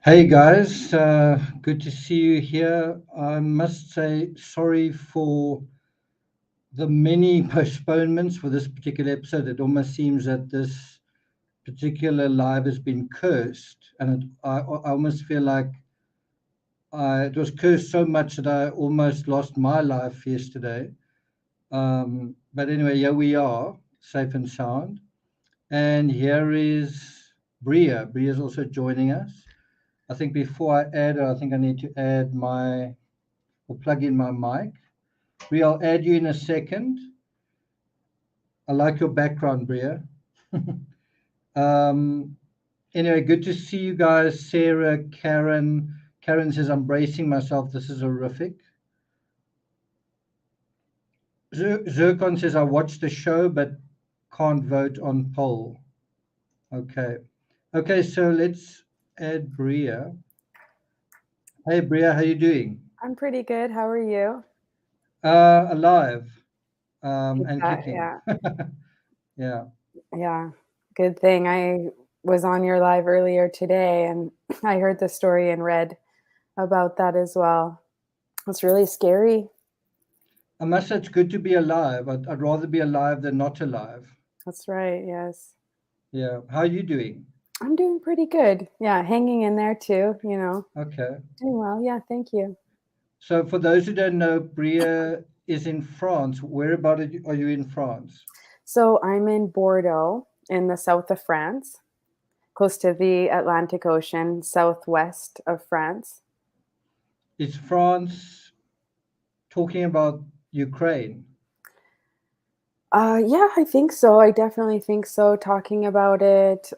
Hey guys, good to see you here. I must say sorry for the many postponements for this particular episode. It almost seems that this particular live has been cursed, and I almost feel like it was cursed so much that I almost lost my life yesterday. But anyway, here we are, safe and sound. And here is Bria. Bria is also joining us. I think before I add her, I think I need to add or plug in my mic. Bria, I'll add you in a second. I like your background, Bria. um, anyway, good to see you guys. Sarah, Karen. Karen says, I'm bracing myself. This is horrific. Zircon says, I watched the show but can't vote on poll. Okay. Okay, so let's add Bria. Hey, Bria, how you doing? I'm pretty good. How are you? Alive and kicking. Yeah, Yeah. yeah. Good thing I was on your live earlier today and I heard the story and read about that as well. It's really scary. I must say it's good to be alive. I'd rather be alive than not alive. That's right. Yes. Yeah. How are you doing? I'm doing pretty good. Yeah, hanging in there too. Okay. Doing well. Yeah, thank you. So for those who don't know, Bria is in France. Whereabout are you in France? So I'm in Bordeaux in the south of France, close to the Atlantic Ocean, southwest of France. Is France talking about Ukraine? Yeah, I think so. I definitely think so. Talking about it,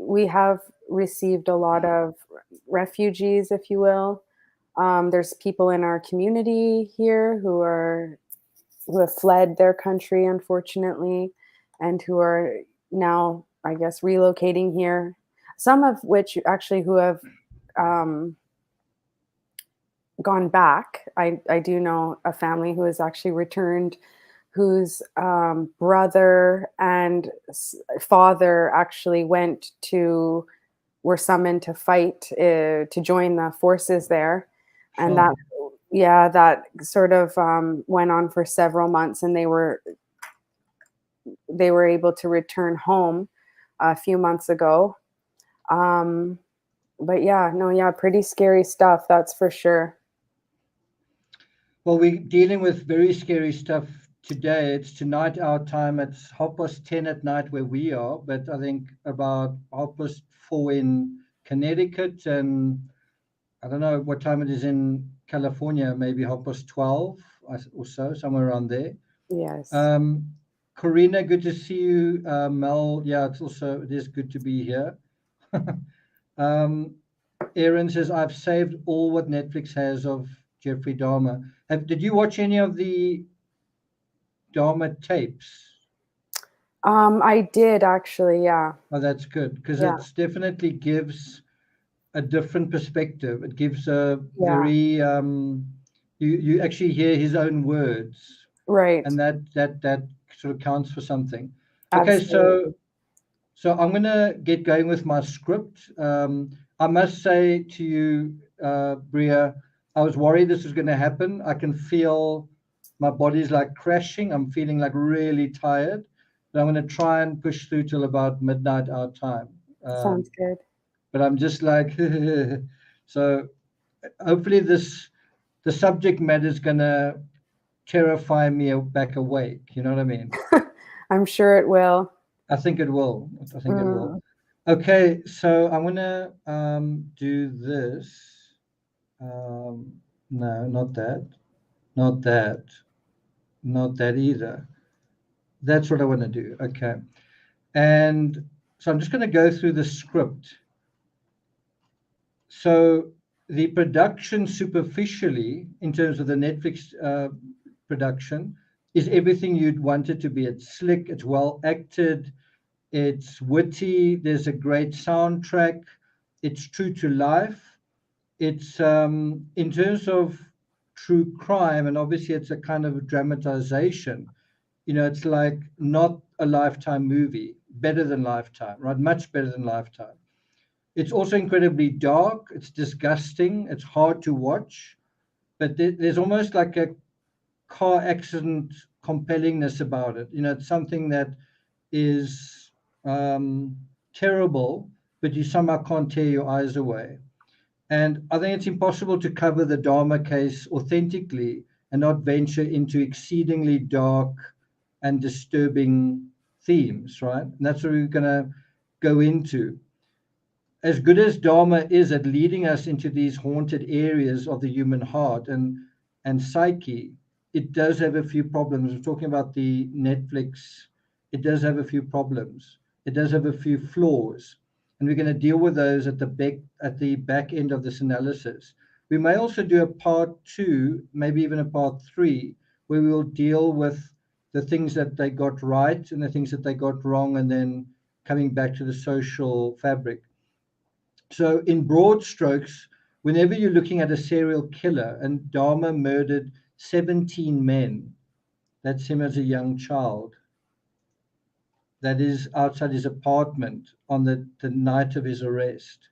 we have received a lot of refugees, if you will. There's people in our community here who have fled their country, unfortunately, and who are now, I guess, relocating here. Some of which actually who have um, gone back. I do know a family who has actually returned, whose brother and father actually were summoned to fight, to join the forces there. And Sure. that sort of went on for several months, and they were able to return home a few months ago. Um, but yeah, no, yeah, pretty scary stuff, that's for sure. Well, we're dealing with very scary stuff today. It's tonight our time. It's 10:30 at night where we are, but I think about 4:30 in Connecticut, and I don't know what time it is in California, maybe 12:30 or so, somewhere around there. Yes. Um, Corina, good to see you. Mel, yeah, it is good to be here. um, Aaron says, I've saved all what Netflix has of Jeffrey Dahmer. Did you watch any of the Dharma tapes? I did actually, yeah. Oh, that's good because Yeah. it's definitely gives a different perspective. It gives a Yeah. very you actually hear his own words, Right. and that sort of counts for something. Okay, so Absolutely. I'm gonna get going with my script. I must say to you, Bria, I was worried this was going to happen. I can feel my body's like crashing. I'm feeling like really tired, but I'm going to try and push through till about midnight our time. Sounds good. But I'm just like, so hopefully the subject matter is going to terrify me back awake. You know what I mean? I'm sure it will. I think it will. I think it will. Mm. Okay, so I'm gonna do this. No, not that. Not that. Not that either. That's what I want to do. Okay. And so I'm just going to go through the script. So the production superficially, in terms of the Netflix production, is everything you'd want it to be. It's slick, it's well acted, it's witty, there's a great soundtrack, it's true to life. It's in terms of true crime, and obviously it's a kind of a dramatization. It's like not a Lifetime movie, better than Lifetime, right? Much better than Lifetime. It's also incredibly dark. It's disgusting. It's hard to watch. But there's almost like a car accident compellingness about it. It's something that is terrible, but you somehow can't tear your eyes away. And I think it's impossible to cover the Dharma case authentically and not venture into exceedingly dark and disturbing themes, right? And that's what we're going to go into. As good as Dharma is at leading us into these haunted areas of the human heart and psyche, it does have a few problems. We're talking about the Netflix. It does have a few problems. It does have a few flaws, and we're going to deal with those at the back end of this analysis. We may also do a part 2, maybe even a part 3, where we will deal with the things that they got right and the things that they got wrong, and then coming back to the social fabric. So, in broad strokes, whenever you're looking at a serial killer, and Dahmer murdered 17 men, that's him as a young child, that is outside his apartment on the night of his arrest.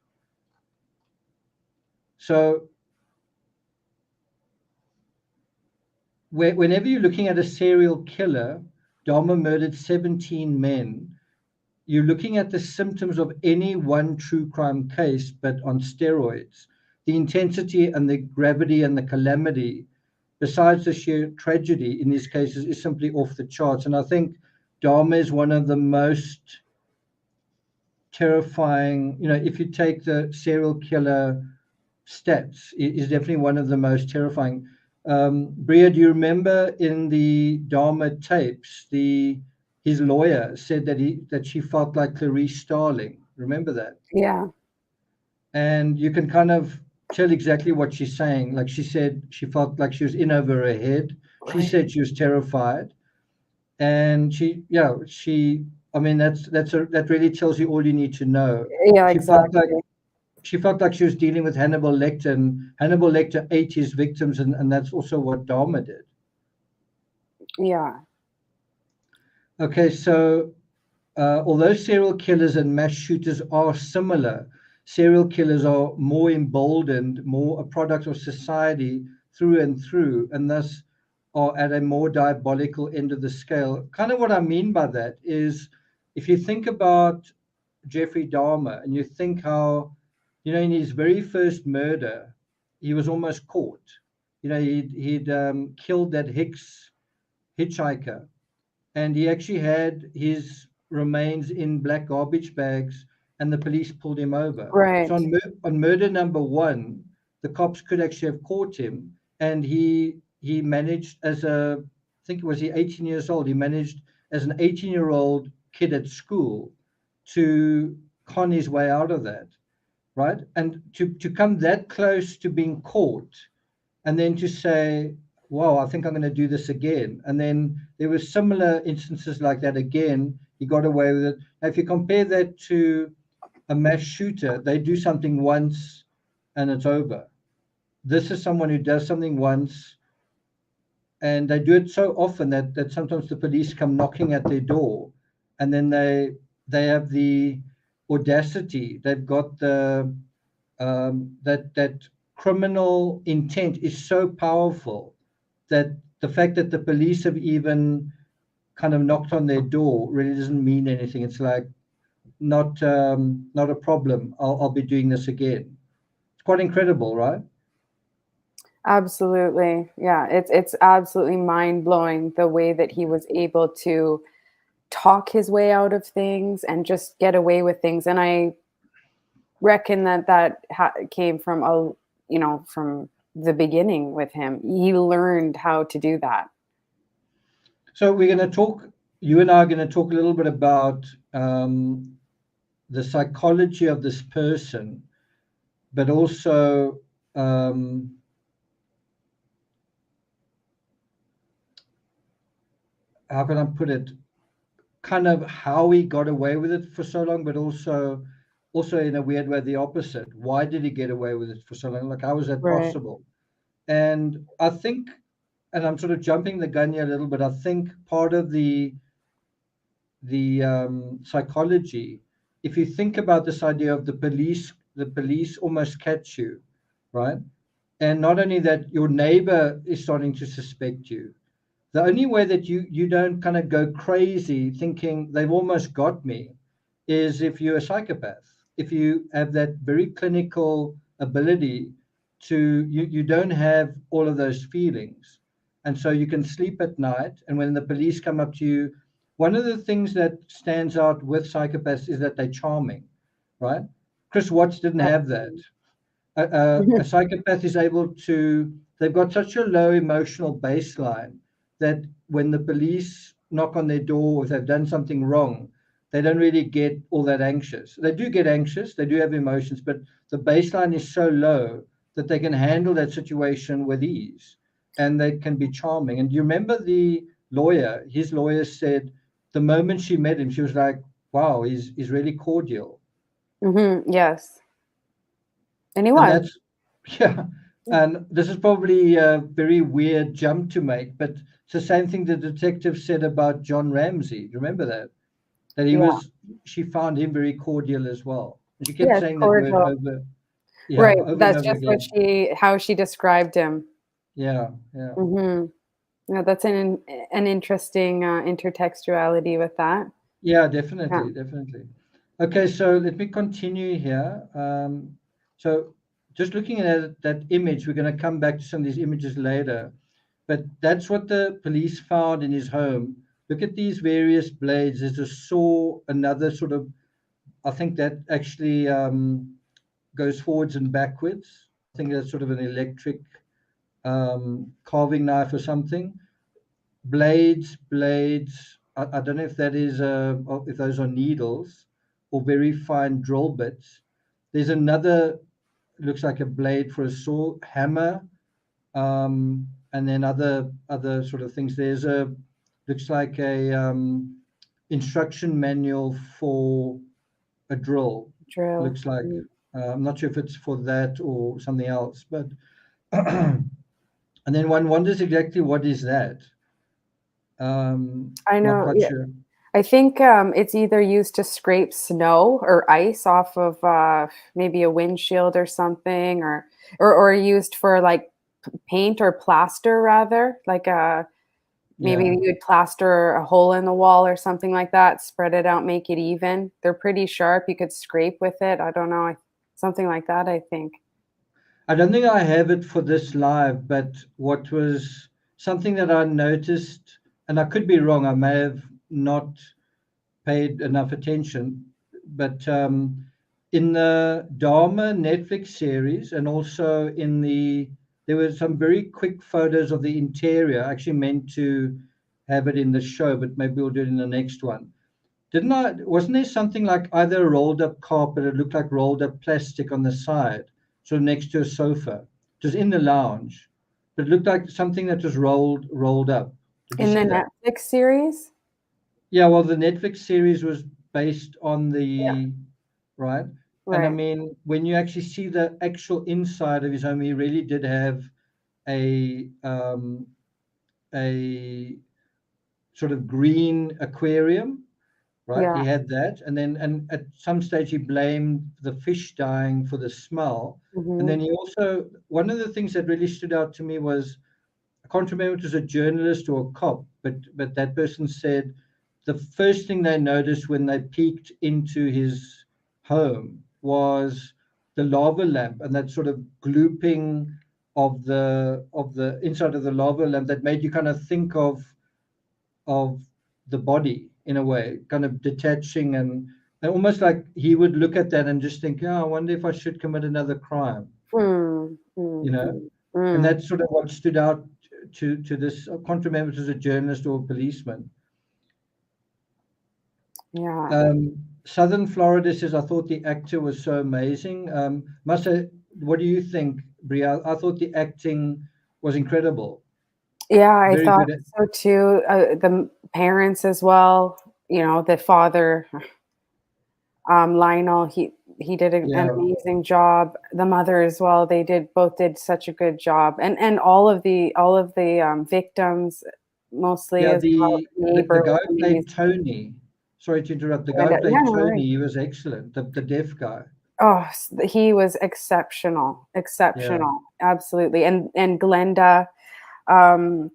So, whenever you're looking at a serial killer, Dahmer murdered 17 men. You're looking at the symptoms of any one true crime case, but on steroids. The intensity and the gravity and the calamity, besides the sheer tragedy in these cases, is simply off the charts. And I think Dahmer is one of the most terrifying, if you take the serial killer stats, is definitely one of the most terrifying. Bria, do you remember in the Dahmer tapes, his lawyer said that she felt like Clarice Starling? Remember that? Yeah. And you can kind of tell exactly what she's saying. Like she said, she felt like she was in over her head. She said she was terrified, and I mean, that really tells you all you need to know. Yeah, She felt like exactly. she felt like she was dealing with Hannibal Lecter, and Hannibal Lecter ate his victims, and that's also what Dahmer did. Yeah. Okay, so although serial killers and mass shooters are similar, serial killers are more emboldened, more a product of society through and through, and thus are at a more diabolical end of the scale. Kind of what I mean by that is, if you think about Jeffrey Dahmer and you think how, in his very first murder, he was almost caught. He'd killed that hitchhiker, and he actually had his remains in black garbage bags, and the police pulled him over. So Right. on murder number 1, the cops could actually have caught him, and he managed I think it was he 18 years old. He managed as an 18-year-old kid at school to con his way out of that, right? And to come that close to being caught, and then to say, wow, I think I'm going to do this again. And then there were similar instances like that again. He got away with it. Now, if you compare that to a mass shooter, they do something once and it's over. This is someone who does something once, and they do it so often that sometimes the police come knocking at their door, and then they have the audacity. They've got that criminal intent is so powerful that the fact that the police have even kind of knocked on their door really doesn't mean anything. It's like not a problem. I'll be doing this again. It's quite incredible, right? Absolutely. Yeah, it's absolutely mind-blowing the way that he was able to talk his way out of things and just get away with things. And I reckon that came from from the beginning with him. He learned how to do that. So we're going to talk. You and I are going to talk a little bit about the psychology of this person, but also how can I put it? Kind of how he got away with it for so long, but also in a weird way the opposite. Why did he get away with it for so long? Like, how was that Right. possible? And I think, and I'm sort of jumping the gun here a little bit, I think part of the psychology if you think about this idea of the police almost catch you, right? And not only that, your neighbor is starting to suspect you. The only way that you don't kind of go crazy thinking they've almost got me is if you're a psychopath. If you have that very clinical ability to, you don't have all of those feelings. And so you can sleep at night. And when the police come up to you, one of the things that stands out with psychopaths is that they're charming, right? Chris Watts didn't have that. A psychopath is able to, they've got such a low emotional baseline that when the police knock on their door, if they've done something wrong, they don't really get all that anxious. They do get anxious, they do have emotions, but the baseline is so low that they can handle that situation with ease and they can be charming. And you remember the lawyer, his lawyer said the moment she met him, she was like, wow, he's really cordial. Yes. And he And was. that's, yeah. And this is probably a very weird jump to make, but it's the same thing the detective said about John Ramsey. Do you remember that? That he Yeah. was, she found him very cordial as well. And she kept Yes, saying that word cordial. over, yeah, Right. over and That's over just what again. how she described him. Yeah, yeah. Yeah, that's an interesting intertextuality with that. Yeah, Yeah. definitely. Okay, so let me continue here. So just looking at that image, we're going to come back to some of these images later. But that's what the police found in his home. Look at these various blades. There's a saw, another sort of, I think that actually goes forwards and backwards. I think that's sort of an electric carving knife or something. Blades. I don't know if that is, if those are needles or very fine drill bits. There's another, looks like a blade for a saw, hammer, and then other sort of things. There's a, looks like a instruction manual for a drill. Drill. Looks like, I'm not sure if it's for that or something else, but and then one wonders exactly what is that. I Not know. quite Yeah. sure. I think it's either used to scrape snow or ice off of maybe a windshield or something, or used for like paint or plaster rather, like maybe Yeah. you'd plaster a hole in the wall or something like that, spread it out, make it even. They're pretty sharp. You could scrape with it. I don't know, something like that, I think. I don't think I have it for this live, but what was something that I noticed, and I could be wrong, I may have not paid enough attention, but in the Dharma Netflix series and also in there were some very quick photos of the interior. I actually meant to have it in the show, but maybe we'll do it in the next one. Wasn't there something like either a rolled up carpet, it looked like rolled up plastic on the side, sort of next to a sofa. It was in the lounge, but it looked like something that was rolled up. Did you In the see that? Netflix series? Yeah, well, the Netflix series was based on Yeah, the, right? And I right. mean, when you actually see the actual inside of his home, he really did have a a sort of green aquarium, right? Yeah. He had that, and then and at some stage he blamed the fish dying for the smell, and Hmm. then he also, one of the things that really stood out to me was, I can't remember if it was a journalist or a cop, but that person said the first thing they noticed when they peeked into his home was the lava lamp and that sort of glooping of the inside of the lava lamp that made you kind of think of the body in a way, kind of detaching and almost like he would look at that and just think, oh, I wonder if I should commit another crime, Mm, mm, you know? mm, And mm. that's sort of what stood out to this. I can't remember if it was a journalist or a policeman. Yeah. Southern Florida says, I thought the actor was so amazing. Masa, what do you think, Bria? I thought the acting was incredible. Yeah, I Very thought good. so too. The parents as well, the father, Lionel, he did an Yeah. amazing job. The mother as well, they both did such a good job. And all of the victims mostly Yeah, as well, the the neighbor guy was who played amazing. Tony. sorry to interrupt. The guy who Yeah, played no, Tony, right. he was excellent. The deaf guy. Oh, he was exceptional, Yeah. absolutely. And Glenda, um,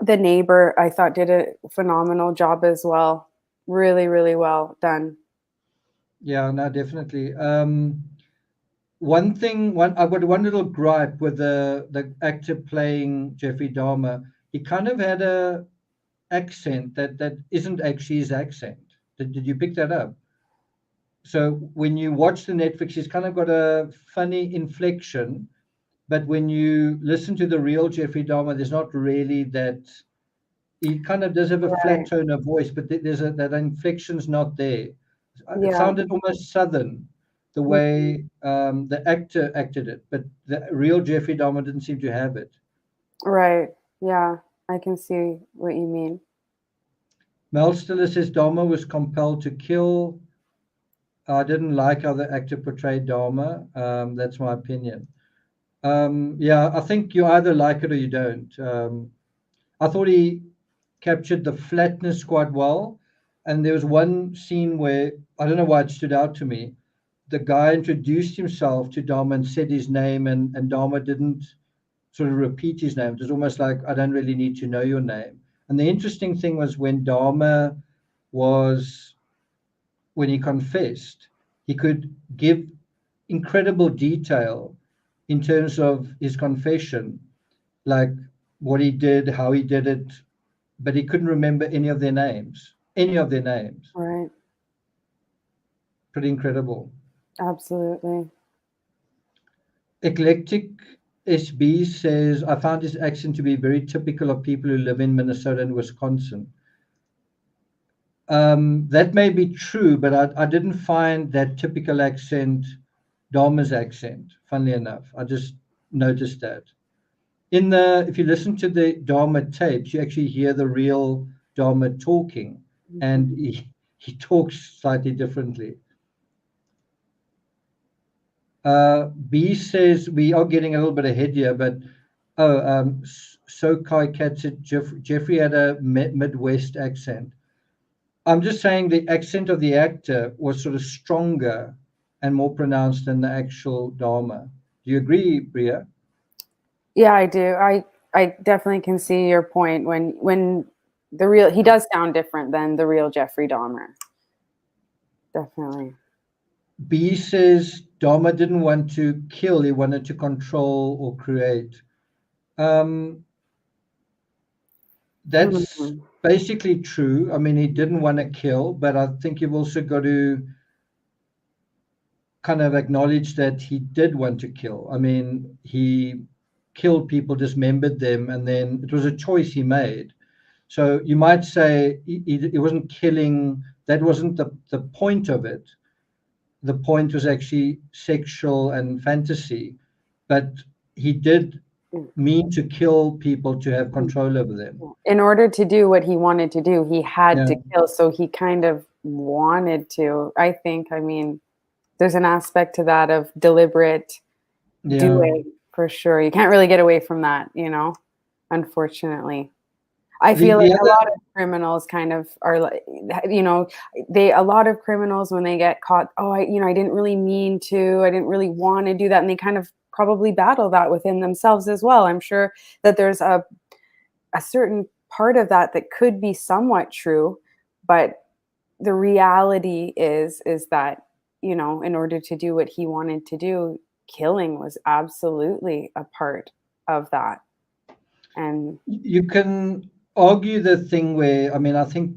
the neighbor, I thought did a phenomenal job as well. Really, really well done. Yeah, no, definitely. I've got one little gripe with the actor playing Jeffrey Dahmer. He kind of had a accent that isn't actually his accent. Did you pick that up? So when you watch the Netflix, he's kind of got a funny inflection, but when you listen to the real Jeffrey Dahmer, there's not really that. He kind of does have a flat Right. tone of voice, but that inflection's not there. It Yeah. sounded almost southern, the Mhm. way the actor acted it, but the real Jeffrey Dahmer didn't seem to have it. Right. Yeah. I can see what you mean. Mel Stiller says Dahmer was compelled to kill. I didn't like how the actor portrayed Dahmer. That's my opinion. Yeah, I think you either like it or you don't. I thought he captured the flatness quite well. And there was one scene where I don't know why it stood out to me. The guy introduced himself to Dharma and said his name, and Dharma didn't sort of repeat his name. It was almost like, I don't really need to know your name. And the interesting thing was was, when he confessed, he could give incredible detail in terms of his confession, like what he did, how he did it, but he couldn't remember any of their names. Any of their names. Right. Pretty incredible. Absolutely. Eclectic SB says, I found his accent to be very typical of people who live in Minnesota and Wisconsin. That may be true, but I didn't find that typical accent Dharma's accent, funnily enough. I just noticed that. If you listen to the Dharma tapes, you actually hear the real Dharma talking, Mhm. and he talks slightly differently. B says we are getting a little bit ahead here, but Sokai Cat said Jeffrey had a Midwest accent. I'm just saying the accent of the actor was sort of stronger and more pronounced than the actual Dharma. Do you agree, Bria? Yeah, I do. I definitely can see your point when the real he does sound different than the real Jeffrey Dahmer. Definitely. B says Dharma didn't want to kill, he wanted to control or create. Um, that's Mhm. basically true. I mean, he didn't want to kill, but I think you've also got to kind of acknowledge that he did want to kill. I mean, he killed people, dismembered them, and then it was a choice he made. So you might say he wasn't killing, that wasn't the point of it. The point was actually sexual and fantasy, but he did mean to kill people to have Mhm. control over them. In order to do what he wanted to do, he had Yeah, to kill, so he kind of wanted to. I think, I mean, there's an aspect to that of deliberate yeah. doing for sure. You can't really get away from that, unfortunately. I feel like The a other, lot of criminals kind of are like, a lot of criminals when they get caught, oh, I didn't really mean to, I didn't really want to do that. And they kind of probably battle that within themselves as well. I'm sure that there's a certain part of that that could be somewhat true, but the reality is that, in order to do what he wanted to do, killing was absolutely a part of that. And you can argue the thing where, I mean, I think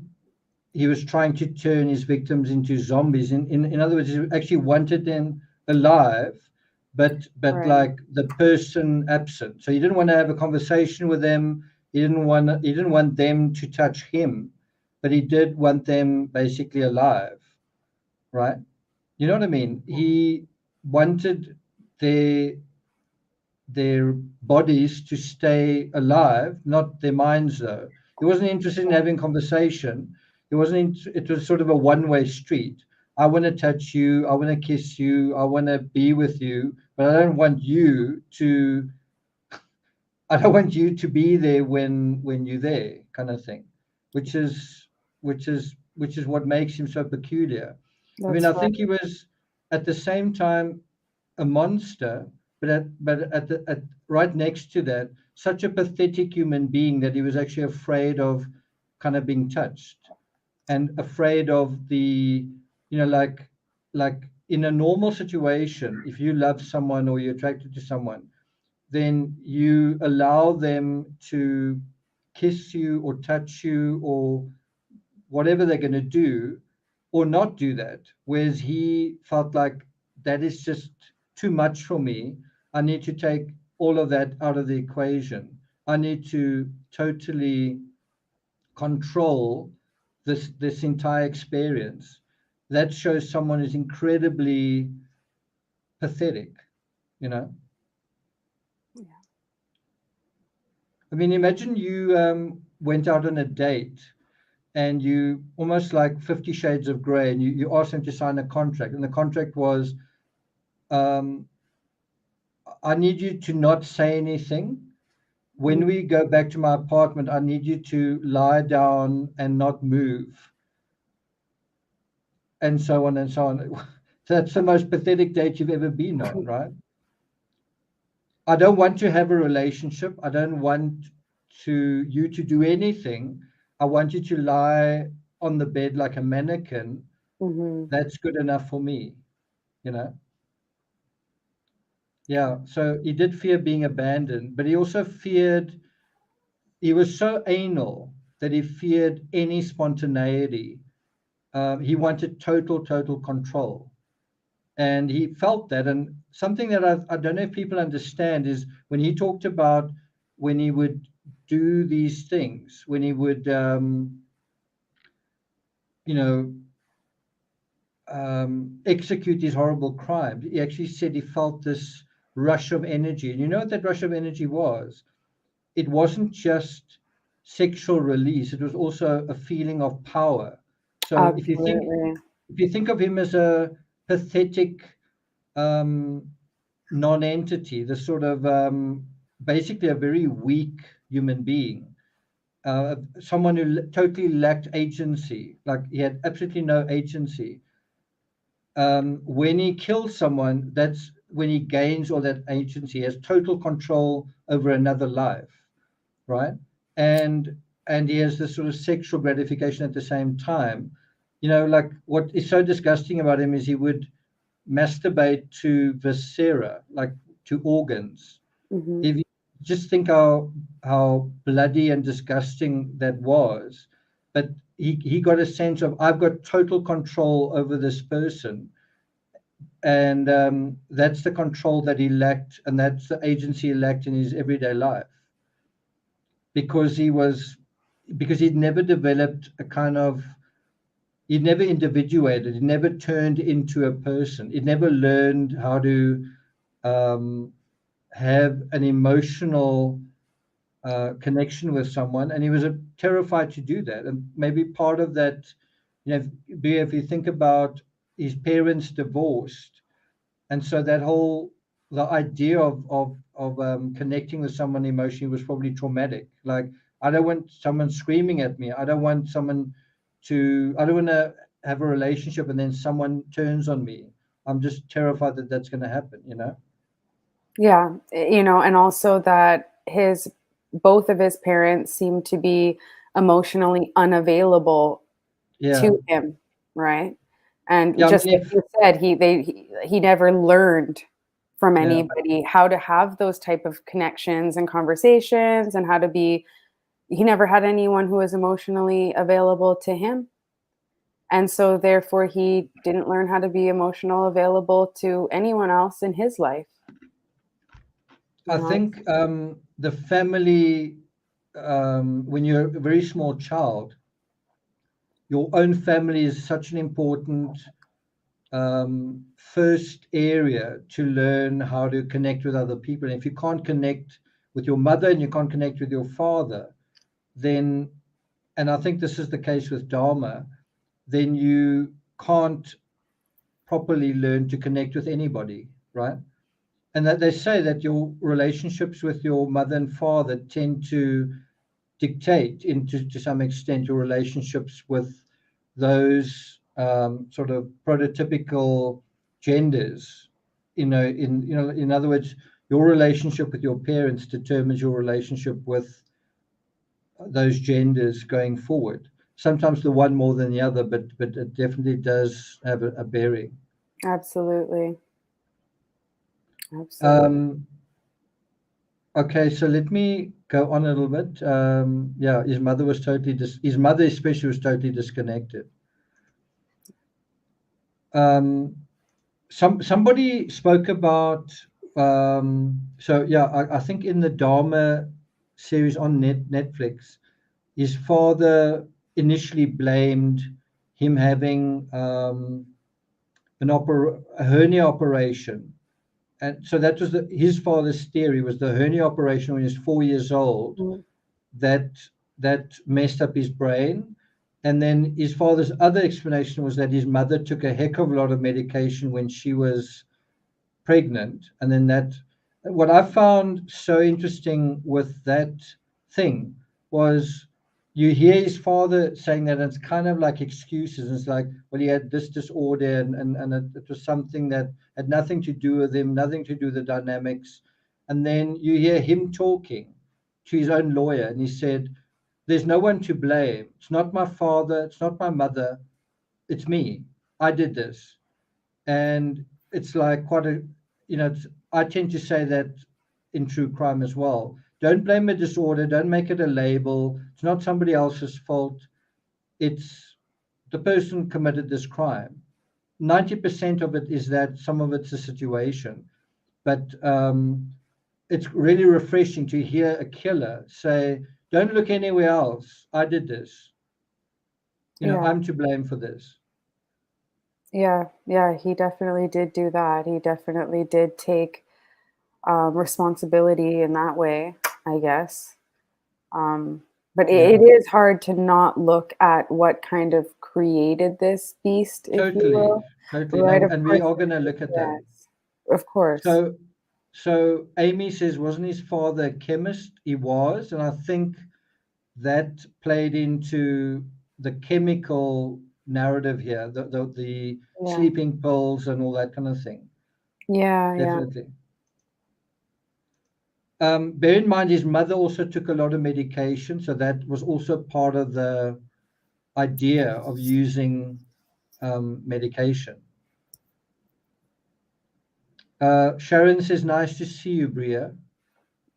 he was trying to turn his victims into zombies. In other words, he actually wanted them alive, but right. like the person absent. So he didn't want to have a conversation with them. He didn't want them to touch him, but he did want them basically alive, right? You know what I mean? He wanted their their bodies to stay alive, not their minds, though. He wasn't interested in having conversation. It was sort of a one-way street. I want to touch you. I want to kiss you. I want to be with you, but I don't want you to be there when you're there, kind of thing, which is which is what makes him so peculiar. I mean, That's I right. think he was at the same time a monster, but at right next to that, such a pathetic human being that he was actually afraid of kind of being touched and afraid of the, like in a normal situation, if you love someone or you're attracted to someone, then you allow them to kiss you or touch you or whatever they're going to do or not do that. Whereas he felt like that is just too much for me. I need to take all of that out of the equation. I need to totally control this entire experience. That shows someone who's incredibly pathetic, you know. Yeah. I mean, imagine you went out on a date and you almost like 50 Shades of Grey, and you asked them to sign a contract, and the contract was, um, I need you to not say anything. When we go back to my apartment, I need you to lie down and not move, and so on and so on. That's the most pathetic date you've ever been on, right? I don't want to have a relationship. I don't want you to do anything. I want you to lie on the bed like a mannequin. Mm-hmm. That's good enough for me, you know? Yeah. So he did fear being abandoned, but he also feared, he was so anal that he feared any spontaneity. He wanted total control. And he felt that. And something that I don't know if people understand is when he talked about when he would do these things, when he would, you know, execute these horrible crimes, he actually said he felt this rush of energy. And you know what that rush of energy was? It wasn't just sexual release, it was also a feeling of power. So Absolutely. if you think of him as a pathetic um, non-entity, the sort of basically a very weak human being, someone who totally lacked agency, like he had absolutely no agency. When he kills someone, that's when he gains all that agency, has total control over another life, right? And he has this sort of sexual gratification at the same time. You know, like what is so disgusting about him is he would masturbate to viscera, like to organs. Mm-hmm. If you just think how bloody and disgusting that was, but he got a sense of, I've got total control over this person, and that's the control that he lacked, and that's the agency he lacked in his everyday life, because he'd never developed a kind of, he'd never individuated, he never turned into a person, he'd never learned how to um, have an emotional connection with someone, and he was terrified to do that. And maybe part of that, if you think about his parents divorced, and so that whole, the idea of connecting with someone emotionally was probably traumatic. Like, I don't want someone screaming at me. I don't want to have a relationship and then someone turns on me. I'm just terrified that that's going to happen. Yeah, and also that his both of his parents seem to be emotionally unavailable Yeah. to him, right? And Yeah. I just mean, like if you said, he never learned from yeah. anybody how to have those type of connections and conversations and how to be. He never had anyone who was emotionally available to him. And so therefore he didn't learn how to be emotional available to anyone else in his life, I you know? think the family, when you're a very small child, your own family is such an important first area to learn how to connect with other people. And if you can't connect with your mother and you can't connect with your father, then, and I think this is the case with Dharma, then you can't properly learn to connect with anybody, right? And that they say that your relationships with your mother and father tend to dictate into, to some extent, your relationships with those sort of prototypical genders. In other words, your relationship with your parents determines your relationship with those genders going forward. Sometimes the one more than the other, but it definitely does have a bearing. Absolutely. Absolutely. Okay, so let me go on a little bit. Yeah, his mother especially was totally disconnected. Somebody spoke about so yeah, I think in the Dharma series on Netflix, his father initially blamed him having a hernia operation, and so that was his father's theory, was the hernia operation when he was 4 years old Mm. that messed up his brain. And then his father's other explanation was that his mother took a heck of a lot of medication when she was pregnant. And then what I found so interesting with that thing was, you hear his father saying that, and it's kind of like excuses. It's like, well, he had this disorder, and it was something that had nothing to do with him, nothing to do with the dynamics. And then you hear him talking to his own lawyer, and he said, there's no one to blame. It's not my father, it's not my mother, it's me. I did this. And it's like I tend to say that in true crime as well. Don't blame a disorder, don't make it a label. It's not somebody else's fault. It's the person committed this crime. 90% of it is that, some of it's a situation. But it's really refreshing to hear a killer say, don't look anywhere else. I did this. Yeah. I'm to blame for this. Yeah. Yeah. He definitely did do that. He definitely did take responsibility in that way, I guess. But Yeah, it is hard to not look at what kind of created this beast, if you totally, will. totally. Right, of And we course. are going to look at that. Yes, of course. So Amy says, wasn't his father a chemist? He was, and I think that played into the chemical narrative here, the Yeah. sleeping pills and all that kind of thing. Yeah, yeah. Definitely. Bear in mind, his mother also took a lot of medication, so that was also part of the idea of using medication. Sharon says, nice to see you, Bria.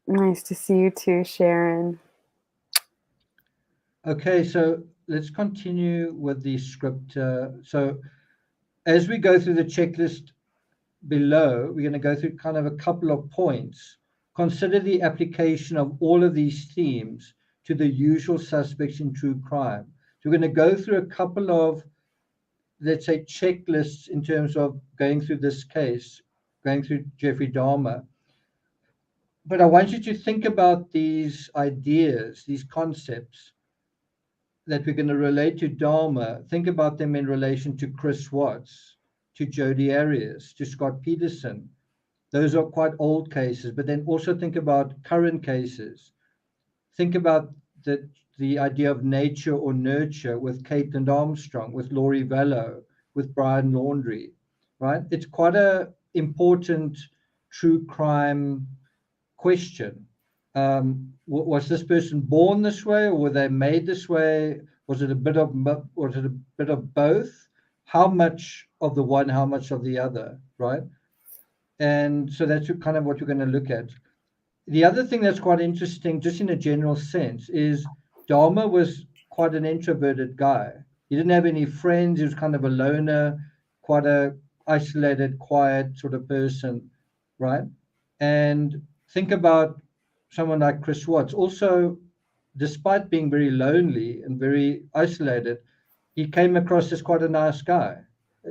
Nice to see you too, Sharon. Okay, so let's continue with the script. So as we go through the checklist below, we're going to go through kind of a couple of points. Consider the application of all of these themes to the usual suspects in true crime. So we're going to go through a couple of, let's say, checklists in terms of going through this case, going through Jeffrey Dahmer. But I want you to think about these ideas, these concepts that we're going to relate to Dahmer. Think about them in relation to Chris Watts, to Jodi Arias, to Scott Peterson. Those are quite old cases, but then also think about current cases. Think about the idea of nature or nurture with Caitlin Armstrong, with Laurie Vallow, with Brian Laundrie, right? It's quite a important true crime question. Was this person born this way, or were they made this way? Was it a bit of both? How much of the one, how much of the other, right? And so that's kind of what we're going to look at. The other thing that's quite interesting, just in a general sense, is Dahmer was quite an introverted guy. He didn't have any friends. He was kind of a loner, quite a isolated, quiet sort of person, right? And think about someone like Chris Watts. Also, despite being very lonely and very isolated, he came across as quite a nice guy.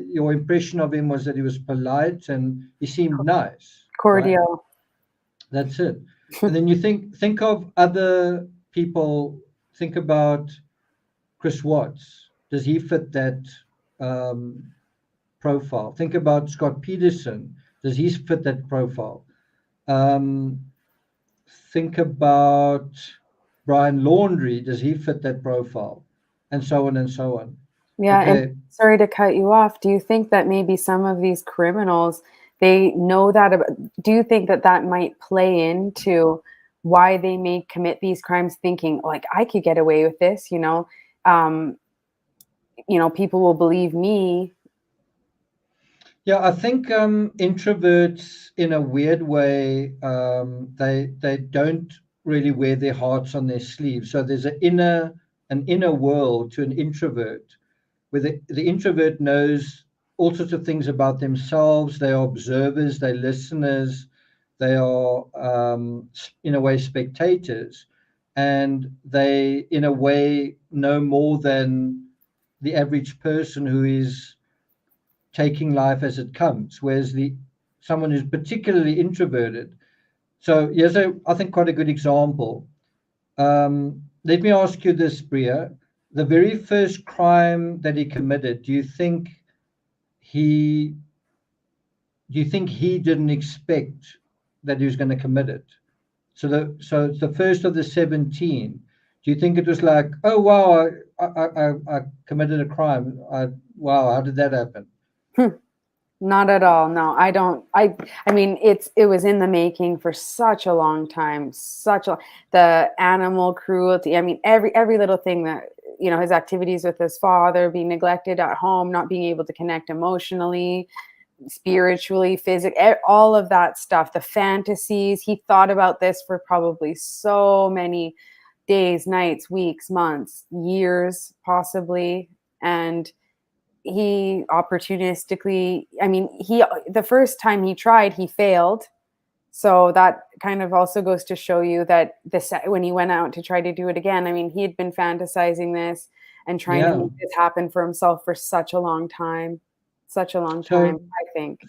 Your impression of him was that he was polite and he seemed nice, right? Cordial. That's it. And then you think of other people. Think about Chris Watts. Does he fit that um, profile? Think about Scott Peterson. Does he fit that profile? Um, think about Brian Laundrie. Does he fit that profile? And so on and so on. Yeah, and Okay. sorry to cut you off. Do you think that maybe some of these criminals, they know that about, do you think that that might play into why they may commit these crimes thinking like I could get away with this, Um, people will believe me. Yeah, I think introverts, in a weird way, they don't really wear their hearts on their sleeves. So there's an inner world to an introvert, where the introvert knows all sorts of things about themselves. They are observers, they're listeners, they are, in a way, spectators, and they, in a way, know more than the average person who is taking life as it comes. Whereas someone who's particularly introverted. So here's I think quite a good example. Let me ask you this, Bria. The very first crime that he committed, he do you think he didn't expect that he was going to commit it? So it's the first of the 17. Do you think it was like, oh wow, I committed a crime? Wow, how did that happen? Not at all. No, I don't. I mean, it was in the making for such a long time. The animal cruelty. I mean, every little thing that, his activities with his father, being neglected at home, not being able to connect emotionally, spiritually, physically, all of that stuff. The fantasies. He thought about this for probably so many days, nights, weeks, months, years, possibly, and he opportunistically, I mean, the first time he tried, he failed. So that kind of also goes to show you that when he went out to try to do it again, I mean, he had been fantasizing this and trying to Yeah. make this happen for himself for such a long time. Such a long time, So I think.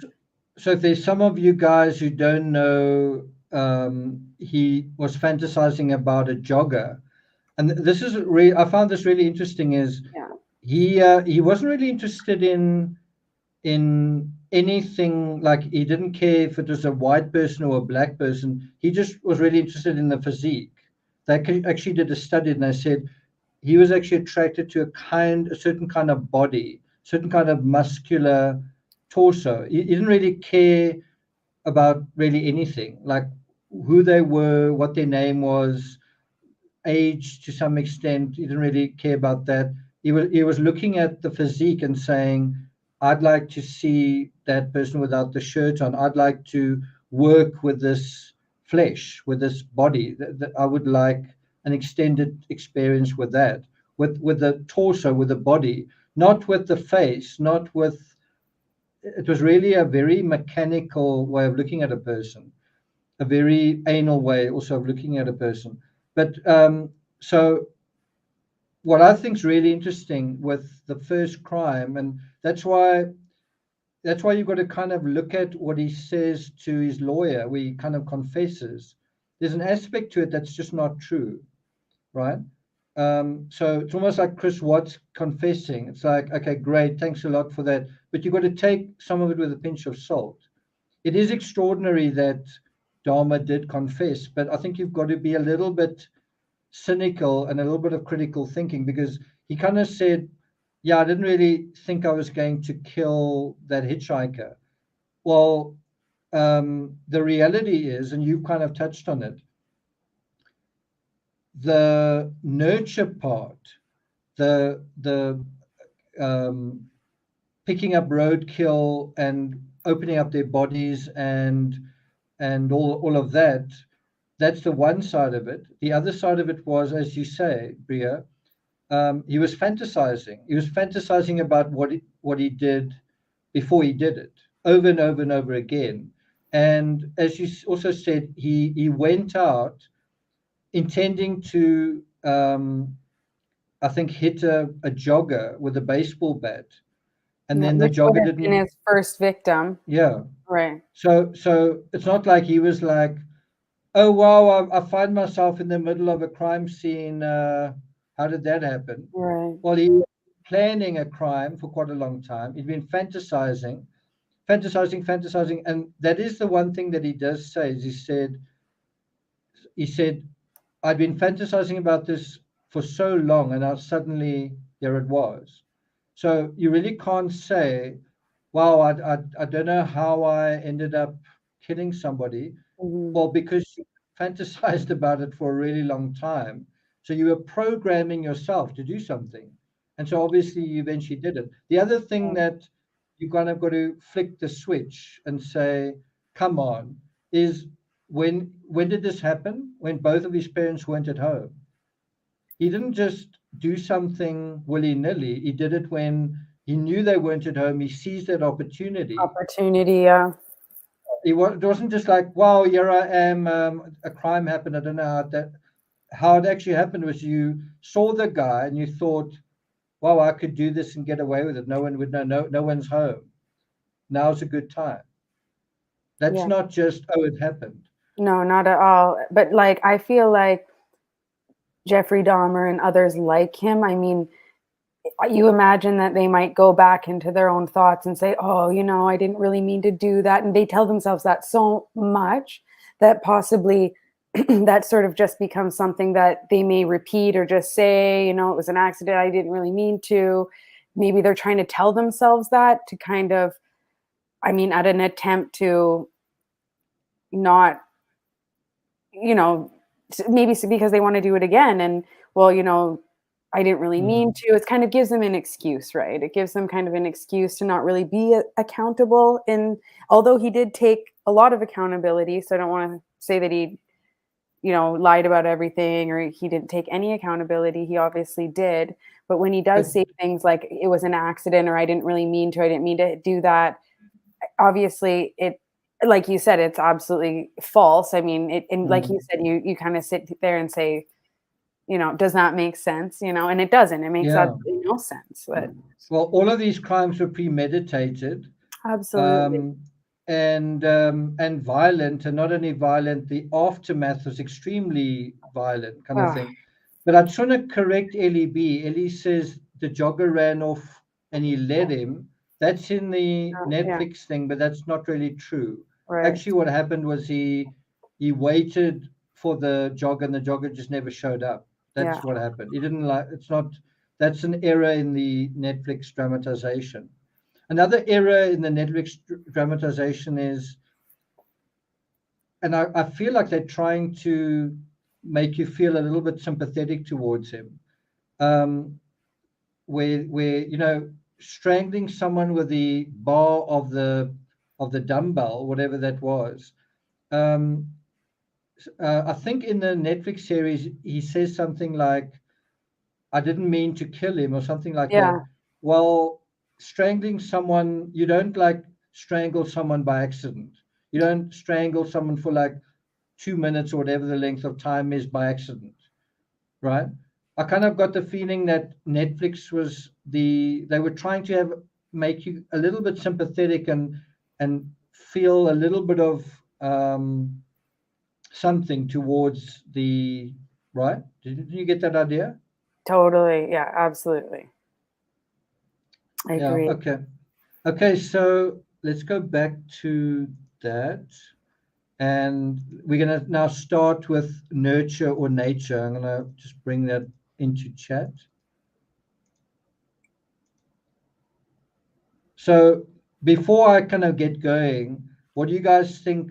So if there's some of you guys who don't know, he was fantasizing about a jogger, and this is really, I found this really interesting. Is Yeah. he wasn't really interested in anything, like he didn't care if it was a white person or a black person. He just was really interested in the physique. They actually did a study, and they said he was actually attracted to a certain kind of body, certain kind of muscular torso. He didn't really care about really anything, like who they were, what their name was, age to some extent. He didn't really care about that. He was looking at the physique and saying, I'd like to see that person without the shirt on. I'd like to work with this flesh, with this body. That I would like an extended experience with that, with the torso, with the body, not with the face, not with. It was really a very mechanical way of looking at a person, a very anal way also of looking at a person. But so what I think is really interesting with the first crime, and that's why you've got to kind of look at what he says to his lawyer, where he kind of confesses. There's an aspect to it that's just not true, right? So it's almost like Chris Watts confessing. It's like, okay, great, thanks a lot for that, but you've got to take some of it with a pinch of salt. It is extraordinary that Dharma did confess, but I think you've got to be a little bit cynical and a little bit of critical thinking, because he kind of said, yeah, I didn't really think I was going to kill that hitchhiker. Well, the reality is, and you kind of touched on it, the nurture part, the um, picking up roadkill and opening up their bodies and all of that. That's the one side of it. The other side of it was, as you say, Bria, he was fantasizing. He was fantasizing about what he did before he did it, over and over and over again. And as you also said, he went out intending to, I think, hit a jogger with a baseball bat, and Yeah, then the which would jogger have been didn't. his first victim. Yeah. Right. So it's not like he was like, oh wow, I find myself in the middle of a crime scene. How did that happen? Right. Well, he was planning a crime for quite a long time. He'd been fantasizing, and that is the one thing that he does say. Is he said, I'd been fantasizing about this for so long, and now suddenly here it was. So you really can't say, wow, I don't know how I ended up killing somebody. Mhm. Well, because you fantasized about it for a really long time. So you were programming yourself to do something. And so obviously you eventually did it. The other thing that you kind of got to flick the switch and say, come on, is when did this happen? When both of his parents weren't at home. He didn't just do something willy-nilly. He did it when he knew they weren't at home. He seized that opportunity. Opportunity, yeah. It wasn't just like, wow, here I am, a crime happened. I don't know how it actually happened was you saw the guy and you thought, wow, I could do this and get away with it. No one would know. No one's home. Now's a good time. That's Yeah. not just, oh, it happened. No, not at all. But like, I feel like Jeffrey Dahmer and others like him, I mean, you imagine that they might go back into their own thoughts and say, oh, I didn't really mean to do that. And they tell themselves that so much that possibly that sort of just becomes something that they may repeat or just say, it was an accident. I didn't really mean to. Maybe they're trying to tell themselves that to kind of, at an attempt to not, maybe because they want to do it again. And well, I didn't really mean to. It kind of gives them an excuse, right? It gives them kind of an excuse to not really be accountable. And although he did take a lot of accountability, so I don't want to say that he, lied about everything or he didn't take any accountability. He obviously did. But when he does But say things like it was an accident or I didn't mean to do that, obviously it, like you said, it's absolutely false. I mean, and like you said, you kind of sit there and say, does not make sense, and it doesn't. It makes yeah, absolutely no sense. But well, all of these crimes were premeditated. absolutely. um, and violent, and not only violent, the aftermath was extremely violent, kind of Oh, thing. But I just want to correct Ellie B. Ellie says the jogger ran off and he led him. That's in the yeah, Netflix thing, but that's not really true. right. Actually, what happened was he waited for the jogger, and the jogger just never showed up. Yeah, That's what happened. He didn't like. It's not. That's an error in the Netflix dramatization. Another error in the Netflix dramatization is, and I feel like they're trying to make you feel a little bit sympathetic towards him, um, where strangling someone with the bar of the dumbbell, whatever that was. Um, I think in the Netflix series he says something like, I didn't mean to kill him or something like that. yeah, Well, strangling someone, you don't like strangle someone by accident. You don't strangle someone for like 2 minutes or whatever the length of time is by accident, right? I kind of got the feeling that Netflix was they were trying to make you a little bit sympathetic and feel a little bit of something towards the right. Did you get that idea? totally. Yeah, absolutely. I Yeah. agree. Okay. Okay. So let's go back to that. And we're going to now start with nurture or nature. I'm going to just bring that into chat. So before I kind of get going, what do you guys think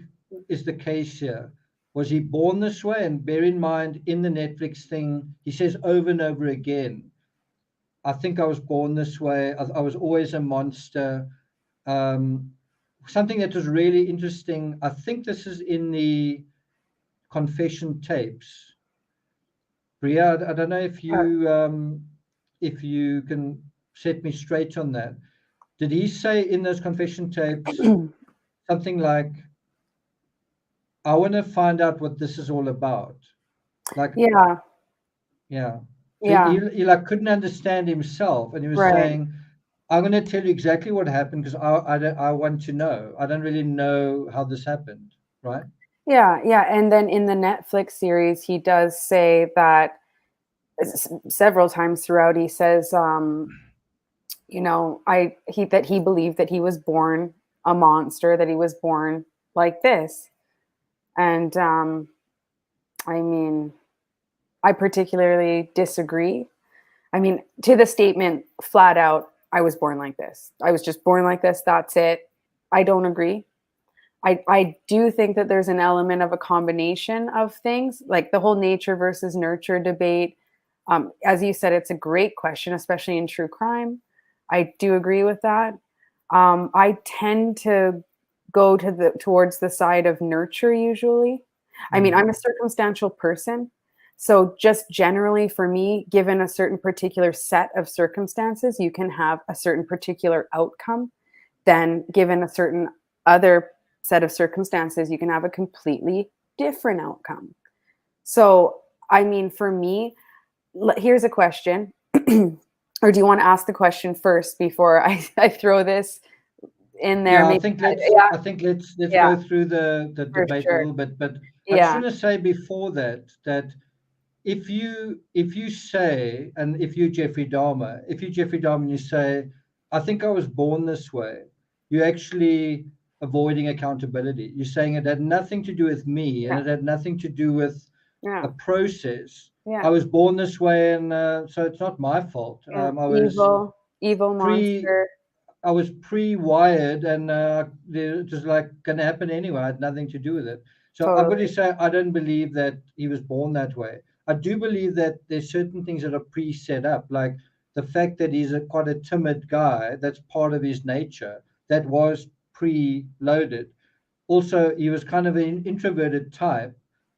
is the case here? Was he born this way? And bear in mind, in the Netflix thing, he says over and over again, I think I was born this way. I was always a monster. Um, Something that was really interesting, I think this is in the confession tapes. Bria, I don't know if you can set me straight on that. Did he say in those confession tapes something like, I want to find out what this is all about? Like, Yeah, yeah. So yeah, he like couldn't understand himself, and he was right. saying, I'm going to tell you exactly what happened because I want to know. I don't really know how this happened, right? Yeah, yeah. And then in the Netflix series, he does say that several times throughout. He says, that he believed that he was born a monster, that he was born like this. And I mean, I particularly disagree. I mean, to the statement flat out, I was born like this. I was just born like this. That's it. I don't agree. I do think that there's an element of a combination of things, like the whole nature versus nurture debate. As you said, it's a great question, especially in true crime. I do agree with that. I tend to go towards the side of nurture usually. I mean, I'm a circumstantial person. So just generally for me, given a certain particular set of circumstances, you can have a certain particular outcome. Then given a certain other set of circumstances, you can have a completely different outcome. So, I mean, for me, here's a question. Or do you want to ask the question first before I throw this in there? Yeah, Maybe, yeah, I think let's yeah, go through the for debate a sure. little bit. But I just Yeah, want to say before that that if you say, and if you Jeffrey Dahmer and you say, I think I was born this way, you're actually avoiding accountability. You're saying it had nothing to do with me and yeah, it had nothing to do with a yeah, process. I yeah, was born this way, and so it's not my fault. yeah. I was Evil pre monster. I was pre-wired, and it was like going to happen anyway. I had nothing to do with it. So I've got to Totally. say, I don't believe that he was born that way. I do believe that there's certain things that are pre-set up, like the fact that he's quite a timid guy. That's part of his nature. That was pre-loaded. Also, he was kind of an introverted type.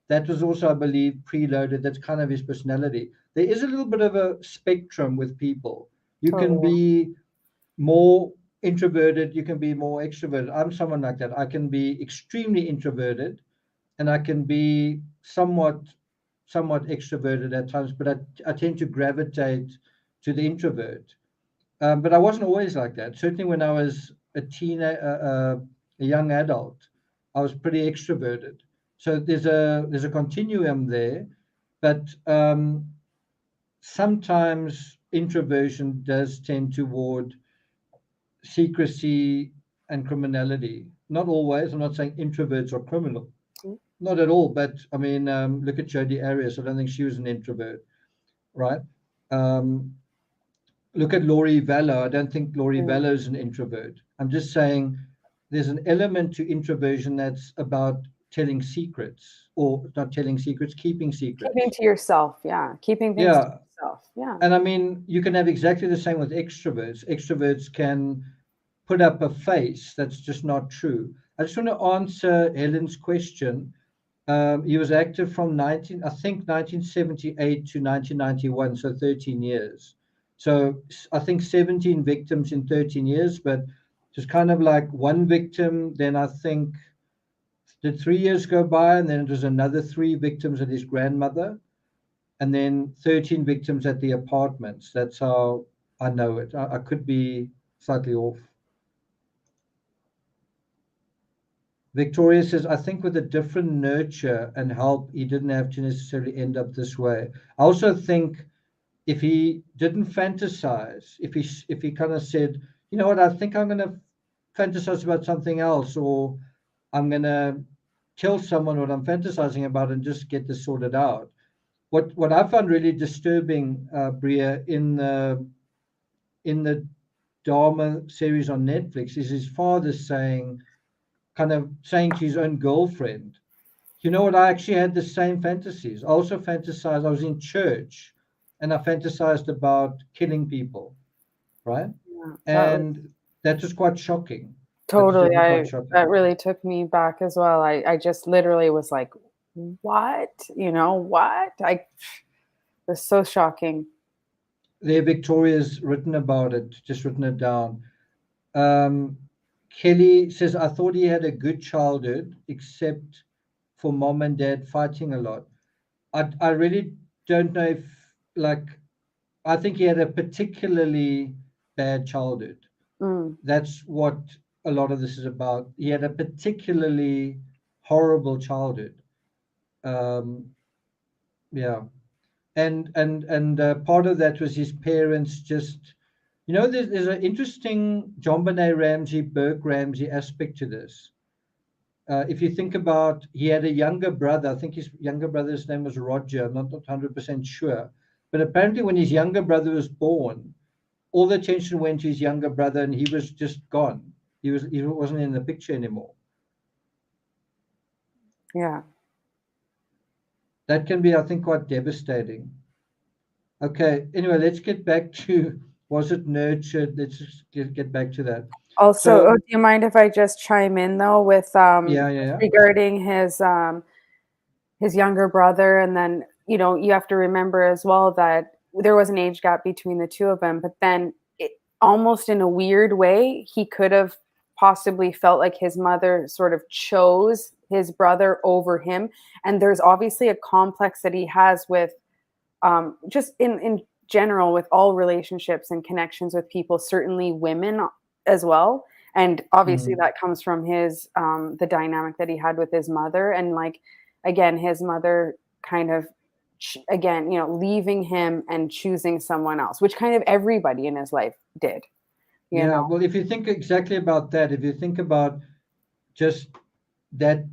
That was also, I believe, preloaded. That's kind of his personality. There is a little bit of a spectrum with people. You can Totally. be more introverted, you can be more extroverted. I'm someone like that. I can be extremely introverted, and I can be somewhat extroverted at times, but I tend to gravitate to the introvert. But I wasn't always like that. Certainly when I was a young adult, I was pretty extroverted. So there's a continuum there, but sometimes introversion does tend toward secrecy and criminality. Not always. I'm not saying introverts are criminal. Not at all. But I mean, look at Jodi Arias. I don't think she was an introvert, right? Um, Look at Laurie Vallow. I don't think Laurie Mm. Vallow is an introvert. I'm just saying there's an element to introversion that's about telling secrets, or not telling secrets, keeping Keeping secrets. to yourself. Yeah. Keeping things to Yeah. yourself. Yeah. And I mean, you can have exactly the same with extroverts. Extroverts can put up a face that's just not true. I just want to answer Helen's question. He was active from 1978 to 1991, so 13 years. So I think 17 victims in 13 years, but just kind of like one victim. Then I think did 3 years go by, and then it was another three victims at his grandmother, and then 13 victims at the apartments. That's how I know it. I could be slightly off. Victoria says, I think with a different nurture and help, he didn't have to necessarily end up this way. I also think if he didn't fantasize, if he kind of said, you know what, I think I'm going to fantasize about something else, or I'm going to tell someone what I'm fantasizing about and just get this sorted out. What I found really disturbing, Bria, in the Dharma series on Netflix is his father saying, kind of saying to his own girlfriend, you know what, I actually had the same fantasies. I also fantasized, I was in church and I fantasized about killing people, right? Yeah. That was And that was quite shocking. That was totally. definitely quite shocking. That really took me back as well. I just literally was like, what? What? I was so shocking. There, Victoria's written about it, just written it down. Um, Kelly says, I thought he had a good childhood, except for mom and dad fighting a lot. I really don't know if, like, I think he had a particularly bad childhood. Mm. That's what a lot of this is about. He had a particularly horrible childhood. Um, yeah, and part of that was his parents just, there's an interesting John Benet Ramsey, Burke Ramsey aspect to this. If you think about, he had a younger brother. I think his younger brother's name was Roger. I'm not 100% sure, but apparently when his younger brother was born, all the attention went to his younger brother, and he was just gone. He wasn't in the picture anymore. Yeah. That can be, I think, quite devastating. Okay. Anyway, let's get back to, was it nurtured? Let's just get back to that. Also, So do you mind if I just chime in though with yeah. regarding his younger brother, and then you have to remember as well that there was an age gap between the two of them, but then almost in a weird way, he could have possibly felt like his mother sort of chose his brother over him, and there's obviously a complex that he has with just in general with all relationships and connections with people, certainly women as well. And obviously Mm. that comes from his the dynamic that he had with his mother, and like again his mother kind of again leaving him and choosing someone else, which kind of everybody in his life did. Yeah, well, if you think exactly about that, if you think about just that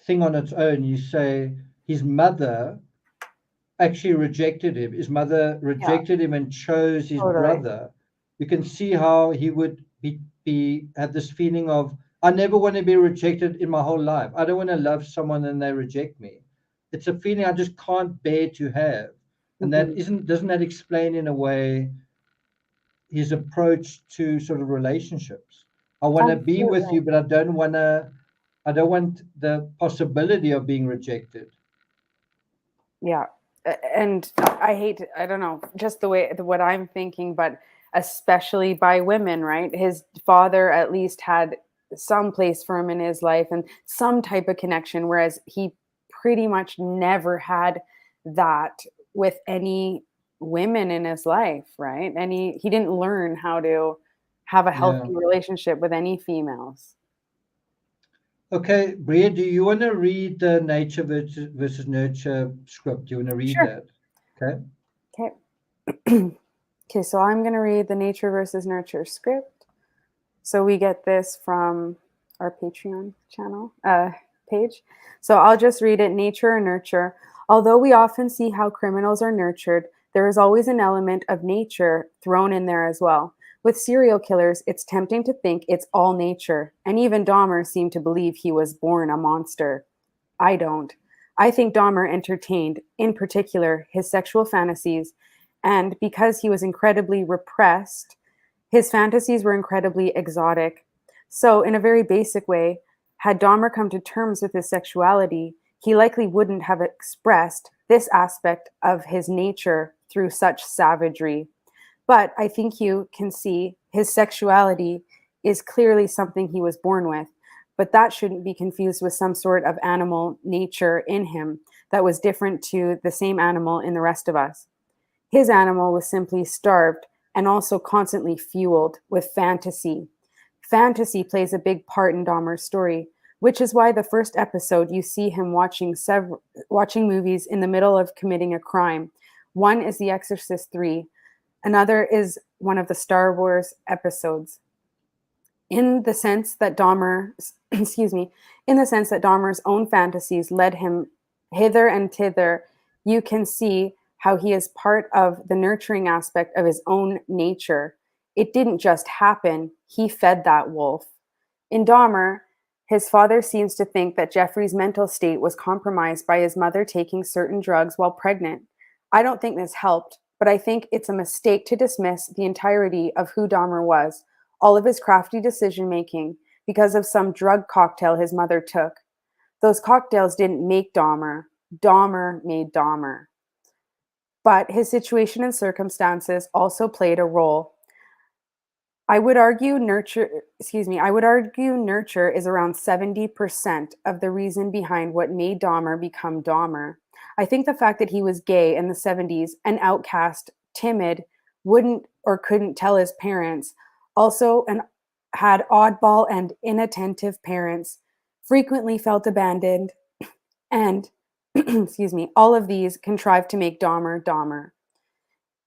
thing on its own, you say his mother actually rejected him. His mother Yeah, rejected him and chose his totally. brother. You can see how he would be have this feeling of, I never want to be rejected in my whole life. I don't want to love someone and they reject me. It's a feeling I just can't bear to have. And that Hmm. doesn't that explain in a way his approach to sort of relationships? I want to be with Absolutely. you, but I don't want the possibility of being rejected. Yeah. And I hate I don't know, just the way what I'm thinking, but especially by women, right? His father at least had some place for him in his life and some type of connection, whereas he pretty much never had that with any women in his life, right? And he didn't learn how to have a Yeah. healthy relationship with any females. Okay, Bria, do you want to read the nature versus nurture script? Do you want to read Sure. that? Okay. Okay. Okay, so I'm going to read the nature versus nurture script. So we get this from our Patreon channel page. So I'll just read it. Nature or nurture. Although we often see how criminals are nurtured, there is always an element of nature thrown in there as well. With serial killers, it's tempting to think it's all nature, and even Dahmer seemed to believe he was born a monster. I don't. I think Dahmer entertained, in particular, his sexual fantasies, and because he was incredibly repressed, his fantasies were incredibly exotic. So, in a very basic way, had Dahmer come to terms with his sexuality, he likely wouldn't have expressed this aspect of his nature through such savagery. But I think you can see his sexuality is clearly something he was born with, but that shouldn't be confused with some sort of animal nature in him that was different to the same animal in the rest of us. His animal was simply starved and also constantly fueled with fantasy. Fantasy plays a big part in Dahmer's story, which is why the first episode you see him watching movies in the middle of committing a crime. One is The Exorcist 3, another is one of the Star Wars episodes. In the sense that Dahmer, excuse me, in the sense that Dahmer's own fantasies led him hither and thither, you can see how he is part of the nurturing aspect of his own nature. It didn't just happen, he fed that wolf. In Dahmer, his father seems to think that Jeffrey's mental state was compromised by his mother taking certain drugs while pregnant. I don't think this helped, but I think it's a mistake to dismiss the entirety of who Dahmer was, all of his crafty decision making, because of some drug cocktail his mother took. Those cocktails didn't make Dahmer. Dahmer made Dahmer. But his situation and circumstances also played a role. I would argue nurture is around 70% of the reason behind what made Dahmer become Dahmer. I think the fact that he was gay in the 70s, an outcast, timid, wouldn't or couldn't tell his parents, also and had oddball and inattentive parents, frequently felt abandoned, and excuse me, all of these contrived to make Dahmer Dahmer.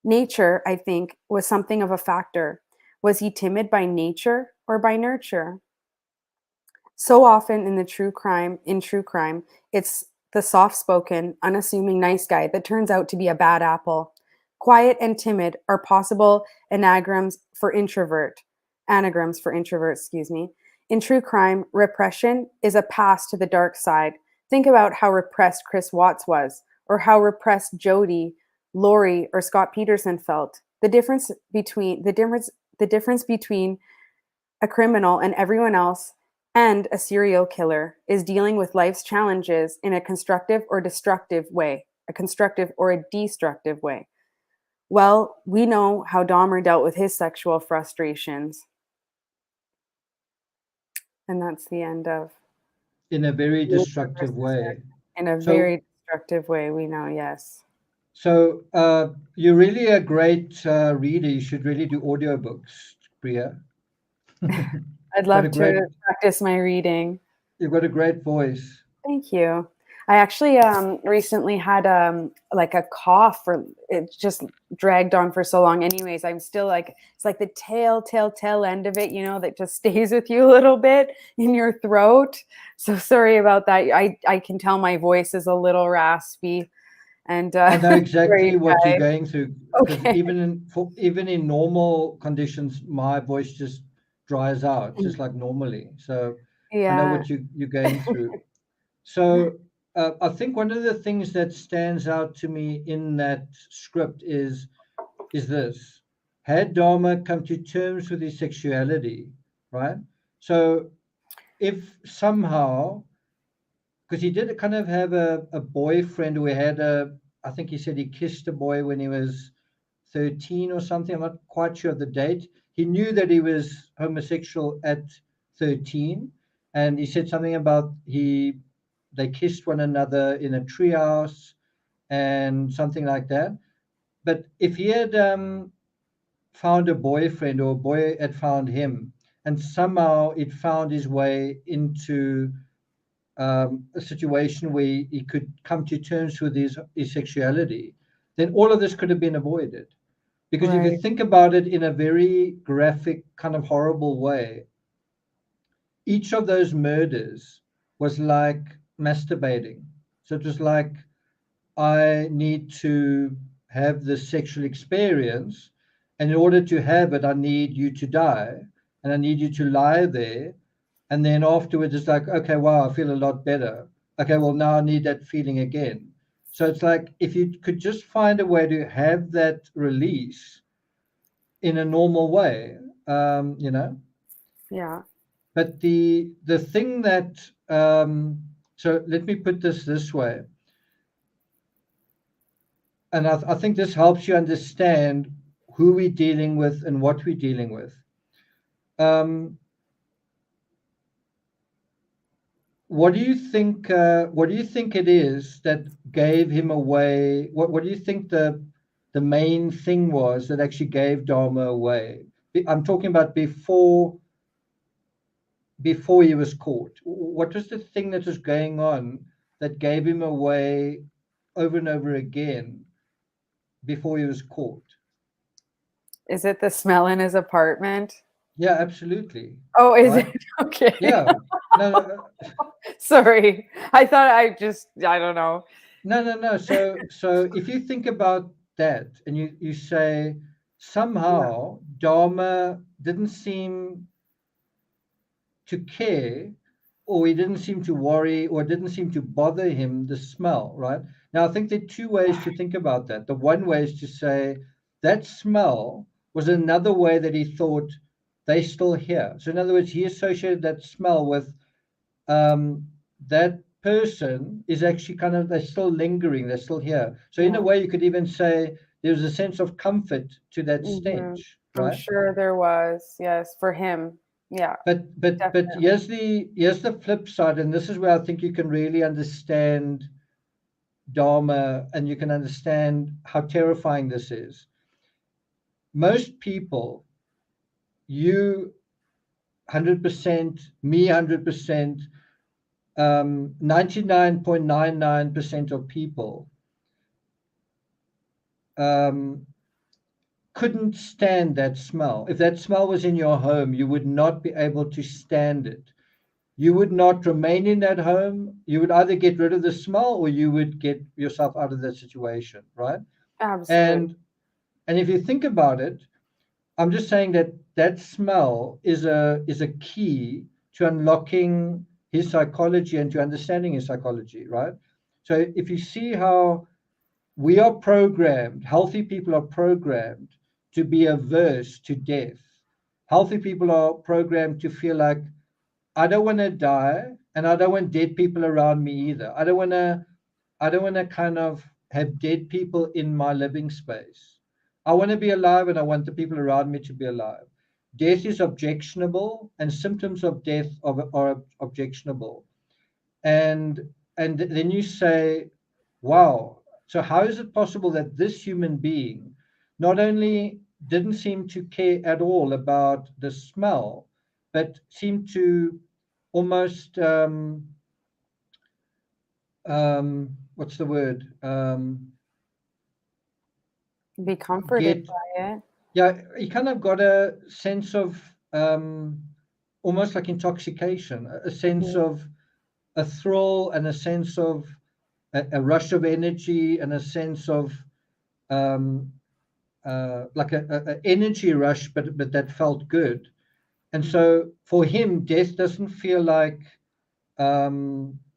Nature, I think, was something of a factor. Was he timid by nature or by nurture? So often in true crime, it's the soft-spoken, unassuming nice guy that turns out to be a bad apple. Quiet and timid are possible anagrams for introvert, excuse me. In true crime, repression is a pass to the dark side. Think about how repressed Chris Watts was, or how repressed Jody, Lori, or Scott Peterson felt. The difference between a criminal and everyone else and a serial killer is dealing with life's challenges in a constructive or destructive way, a constructive or a destructive way. Well, we know how Dahmer dealt with his sexual frustrations. And that's the end of In a very destructive way. in a So, very destructive way, we know, yes. so you're really a great reader. You should really do audiobooks, Bria. I'd Got a love great, to practice my reading. you've got a great voice. Thank you. I actually recently had like a cough, or it just dragged on for so long. Anyways, I'm still like, it's like the tail end of it, you know, that just stays with you a little bit in your throat. So sorry about that. I can tell my voice is a little raspy, and I know exactly sorry, what you're guys. going through because Okay. even in normal conditions, my voice just dries out just like normally. So I know Yeah. what you're going through. So I think one of the things that stands out to me in that script is this: had Dharma come to terms with his sexuality, right? So if somehow, because he did kind of have a boyfriend who had I think he said he kissed a boy when he was 13 or something. I'm not quite sure of the date. He knew that he was homosexual at 13, and he said something about they kissed one another in a treehouse and something like that. But if he had found a boyfriend, or a boy had found him, and somehow it found his way into a situation where he could come to terms with his sexuality, then all of this could have been avoided. Because if you Right. think about it in a very graphic, kind of horrible way, each of those murders was like masturbating. So it was like, I need to have this sexual experience. And in order to have it, I need you to die. And I need you to lie there. And then afterwards, it's like, okay, wow, I feel a lot better. Okay, well, now I need that feeling again. So it's like, if you could just find a way to have that release in a normal way, you know. Yeah. But the thing that, so let me put this way, and I think this helps you understand who we're dealing with and what we're dealing with. Um, what do you think? What do you think it is that gave him away? What do you think the main thing was that actually gave Dharma away? I'm talking about before he was caught. What was the thing that was going on that gave him away over and over again before he was caught? Is it the smell in his apartment? Yeah, absolutely. Oh, is it? Right? Okay. Yeah. No, no, Sorry. I don't know. no. So if you think about that and you say Yeah. somehow Dharma didn't seem to care, or he didn't seem to worry, or it didn't seem to bother him, the smell, right? Now, I think there are two ways to think about that. The one way is to say that smell was another way that he thought they still here. So, in other words, he associated that smell with um, that person is actually kind of, they're still lingering, they're still here. So, in a Yeah. way, you could even say there's a sense of comfort to that Mhm. stench, I'm right? sure there was. Yes, for him. Yeah, But definitely. here's the flip side, and this is where I think you can really understand Dharma, and you can understand how terrifying this is. Most people, you 100%, me 100%, 99.99% of people um, couldn't stand that smell. If that smell was in your home, you would not be able to stand it. You would not remain in that home. You would either get rid of the smell or you would get yourself out of that situation, right? Absolutely. And And if you think about it, I'm just saying that that smell is a key to unlocking his psychology and to understanding his psychology, right? So if you see how we are programmed, healthy people are programmed to be averse to death. Healthy people are programmed to feel like, I don't want to die, and I don't want dead people around me either. I don't want to kind of have dead people in my living space. I want to be alive, and I want the people around me to be alive. Death is objectionable, and symptoms of death are objectionable. And then you say, wow, so how is it possible that this human being not only didn't seem to care at all about the smell, but seemed to almost what's the word, Be comforted get, by it. yeah, he kind of got a sense of almost like intoxication, a sense Mhm. of a thrill and a sense of a rush of energy and a sense of um, like a energy rush, but that felt good. And Mhm. so for him, death doesn't feel like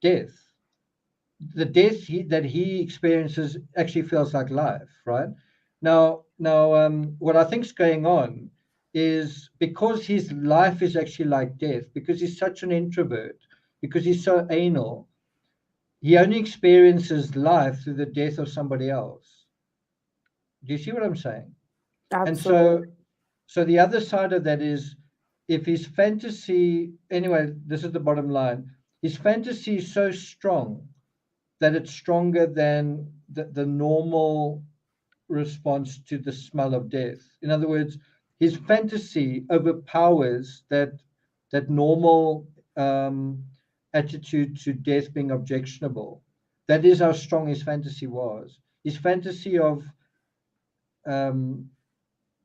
death. The death that he experiences actually feels like life, right? Now, what I think's going on is because his life is actually like death, because he's such an introvert, because he's so anal, he only experiences life through the death of somebody else. Do you see what I'm saying? And Absolutely. so the other side of that is, if his fantasy, anyway, this is the bottom line, his fantasy is so strong that it's stronger than the normal response to the smell of death. In other words, his fantasy overpowers that normal attitude to death being objectionable. That is how strong his fantasy was. His fantasy of um,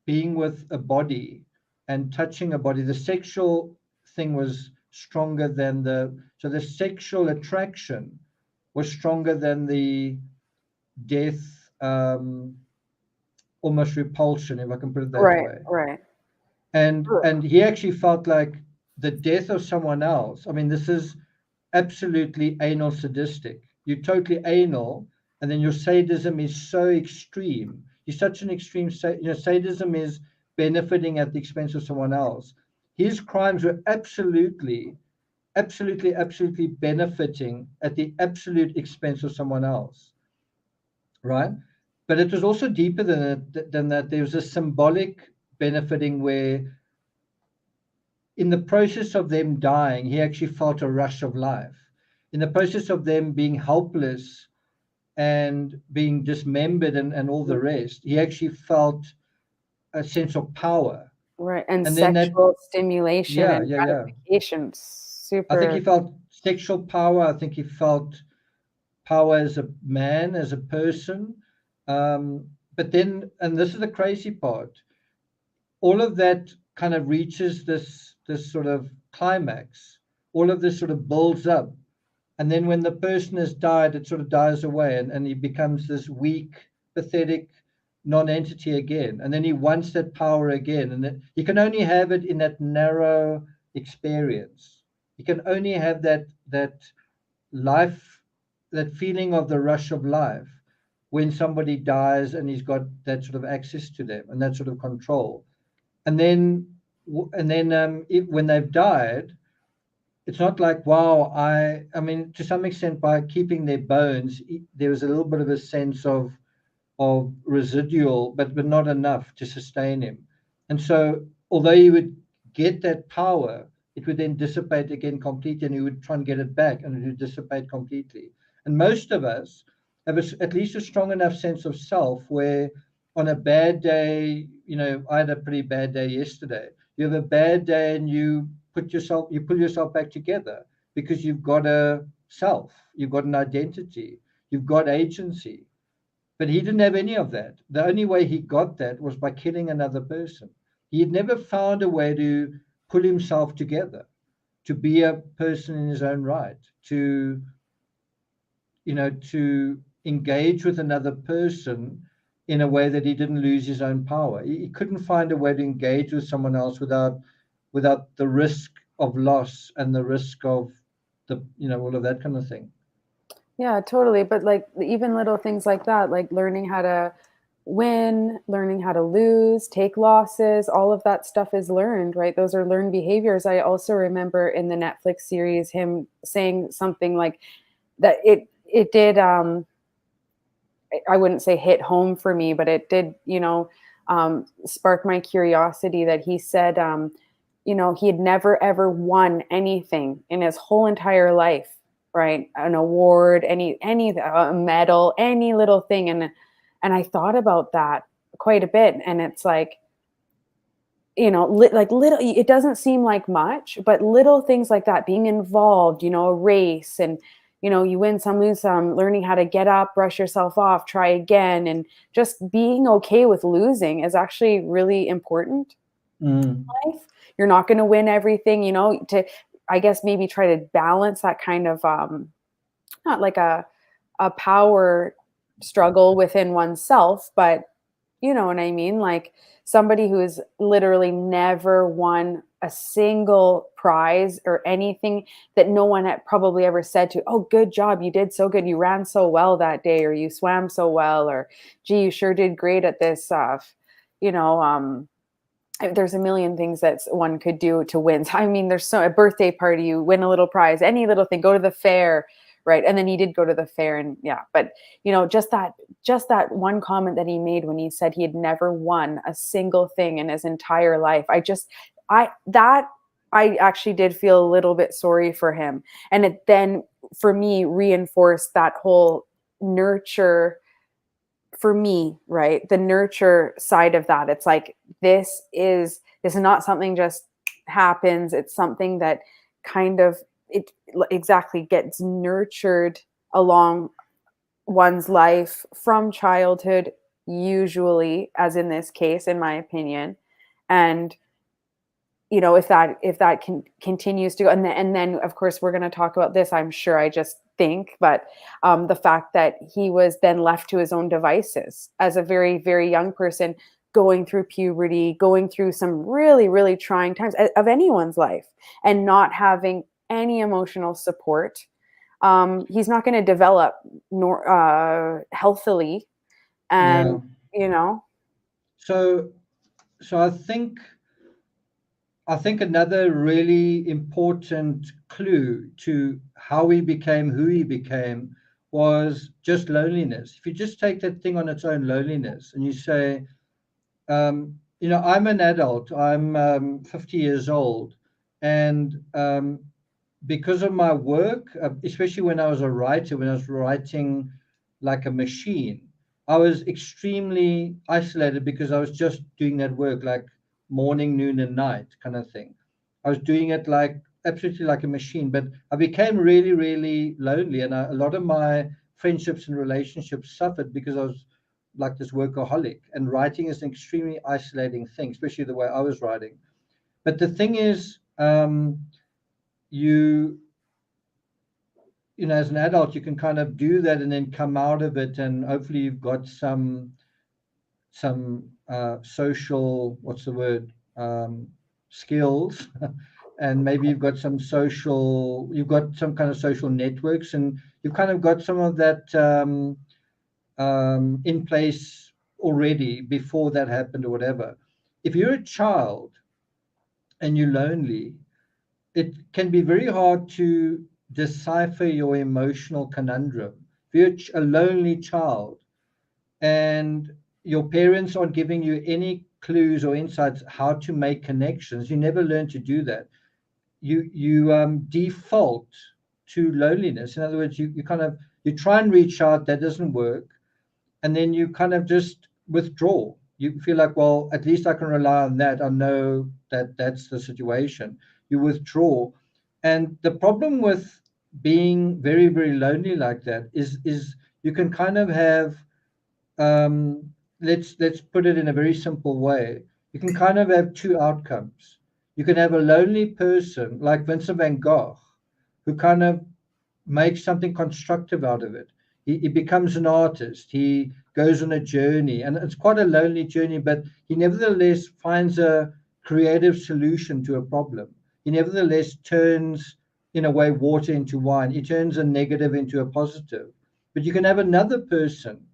being with a body and touching a body, the sexual thing was stronger than so the sexual attraction was stronger than the death, almost repulsion, if I can put it that Right, way. right. And he actually felt like the death of someone else. I mean, this is absolutely anal sadistic. You're totally anal, and then your sadism is so extreme. You're such an extreme, sadism is benefiting at the expense of someone else. His crimes were absolutely, absolutely, absolutely benefiting at the absolute expense of someone else, right? But it was also deeper than that. There was a symbolic benefiting where, in the process of them dying, he actually felt a rush of life. In the process of them being helpless and being dismembered and all the rest, he actually felt a sense of power. Right, and And then that, sexual stimulation yeah, and yeah, yeah. gratification, I think he super. felt sexual power. I think he felt power as a man, as a person. But then, and this is the crazy part, all of that kind of reaches this sort of climax. All of this sort of builds up, and then when the person has died, it sort of dies away, and he becomes this weak, pathetic non-entity again. And then he wants that power again, and he can only have it in that narrow experience. He can only have that life, that feeling of the rush of life, when somebody dies and he's got that sort of access to them and that sort of control. And then when they've died, it's not like, wow, I mean, to some extent, by keeping their bones, there was a little bit of a sense of residual, but not enough to sustain him. And so, although he would get that power, it would then dissipate again completely, and he would try and get it back, and it would dissipate completely. And most of us have at least a strong enough sense of self where, on a bad day, I had a pretty bad day yesterday. You have a bad day, and you pull yourself back together because you've got a self, you've got an identity, you've got agency. But he didn't have any of that. The only way he got that was by killing another person. He had never found a way to pull himself together, to be a person in his own right, to engage with another person in a way that he didn't lose his own power. He couldn't find a way to engage with someone else without the risk of loss and the risk of all of that kind of thing. Yeah, totally. But like even little things like that, like learning how to win, learning how to lose, take losses, all of that stuff is learned, right? Those are learned behaviors. I also remember in the Netflix series him saying something like that it did I wouldn't say hit home for me, but it did, spark my curiosity that he said, he had never ever won anything in his whole entire life, right? An award, any medal, any little thing, and I thought about that quite a bit, and it's like, like little, it doesn't seem like much, but little things like that, being involved, a race, and you win some, lose some, learning how to get up, brush yourself off, try again, and just being okay with losing is actually really important Mm. in life. You're not going to win everything, to, I guess, maybe try to balance that kind of not like a power struggle within oneself, but you know what I mean? Like somebody who has literally never won a single prize or anything, that no one had probably ever said to, oh, good job. You did so good. You ran so well that day, or you swam so well, or gee, you sure did great at this. You know, there's a million things that one could do to win. I mean, there's a birthday party, you win a little prize, any little thing, go to the fair, right? And then he did go to the fair, and yeah, but just that one comment that he made when he said he had never won a single thing in his entire life. I actually did feel a little bit sorry for him. And it then for me reinforced that whole nurture for me, right? The nurture side of that. It's like this is not something just happens. It's something that kind of it exactly gets nurtured along one's life from childhood, usually, as in this case, in my opinion. And if that continues to go, and then of course we're going to talk about this, I'm sure, I just think, but the fact that he was then left to his own devices as a very, very young person, going through puberty, going through some really, really trying times of anyone's life, and not having any emotional support, he's not going to develop healthily. Yeah. And you know So I think another really important clue to how he became who he became was just loneliness. If you just take that thing on its own, loneliness, and you say, I'm an adult, I'm 50 years old, and because of my work, especially when I was a writer, when I was writing like a machine, I was extremely isolated because I was just doing that work like morning, noon, and night kind of thing. I was doing it like absolutely like a machine, but I became really, really lonely, and a lot of my friendships and relationships suffered because I was like this workaholic, and writing is an extremely isolating thing, especially the way I was writing. But the thing is, you as an adult, you can kind of do that and then come out of it, and hopefully you've got some social, what's the word, skills, and maybe you've got some kind of social networks, and you've kind of got some of that in place already before that happened or whatever. If you're a child and you're lonely, it can be very hard to decipher your emotional conundrum. If you're a lonely child and your parents aren't giving you any clues or insights how to make connections, you never learn to do that. You default to loneliness. In other words, you try and reach out, that doesn't work, and then you kind of just withdraw. You feel like, well, at least I can rely on that. I know that that's the situation. You withdraw. And the problem with being very, very lonely like that is you can kind of have, let's put it in a very simple way. You can kind of have two outcomes. You can have a lonely person like Vincent van Gogh, who kind of make something constructive out of it. He becomes an artist. He goes on a journey, and it's quite a lonely journey, but he nevertheless finds a creative solution to a problem. He nevertheless turns, in a way, water into wine. He turns a negative into a positive. But you can have another person,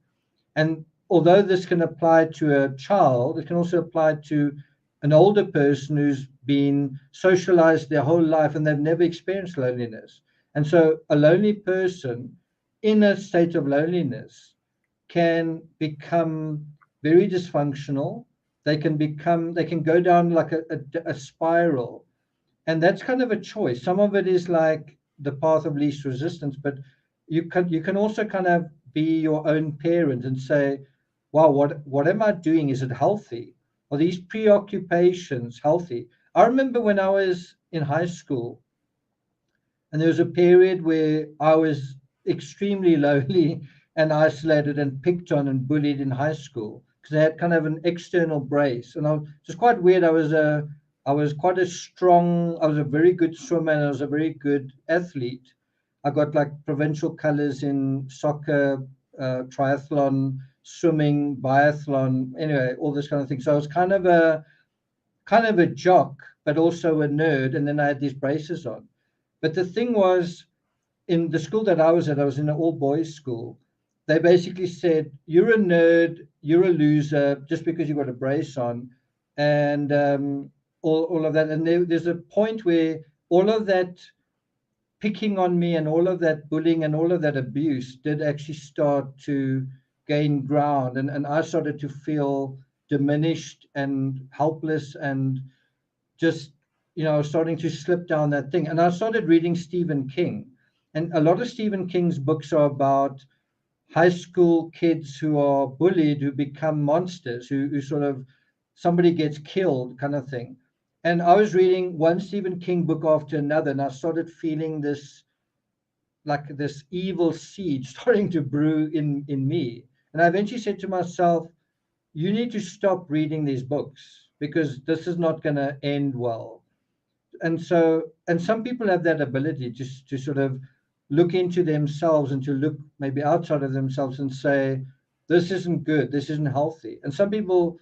and although this can apply to a child, it can also apply to an older person who's been socialized their whole life and they've never experienced loneliness. And so a lonely person in a state of loneliness can become very dysfunctional. They can go down like a spiral. And that's kind of a choice. Some of it is like the path of least resistance, but you can also kind of be your own parent and say, wow, what am I doing? Is it healthy? Are these preoccupations healthy? I remember when I was in high school, and there was a period where I was extremely lonely and isolated and picked on and bullied in high school because I had kind of an external brace. And I was just quite weird. I was quite a strong, I was a very good swimmer and I was a very good athlete. I got like provincial colors in soccer, triathlon, swimming, biathlon, anyway, all this kind of thing. So I was kind of a jock, but also a nerd. And then I had these braces on. But the thing was, in the school that I was at, I was in an all boys school. They basically said, you're a nerd, you're a loser just because you got a brace on, and all of that. And there's a point where all of that picking on me and all of that bullying and all of that abuse did actually start to gain ground. And I started to feel diminished and helpless and just, starting to slip down that thing. And I started reading Stephen King. And a lot of Stephen King's books are about high school kids who are bullied, who become monsters, who sort of somebody gets killed kind of thing. And I was reading one Stephen King book after another, and I started feeling this, like this evil seed starting to brew in me. And I eventually said to myself, you need to stop reading these books because this is not going to end well. And some people have that ability just to sort of look into themselves and to look maybe outside of themselves and say, this isn't good, this isn't healthy. And some people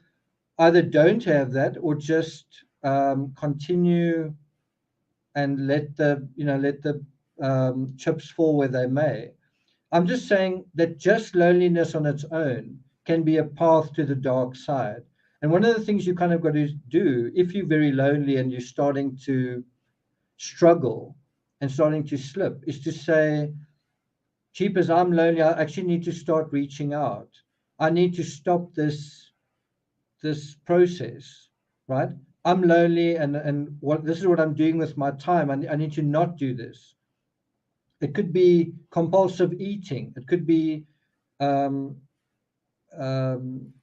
either don't have that or just continue and let the chips fall where they may. I'm just saying that just loneliness on its own can be a path to the dark side. And one of the things you kind of got to do if you're very lonely and you're starting to struggle and starting to slip is to say, Jeepers, I'm lonely. I actually need to start reaching out. I need to stop this process, right? I'm lonely and what this is what I'm doing with my time. I need to not do this. It could be compulsive eating. It could be um, um,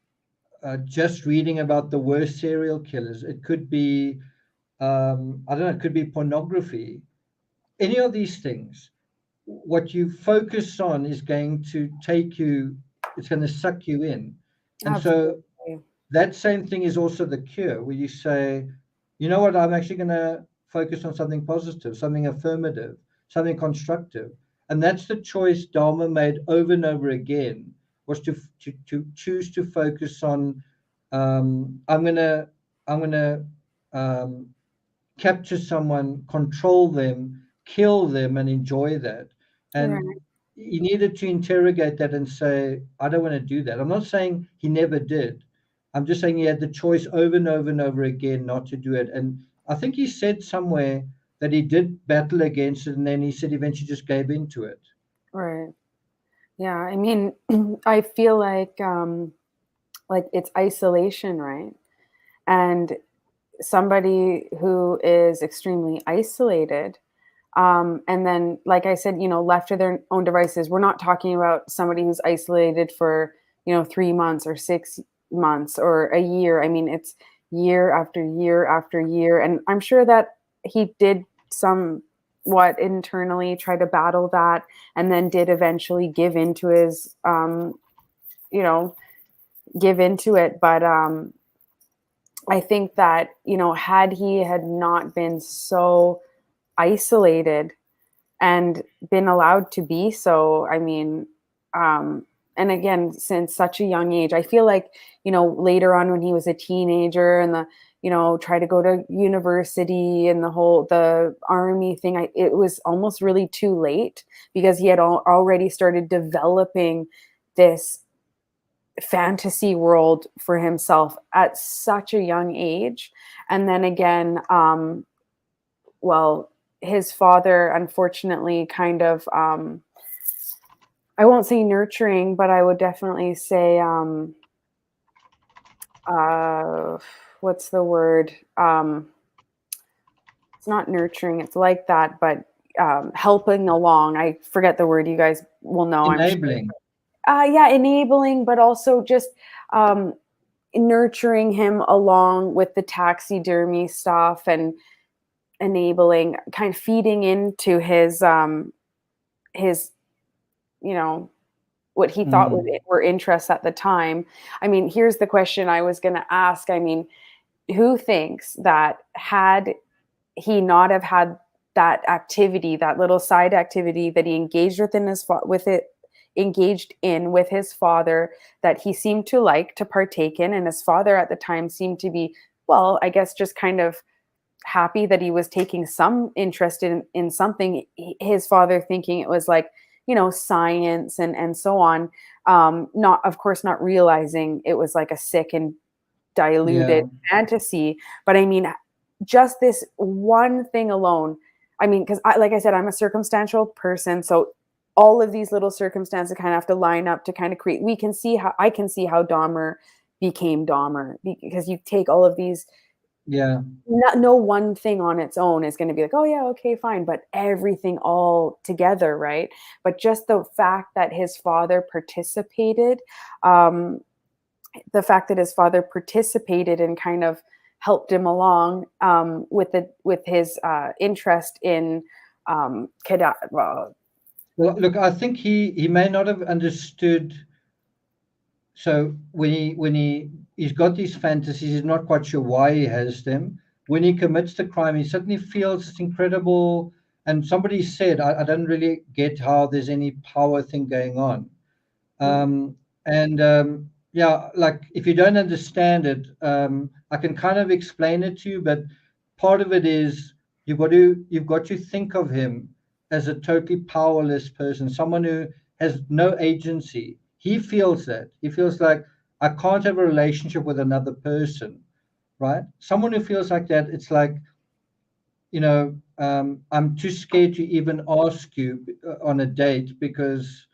just reading about the worst serial killers. It could be I don't know. It could be pornography. Any of these things, what you focus on is going to take you, it's going to suck you in. And so Absolutely. that same thing is also the cure, where you say, you know what, I'm actually going to focus on something positive, something affirmative, something constructive. And that's the choice Dharma made over and over again, was to choose to focus on, I'm gonna um, capture someone, control them, kill them, and enjoy that. And Right. he needed to interrogate that and say, I don't want to do that. I'm not saying he never did. I'm just saying he had the choice over and over and over again not to do it. And I think he said somewhere that he did battle against it, and then he said eventually just gave into it. Right. Yeah. I mean, I feel like it's isolation, right? And somebody who is extremely isolated, and then, like I said, left to their own devices. We're not talking about somebody who's isolated for, 3 months or 6 months or a year. I mean, it's year after year after year. And I'm sure that he did somewhat internally try to battle that and then did eventually give into his, you know, give into it. But I think that, had he had not been so isolated and been allowed to be so, I mean, and again, since such a young age, I feel like, later on when he was a teenager and try to go to university and the army thing, it was almost really too late, because he had already started developing this fantasy world for himself at such a young age. And then again, well, his father, unfortunately, kind of, I won't say nurturing, but I would definitely say, what's the word? It's not nurturing, it's like that, but helping along. I forget the word, you guys will know, I'm sure. Enabling. Yeah, enabling, but also just um, nurturing him along with the taxidermy stuff, and enabling, kind of feeding into his what he thought were interests at the time. I mean, here's the question I was going to ask. I mean, who thinks that had he not have had that activity, that little side activity that he engaged engaged in with his father, that he seemed to like to partake in, and his father at the time seemed to be, well, I guess just kind of happy that he was taking some interest in something, his father thinking it was like, science and so on, not, of course, not realizing it was like a sick and diluted fantasy. But I mean, just this one thing alone, I mean, because like I said, I'm a circumstantial person, so all of these little circumstances kind of have to line up to kind of create, I can see how Dahmer became Dahmer, because you take all of these, no one thing on its own is going to be like, oh yeah, okay, fine, but everything all together, right? But just the fact that his father participated, and kind of helped him along, with his interest in Well, look, I think he may not have understood. So he's got these fantasies, he's not quite sure why he has them. When he commits the crime, he suddenly feels this incredible. And somebody said, I don't really get how there's any power thing going on. Yeah, like if you don't understand it, I can kind of explain it to you, but part of it is you've got to think of him as a totally powerless person, someone who has no agency. He feels that. He feels like I can't have a relationship with another person, right? Someone who feels like that, it's like, I'm too scared to even ask you on a date because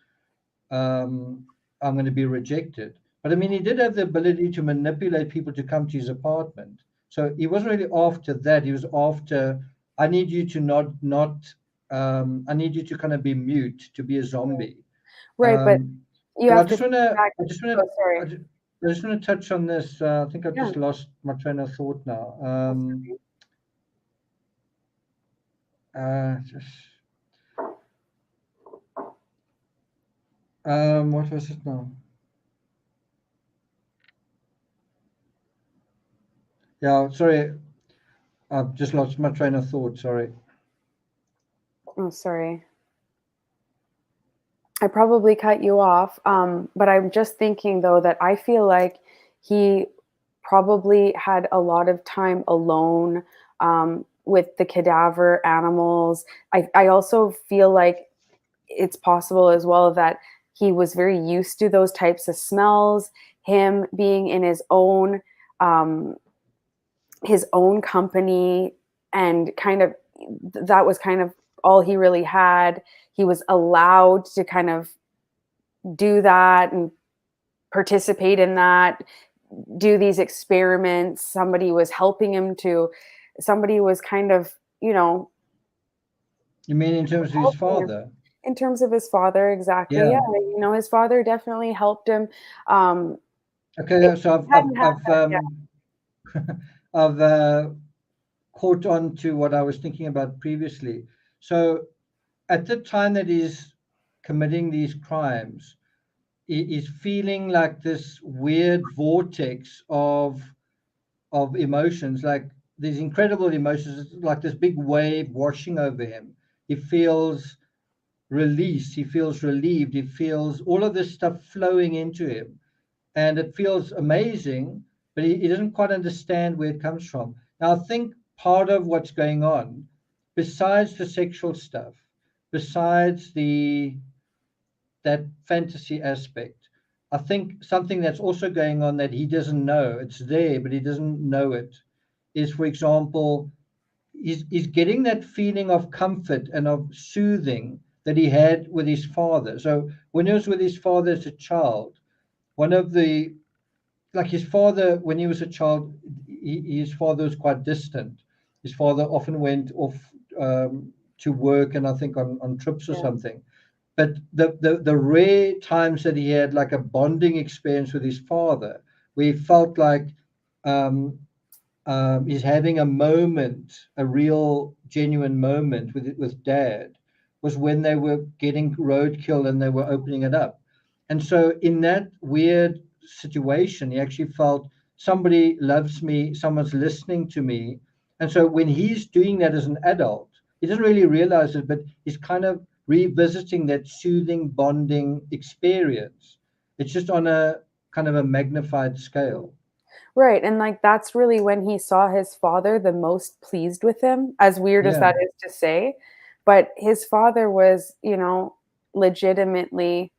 I'm going to be rejected. But I mean, he did have the ability to manipulate people to come to his apartment. So he wasn't really after that. He was after, I need you to I need you to kind of be mute, to be a zombie. right, but you But have to think back. Oh, sorry. I just want to touch on this. I think I've just lost my train of thought now. What was it now? Yeah, sorry. I've just lost my train of thought. Sorry. Oh, sorry. I probably cut you off. But I'm just thinking, though, that I feel like he probably had a lot of time alone, with the cadaver animals. I also feel like it's possible as well that he was very used to those types of smells, him being in um, his own company, and kind of that was kind of all he really had. He was allowed to kind of do that and participate in that, do these experiments. Somebody was helping him somebody was kind of, You mean in terms of his father? In terms of his father, exactly. Yeah. Yeah, his father definitely helped him. Okay, so I've caught on to what I was thinking about previously. So at the time that he's committing these crimes, he's feeling like this weird vortex of emotions, like these incredible emotions, like this big wave washing over him. He feels release. He feels relieved. He feels all of this stuff flowing into him. And it feels amazing, but he doesn't quite understand where it comes from. Now, I think part of what's going on, besides the sexual stuff, besides that fantasy aspect, I think something that's also going on that he doesn't know, it's there, but he doesn't know it, is, for example, he's getting that feeling of comfort and of soothing that he had with his father. So when he was with his father as a child, one of the, like his father, when he was a child, his father was quite distant. His father often went off to work, and I think on trips or something. But the rare times that he had like a bonding experience with his father, where he felt like um, he's having a moment, a real genuine moment with dad, was when they were getting roadkill and they were opening it up. And so in that weird situation, he actually felt somebody loves me, someone's listening to me. And so when he's doing that as an adult, he doesn't really realize it, but he's kind of revisiting that soothing bonding experience. It's just on a kind of a magnified scale. Right. And like that's really when he saw his father the most pleased with him, as weird as Yeah. that is to say. But his father was, you know, legitimately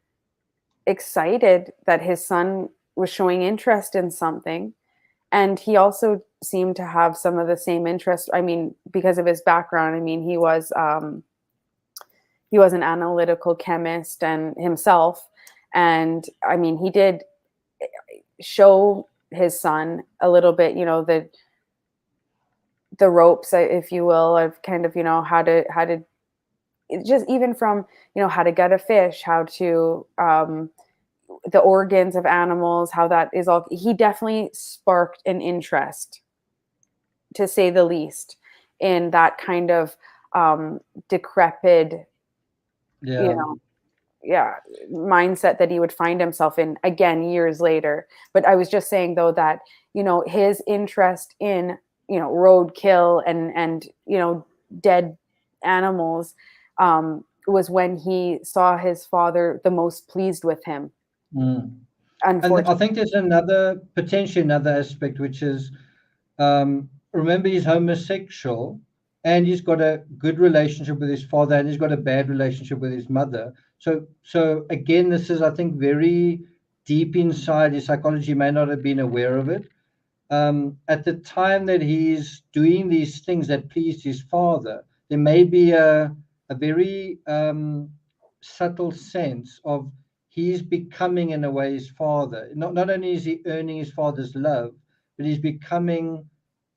excited that his son was showing interest in something. And he also seemed to have some of the same interest. I mean, because of his background, I mean, he was an analytical chemist and himself. And I mean, he did show his son a little bit, you know, the ropes, if you will, of kind of, you know, how to just even from, you know, how to gut a fish, how to the organs of animals, how that is all. He definitely sparked an interest, to say the least, in that kind of decrepit, you Yeah. know, yeah, mindset that he would find himself in again years later. But I was just saying though that, you know, his interest in, you know, roadkill and you know, dead animals was when he saw his father the most pleased with him. Mm. And I Unfortunately. think there's another, potentially another aspect, which is, remember, he's homosexual and he's got a good relationship with his father and he's got a bad relationship with his mother. So again, this is, I think, very deep inside his psychology. He may not have been aware of it. At the time that he's doing these things that pleased his father, there may be a very subtle sense of he's becoming, in a way, his father. Not only is he earning his father's love, but he's becoming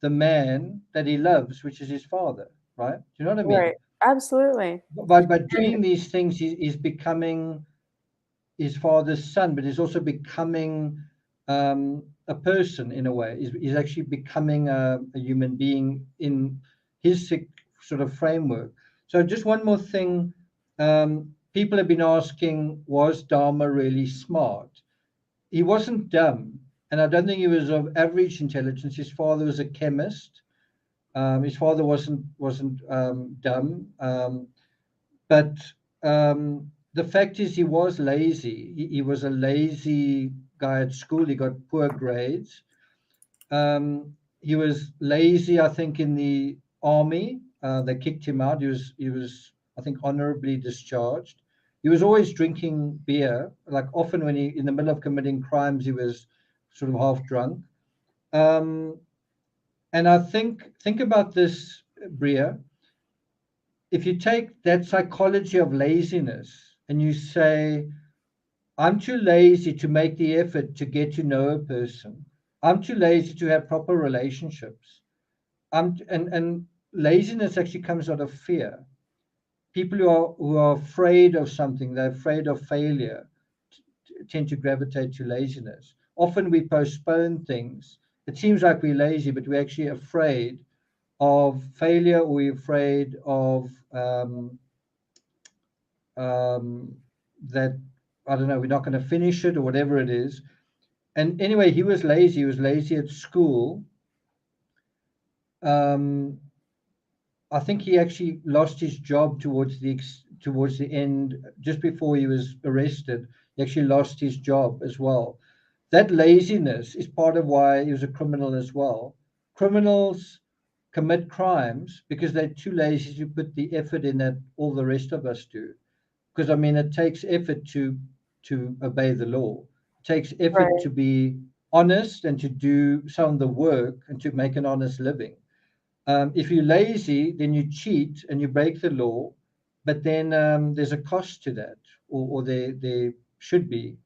the man that he loves, which is his father, right? Do you know what I mean? Right. Absolutely. By And doing these things, he's becoming his father's son, but he's also becoming a person in a way. He's actually becoming a human being in his sort of framework. So just one more thing. People have been asking, was Dharma really smart? He wasn't dumb, and I don't think he was of average intelligence. His father was a chemist. His father wasn't dumb. But the fact is, he was lazy. He was a lazy guy at school. He got poor grades. He was lazy, I think, in the army. They kicked him out. He was, I think, honorably discharged. He was always drinking beer. Like often when he, in the middle of committing crimes, he was sort of half drunk. Um, and I think about this, Bria. If you take that psychology of laziness and you say, I'm too lazy to make the effort to get to know a person, I'm too lazy to have proper relationships. And laziness actually comes out of fear. People who are afraid of something, they're afraid of failure, tend to gravitate to laziness. Often we postpone things. It seems like we're lazy, but we're actually afraid of failure, or we're afraid of that, I don't know, we're not going to finish it or whatever it is. And anyway, he was lazy. He was lazy at school. Um, I think he actually lost his job towards towards the end, just before he was arrested, he actually lost his job as well. That laziness is part of why he was a criminal as well. Criminals commit crimes because they're too lazy to put the effort in that all the rest of us do. Because I mean, it takes effort to obey the law. It takes effort Right. to be honest and to do some of the work and to make an honest living. If you're lazy, then you cheat and you break the law, but then there's a cost to that, or there should be,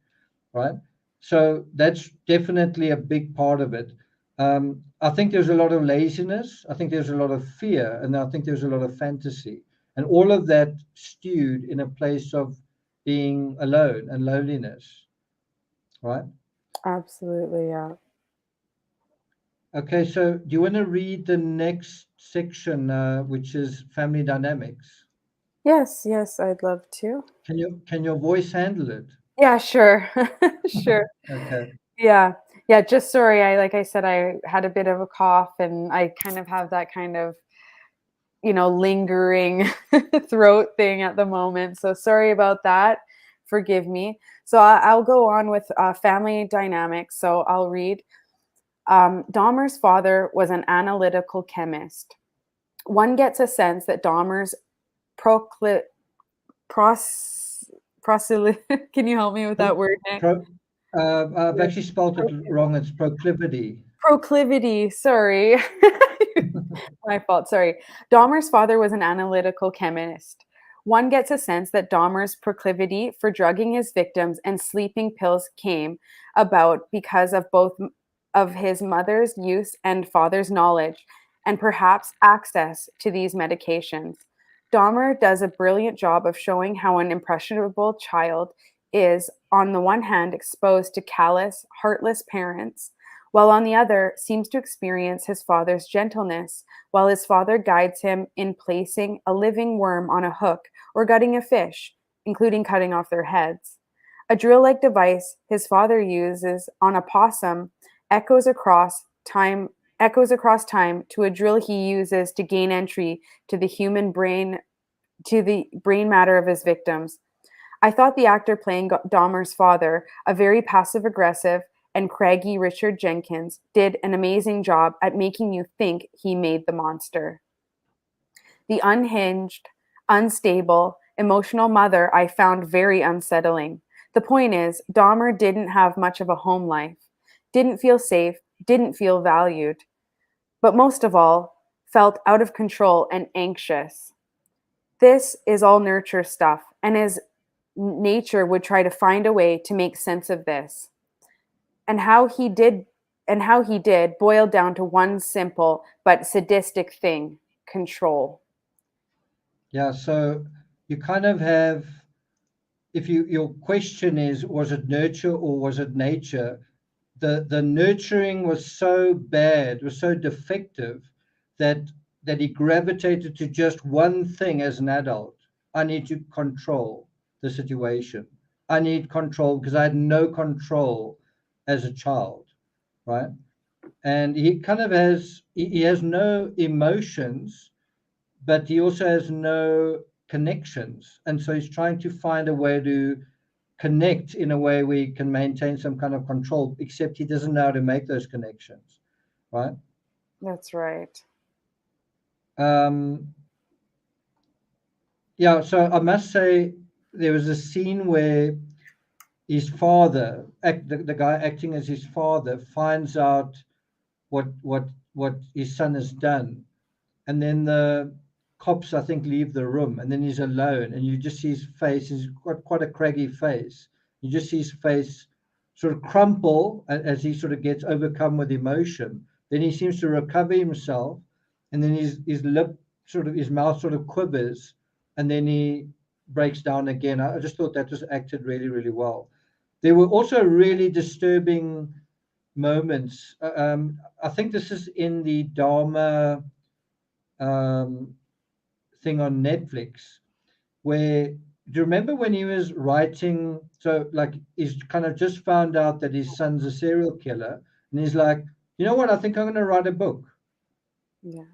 right? So that's definitely a big part of it. I think there's a lot of laziness. I think there's a lot of fear, and I think there's a lot of fantasy, and all of that stewed in a place of being alone and loneliness, right? Absolutely, yeah. Okay, so do you want to read the next section, which is family dynamics? Yes, yes, I'd love to. Can your voice handle it? Yeah, sure. Sure. Okay. Yeah. Yeah, just sorry, like I said, I had a bit of a cough and I kind of have that kind of, lingering throat thing at the moment. So sorry about that. Forgive me. So I'll go on with family dynamics. So I'll read. Dahmer's father was an analytical chemist. One gets a sense that Dahmer's procli- pros- can you help me with that word, Nick? Pro, I've actually spelled it wrong. It's proclivity. Proclivity, sorry. My fault, sorry. Dahmer's father was an analytical chemist. One gets a sense that Dahmer's proclivity for drugging his victims and sleeping pills came about because of both of his mother's use and father's knowledge and perhaps access to these medications. Dahmer does a brilliant job of showing how an impressionable child is, on the one hand, exposed to callous, heartless parents, while on the other seems to experience his father's gentleness, while his father guides him in placing a living worm on a hook or gutting a fish, including cutting off their heads. A drill-like device his father uses on a possum echoes across time to a drill he uses to gain entry to the brain matter of his victims. I thought the actor playing Dahmer's father, a very passive aggressive and craggy Richard Jenkins, did an amazing job at making you think he made the monster. The unhinged, unstable, emotional mother I found very unsettling. The point is, Dahmer didn't have much of a home life, didn't feel safe, didn't feel valued, but most of all, felt out of control and anxious. This is all nurture stuff, and his nature would try to find a way to make sense of this. And how he did boiled down to one simple but sadistic thing: control. Yeah. So you kind of have, if your question is, was it nurture or was it nature? The nurturing was so bad, was so defective that he gravitated to just one thing as an adult. I need to control the situation. I need control because I had no control as a child, right? And he kind of has he has no emotions, but he also has no connections, and so he's trying to find a way to connect in a way where he can maintain some kind of control, except he doesn't know how to make those connections, right? That's right. um yeah, so I must say there was a scene where his father the guy acting as his father finds out what his son has done. And then the cops, I think, leave the room, and then he's alone, and you just see his face. He's got quite a craggy face. You just see his face sort of crumple as he sort of gets overcome with emotion. Then he seems to recover himself, and then his lip his mouth sort of quivers, and then he breaks down again. I just thought that was acted really, really well. There were also really disturbing moments. I think this is in the Dharma um, thing on Netflix, where, do you remember when he was writing? So, like, he's kind of just found out that his son's a serial killer, and he's like, you know what? I think I'm going to write a book. Yeah.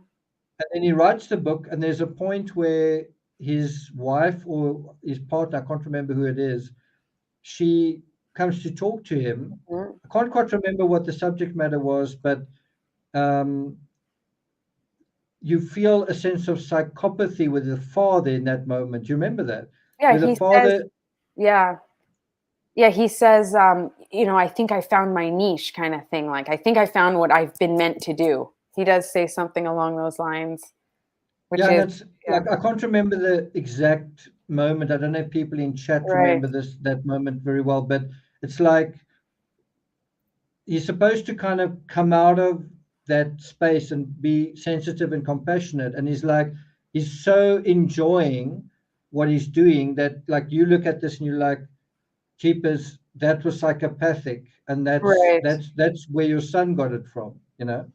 And then he writes the book, and there's a point where his wife or his partner, I can't remember who it is, she comes to talk to him. Mhm. I can't quite remember what the subject matter was, but you feel a sense of psychopathy with the father in that moment. Do you remember that? Yeah, Where the he says, father, yeah. Yeah, he says, I think I found my niche kind of thing. Like, I think I found what I've been meant to do. He does say something along those lines, which yeah, and is, it's yeah, like I can't remember the exact moment. I don't know if people in chat right, remember that moment very well, but it's like he's supposed to kind of come out of that space and be sensitive and compassionate. And he's so enjoying what he's doing that, like, you look at this and you're like, jeepers, that was psychopathic. And right. that's where your son got it from, you know?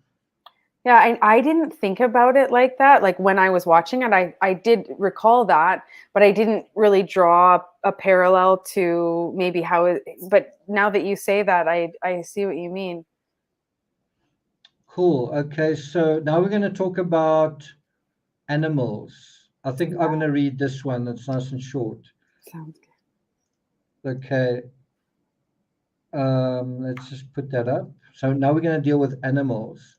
Yeah, I didn't think about it like that. Like when I was watching it, I did recall that, but I didn't really draw a parallel to maybe how it, but now that you say that, I see what you mean. Cool. Okay. So now we're going to talk about animals. I think I'm going Yeah, to read this one. It's nice and short. sounds good. Okay. Let's just put that up. So now we're going to deal with animals.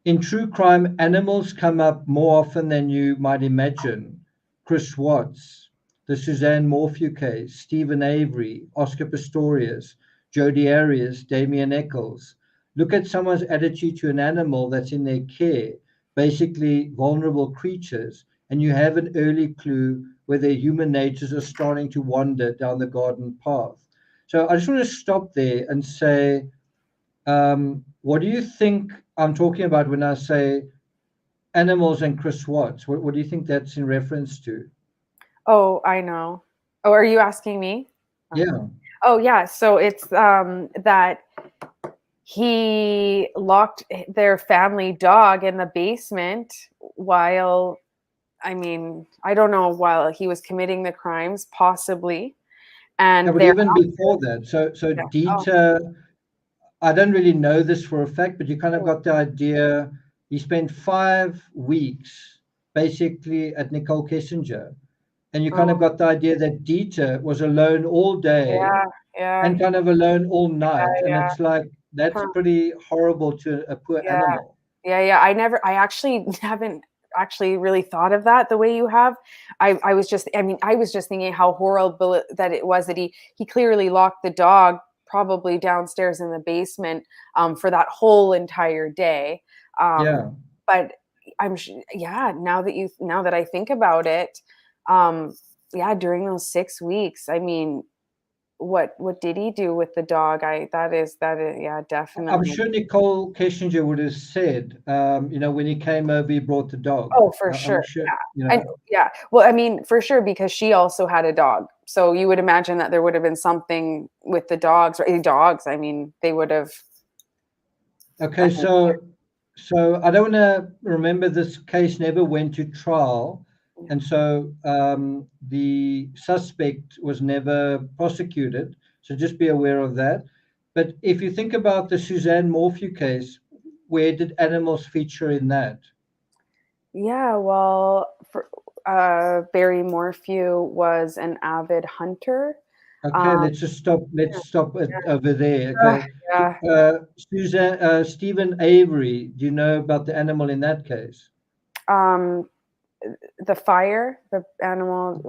In true crime, animals come up more often than you might imagine. Chris Watts, the Suzanne Morphew case, Stephen Avery, Oscar Pistorius, Jodi Arias, Damien Eccles. Look at someone's attitude to an animal that's in their care, basically vulnerable creatures, and you have an early clue where their human natures are starting to wander down the garden path. So I just want to stop there and say, what do you think I'm talking about when I say animals and Chris Watts? What do you think that's in reference to? Oh, I know. Oh, are you asking me? Oh, Yeah. oh yeah. So it's that he locked their family dog in the basement while, I mean, I don't know, while he was committing the crimes, possibly. Yeah, And but their even before that, so yeah. Oh, Dieter, I don't really know this for a fact, but you kind of oh, got the idea. He spent 5 weeks basically at Nicole Kessinger, and you kind of oh, got the idea that Dieter was alone all day yeah, yeah, and kind of alone all night, and yeah, it's like that's huh, pretty horrible to a poor yeah, animal. yeah. I actually haven't actually really thought of that the way you have. I was just, I mean, I was just thinking how horrible that it was that he clearly locked the dog probably downstairs in the basement for that whole entire day. Um, Yeah. but yeah, now that I think about it, um, yeah, during those 6 weeks, I mean, what did he do with the dog? That is, yeah, I'm definitely. sure Nicole Kessinger would have said, when he came over, he brought the dog. Oh, for I'm sure. sure, Yeah. And yeah. Well, I mean, for sure, because she also had a dog. So you would imagine that there would have been something with the dogs, or dogs. I mean, they would have. Okay, so I don't want to remember this case never went to trial, Yeah. and so the suspect was never prosecuted. So just be aware of that. But if you think about the Suzanne Morphew case, where did animals feature in that? Yeah. Well, Barry Morphew was an avid hunter. Okay, Um, let's just stop. yeah. Let's stop it over there. Yeah. Okay, Yeah. Suzanne, Stephen Avery. Do you know about the animal in that case? Um, the fire, the animal.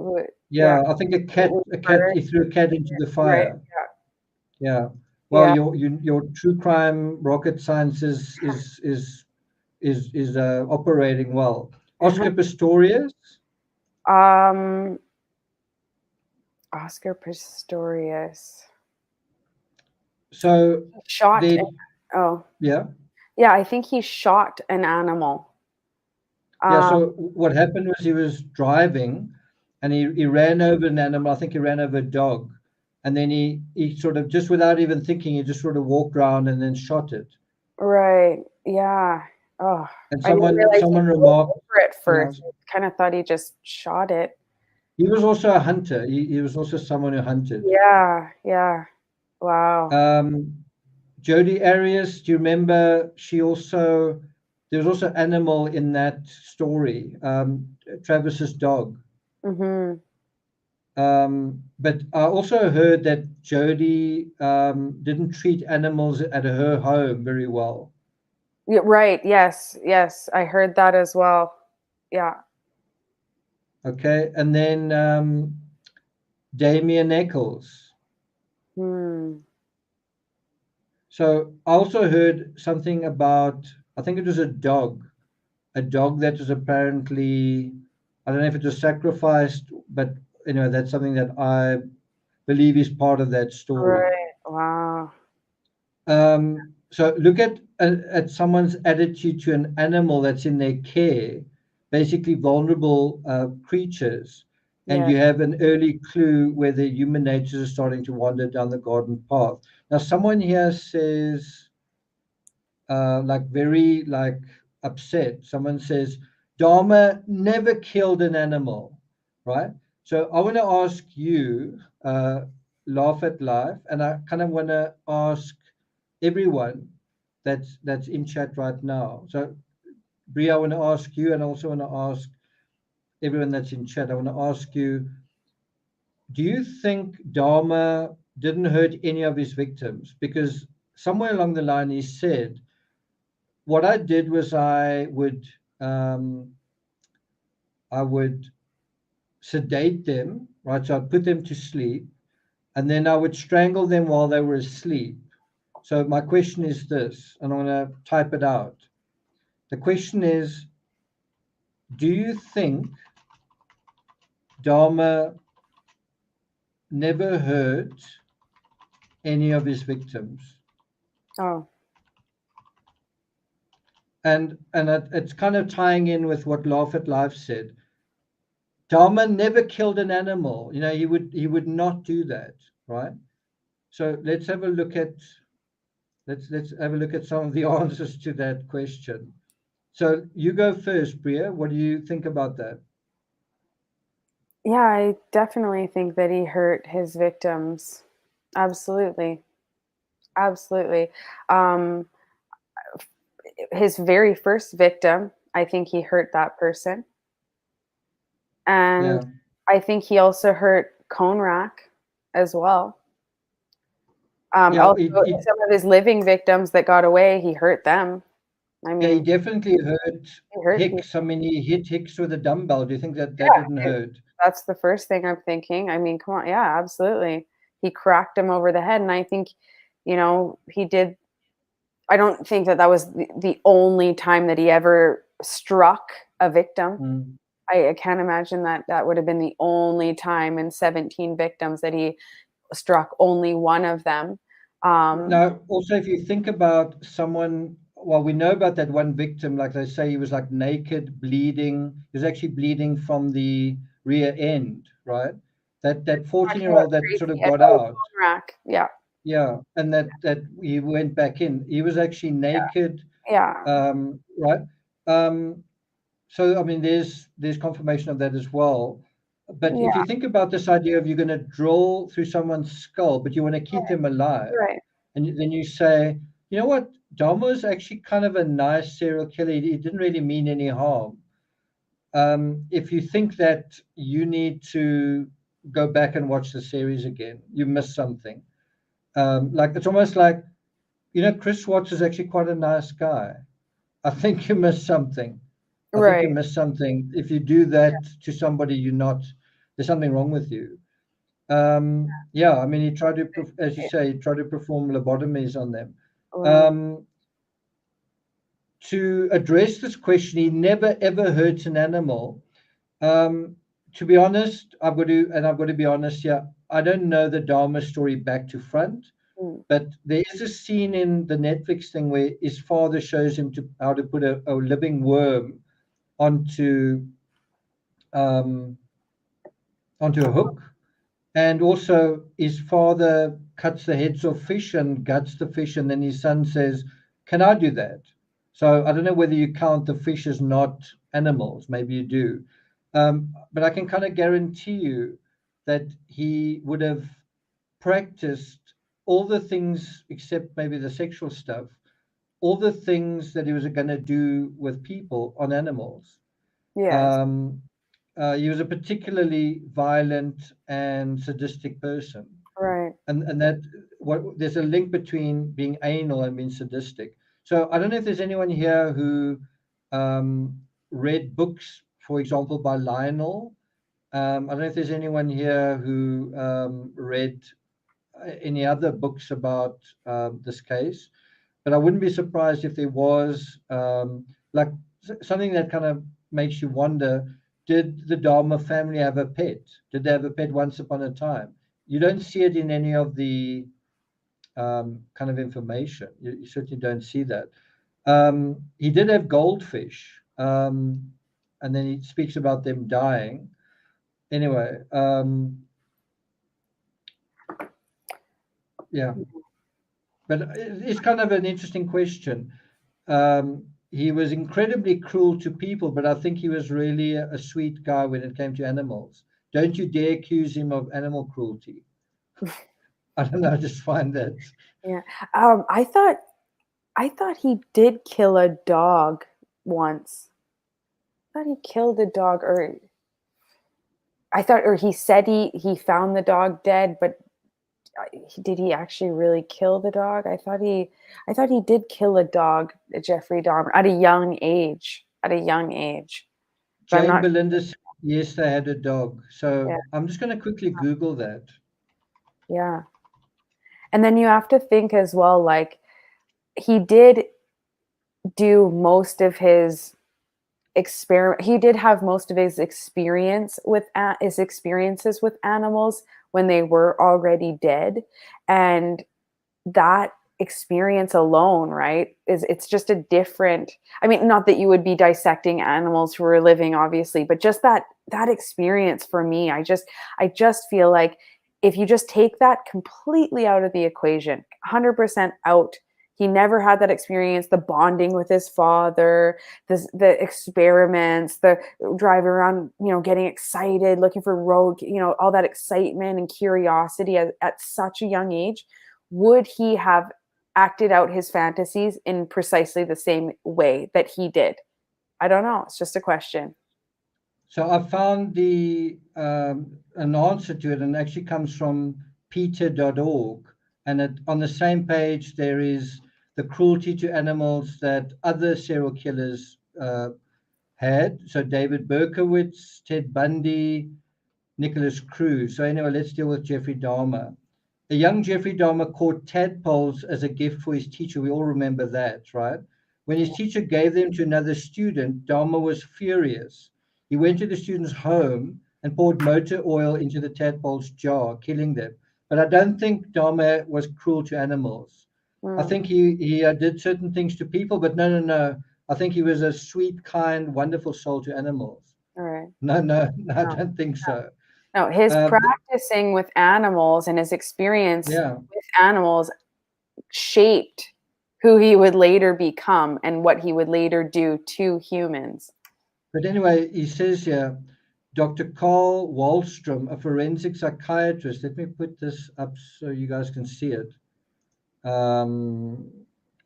Yeah. Yeah, I think a cat. Was A cat. murdered. He threw a cat into the Right. fire. Yeah. Well, Yeah. your true crime rocket science is operating well. Yeah. Oscar Pistorius. Um, Oscar Pistorius So shot. they Oh, yeah. yeah. I think he shot an animal. Yeah, so Um, what happened was he was driving and he ran over an animal. I think he ran over a dog. And then he sort of just without even thinking, he just sort of walked around and then shot it. right. Yeah. Oh, And I didn't realize he someone drove remarked, over it you know, first. I kind of thought he just shot it. he was also a hunter. He was also someone who hunted. Yeah. Yeah. Wow. Jodi Arias, do you remember? She also there's also animal in that story, Travis's dog. Mm-hmm. But I also heard that Jody didn't treat animals at her home very well. Yeah, right. Yes. Yes. I heard that as well. Yeah. Okay, and then Damien Eccles. Hmm. So I also heard something about, I think it was a dog that was apparently, I don't know if it was sacrificed, but anyway, that's something that I believe is part of that story. Right. Wow. So look at someone's attitude to an animal that's in their care, basically vulnerable creatures, and Yeah. you have an early clue where the human natures are starting to wander down the garden path. Now, someone here says, like very like upset. Someone says, Dharma never killed an animal, right? So I want to ask you, laugh at life, and I kind of want to ask everyone that's in chat right now. So Bria, I want to ask you, and I also want to ask everyone that's in chat. I want to ask you, do you think Dharma didn't hurt any of his victims? Because somewhere along the line he said, what I did was um, I would sedate them, right? So I'd put them to sleep, and then I would strangle them while they were asleep. So my question is this, and I'm going to type it out. The question is, do you think Dharma never hurt any of his victims? Oh. And it's kind of tying in with what Laugh at Life said. Dharma never killed an animal. You know, he would not do that, right? So let's have a look at some of the answers to that question. So you go first, Bria. What do you think about that? Yeah, I definitely think that he hurt his victims. Absolutely. Absolutely. Um, his very first victim, I think he hurt that person. And Yeah. I think he also hurt Conrack as well. Yeah, Also, some of his living victims that got away, he hurt them. I yeah, he mean, definitely hurt he hurt people. Hicks. I mean, he hit Hicks with a dumbbell. Do you think that Yeah, didn't hurt? that's the first thing I'm thinking. I mean, come on. Yeah, absolutely. He cracked him over the head. And I think, he did. I don't think that was the only time that he ever struck a victim. Mm. I can't imagine that that would have been the only time in 17 victims that he struck only one of them. Now, also, if you think about someone, well, we know about that one victim, like they say, he was like naked, bleeding. He was actually bleeding from the rear end, right? That Talking about 14-year-old that sort crazy of head. got Oh, out, bone rack. Yeah. yeah, and that he went back in. He was actually naked, Yeah. right? Um, so I mean, there's confirmation of that as well. But if you Yeah. think about this idea of you're going to drill through someone's skull, but you want to keep them alive, Right. and then you say, you know what, Dahmer is actually kind of a nice serial killer. He didn't really mean any harm. If you think that, you need to go back and watch the series again. You missed something. Like it's almost like, Chris Watts is actually quite a nice guy. I think you missed something. I think you Right. missed something. If you do that to somebody, there's something wrong with you. Yeah, I mean, he tried to, as you say, he tried to perform lobotomies on them. Right. Um, to address this question, he never ever hurts an animal. Um, to be honest, I've got to be honest here. I don't know the Dharma story back to front, Mm. but there is a scene in the Netflix thing where his father shows him how to put a living worm onto um, onto a hook. And also, his father cuts the heads of fish and guts the fish, and then his son says, "Can I do that?" So I don't know whether you count the fish as not animals. Maybe you do, but I can kind of guarantee you that he would have practiced all the things except maybe the sexual stuff all the things that he was going to do with people on animals. Yes. He was a particularly violent and sadistic person, Right. and that there's a link between being anal and being sadistic. So I don't know if there's anyone here who read books, for example, by Lionel. I don't know if there's anyone here who read any other books about this case, but I wouldn't be surprised if there was like something that kind of makes you wonder, did the Dharma family have a pet? Did they have a pet once upon a time? You don't see it in any of the kind of information. You certainly don't see that. He did have goldfish, and then he speaks about them dying. Anyway, yeah, but it's kind of an interesting question. He was incredibly cruel to people, but I think he was really a sweet guy when it came to animals. Don't you dare accuse him of animal cruelty. I don't know, I just find that. Yeah. I thought he did kill a dog once. I thought he killed a dog, or he said he found the dog dead, but did he actually really kill the dog? I thought he did kill a dog, Jeffrey Dahmer, at a young age. At a young age. But I'm Jane not. Belinda said, yes, they had a dog. Yeah. So I'm just going to quickly Google that. Yeah. And then you have to think as well, like, he did do most of his he did have most of his experiences with animals when they were already dead, and that experience alone, right, it's just a different, I mean, not that you would be dissecting animals who are living, obviously, but just that experience for me, I just feel like if you just take that completely out of the equation, 100% out, he never had that experience, the bonding with his father, the experiments, the driving around, getting excited, looking for rogue, all that excitement and curiosity at such a young age. Would he have acted out his fantasies in precisely the same way that he did? I don't know. It's just a question. So I found an answer to it, and it actually comes from peter.org. And on the same page, there is the cruelty to animals that other serial killers had. So David Berkowitz, Ted Bundy, Nicholas Cruz. So anyway, let's deal with Jeffrey Dahmer. A young Jeffrey Dahmer caught tadpoles as a gift for his teacher. We all remember that, right? When his teacher gave them to another student, Dahmer was furious. He went to the student's home and poured motor oil into the tadpole's jar, killing them. But I don't think Dahmer was cruel to animals. I Mm, think he did certain things to people, but no. I think he was a sweet, kind, wonderful soul to animals. all right. No, I No, don't think so. no. His Uh, practicing with animals and his experience yeah. with animals shaped who he would later become and what he would later do to humans. But anyway, he says here, Dr. Carl Wallstrom, a forensic psychiatrist. Let me put this up so you guys can see it.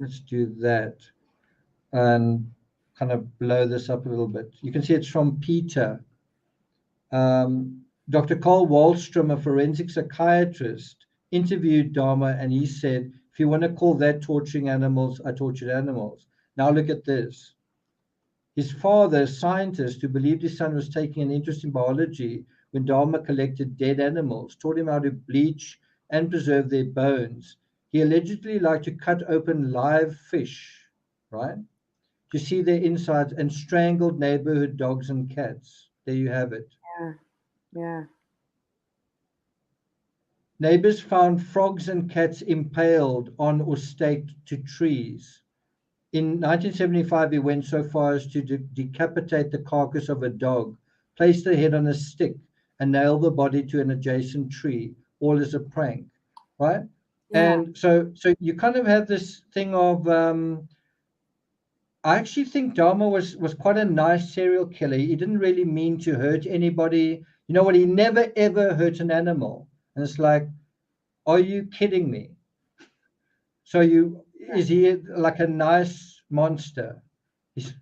Let's do that and kind of blow this up a little bit. You can see it's from Peter. Dr. Carl Wallstrom, a forensic psychiatrist, interviewed Dahmer, and he said, if you want to call that torturing animals, I tortured animals. Now look at this. His father, a scientist who believed his son was taking an interest in biology when Dahmer collected dead animals, taught him how to bleach and preserve their bones. He allegedly liked to cut open live fish, right, to see their insides, and strangled neighborhood dogs and cats. There you have it. Yeah, yeah. Neighbors found frogs and cats impaled on or staked to trees. In 1975, he went so far as to decapitate the carcass of a dog, place the head on a stick, and nail the body to an adjacent tree, all as a prank, right? Yeah. And so you kind of have this thing of, I actually think Dahmer was quite a nice serial killer. He didn't really mean to hurt anybody. You know what? He never ever hurt an animal, and it's like, are you kidding me? So is he like a nice monster? He's,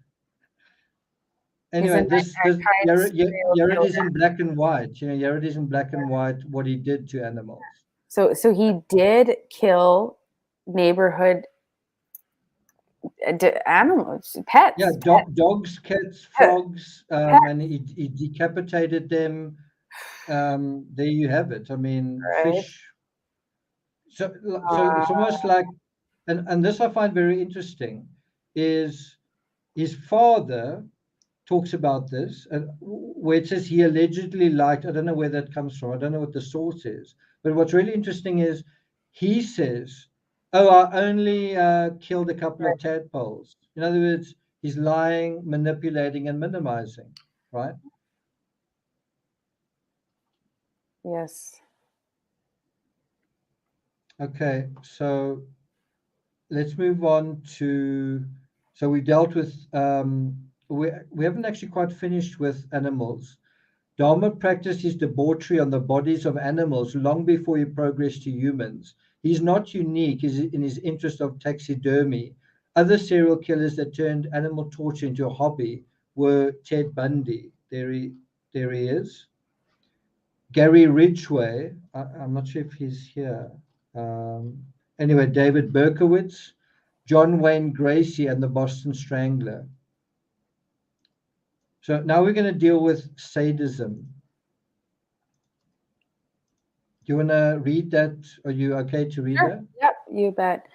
He's a anyway, this kind serial Yared killer. is in black and white. You know, Yared is in black and white what he did to animals. So he did kill neighborhood animals, Yeah, pets, dogs, cats, pet, frogs, pet, and he decapitated them. There you have it. I mean, right? fish. So it's almost like, and this I find very interesting, is his father talks about this, where it says he allegedly liked. I don't know where that comes from. I don't know what the source is. But what's really interesting is he says, "Oh, I only killed a couple Right. of tadpoles." In other words, he's lying, manipulating, and minimizing. Right? Yes. Okay. So let's move on to. So we dealt with. We haven't actually quite finished with animals. Dahmer practiced his debauchery on the bodies of animals long before he progressed to humans. He's not unique in his interest of taxidermy. Other serial killers that turned animal torture into a hobby were Ted Bundy. There he is. Gary Ridgway. I'm not sure if he's here. Um, anyway, David Berkowitz, John Wayne Gracie, and the Boston Strangler. So now we're going to deal with sadism. Do you want to read that? Are you okay to read Sure. that? Yep, you bet.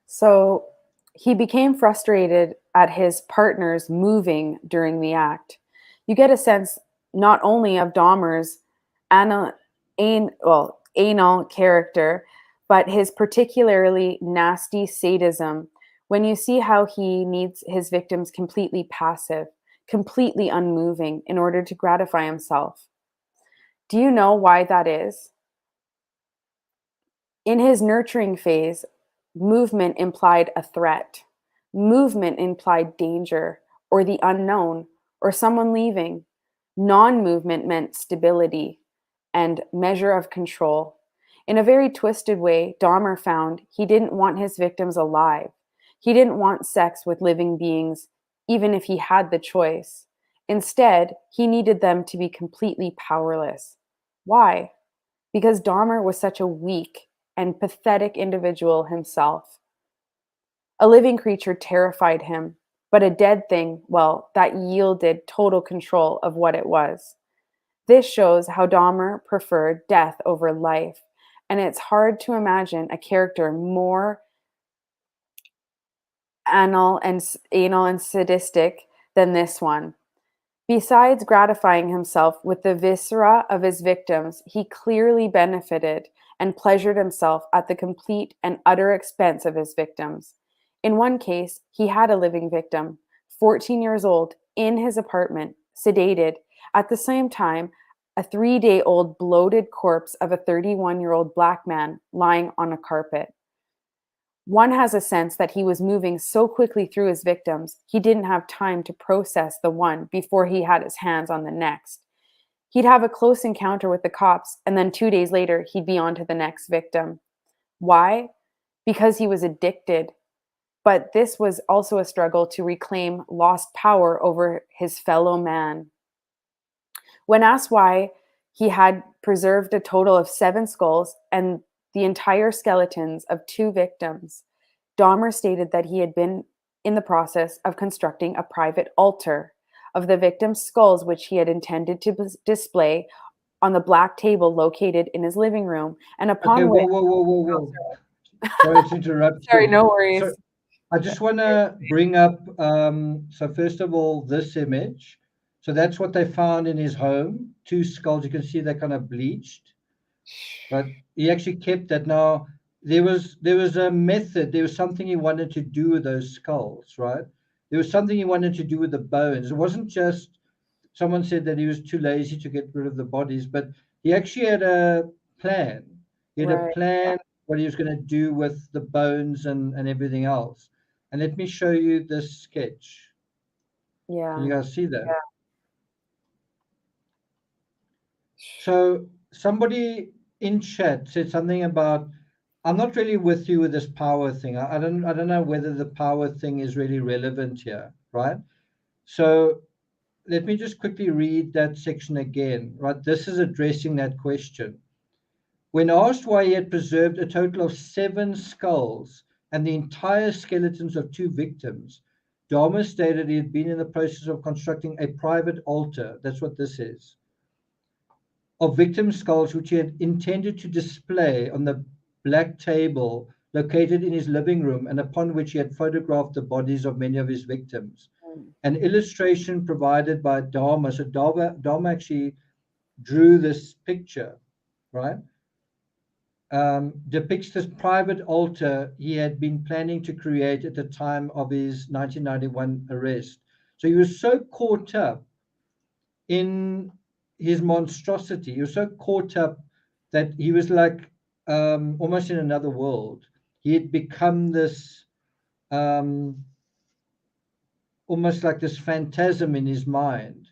So he became frustrated at his partners moving during the act. You get a sense not only of Dahmer's anal character, but his particularly nasty sadism when you see how he needs his victims completely passive, completely unmoving in order to gratify himself. Do you know why that is? In his nurturing phase, movement implied a threat. Movement implied danger, or the unknown, or someone leaving. Non movement meant stability and measure of control. In a very twisted way, Dahmer found he didn't want his victims alive. He didn't want sex with living beings, even if he had the choice. Instead, he needed them to be completely powerless. Why? Because Dahmer was such a weak and pathetic individual himself. A living creature terrified him, but a dead thing, well, that yielded total control of what it was. This shows how Dahmer preferred death over life, and it's hard to imagine a character more anal and sadistic than this one. Besides gratifying himself with the viscera of his victims, he clearly benefited and pleasured himself at the complete and utter expense of his victims. In one case, he had a living victim, 14 years old, in his apartment, sedated, at the same time, a 3-day-old bloated corpse of a 31-year-old black man lying on a carpet. One has a sense that he was moving so quickly through his victims, he didn't have time to process the one before he had his hands on the next. He'd have a close encounter with the cops, and then 2 days later, he'd be on to the next victim. Why? Because he was addicted. But this was also a struggle to reclaim lost power over his fellow man. When asked why he had preserved a total of 7 skulls and the entire skeletons of 2 victims, Dahmer stated that he had been in the process of constructing a private altar of the victims' skulls, which he had intended to display on the black table located in his living room, and Okay, upon which, whoa. Sorry to interrupt sorry, you. no So worries. I just want to bring up, so first of all, this image. So that's what they found in his home, 2 skulls. You can see they're kind of bleached, but he actually kept that. Now, there was a method, there was something he wanted to do with those skulls, right? There was something he wanted to do with the bones. It wasn't just someone said that he was too lazy to get rid of the bodies, but he actually had a plan. He had a Right. plan what he was going to do with the bones and everything else. And let me show you this sketch. Can Yeah. you guys see that? Yeah. So somebody in chat said something about I'm not really with you with this power thing. I don't know whether the power thing is really relevant here, right? So let me just quickly read that section again, right? This is addressing that question. When asked why he had preserved a total of 7 skulls and the entire skeletons of 2 victims, Dahmer stated he had been in the process of constructing a private altar. That's what this is. Of victim skulls, which he had intended to display on the black table located in his living room and upon which he had photographed the bodies of many of his victims. An illustration provided by Dharmas. So Dharma actually drew this picture, right? Depicts this private altar he had been planning to create at the time of his 1991 arrest. So he was so caught up in his monstrosity, he was so caught up that he was like almost in another world. He had become this almost like this phantasm in his mind.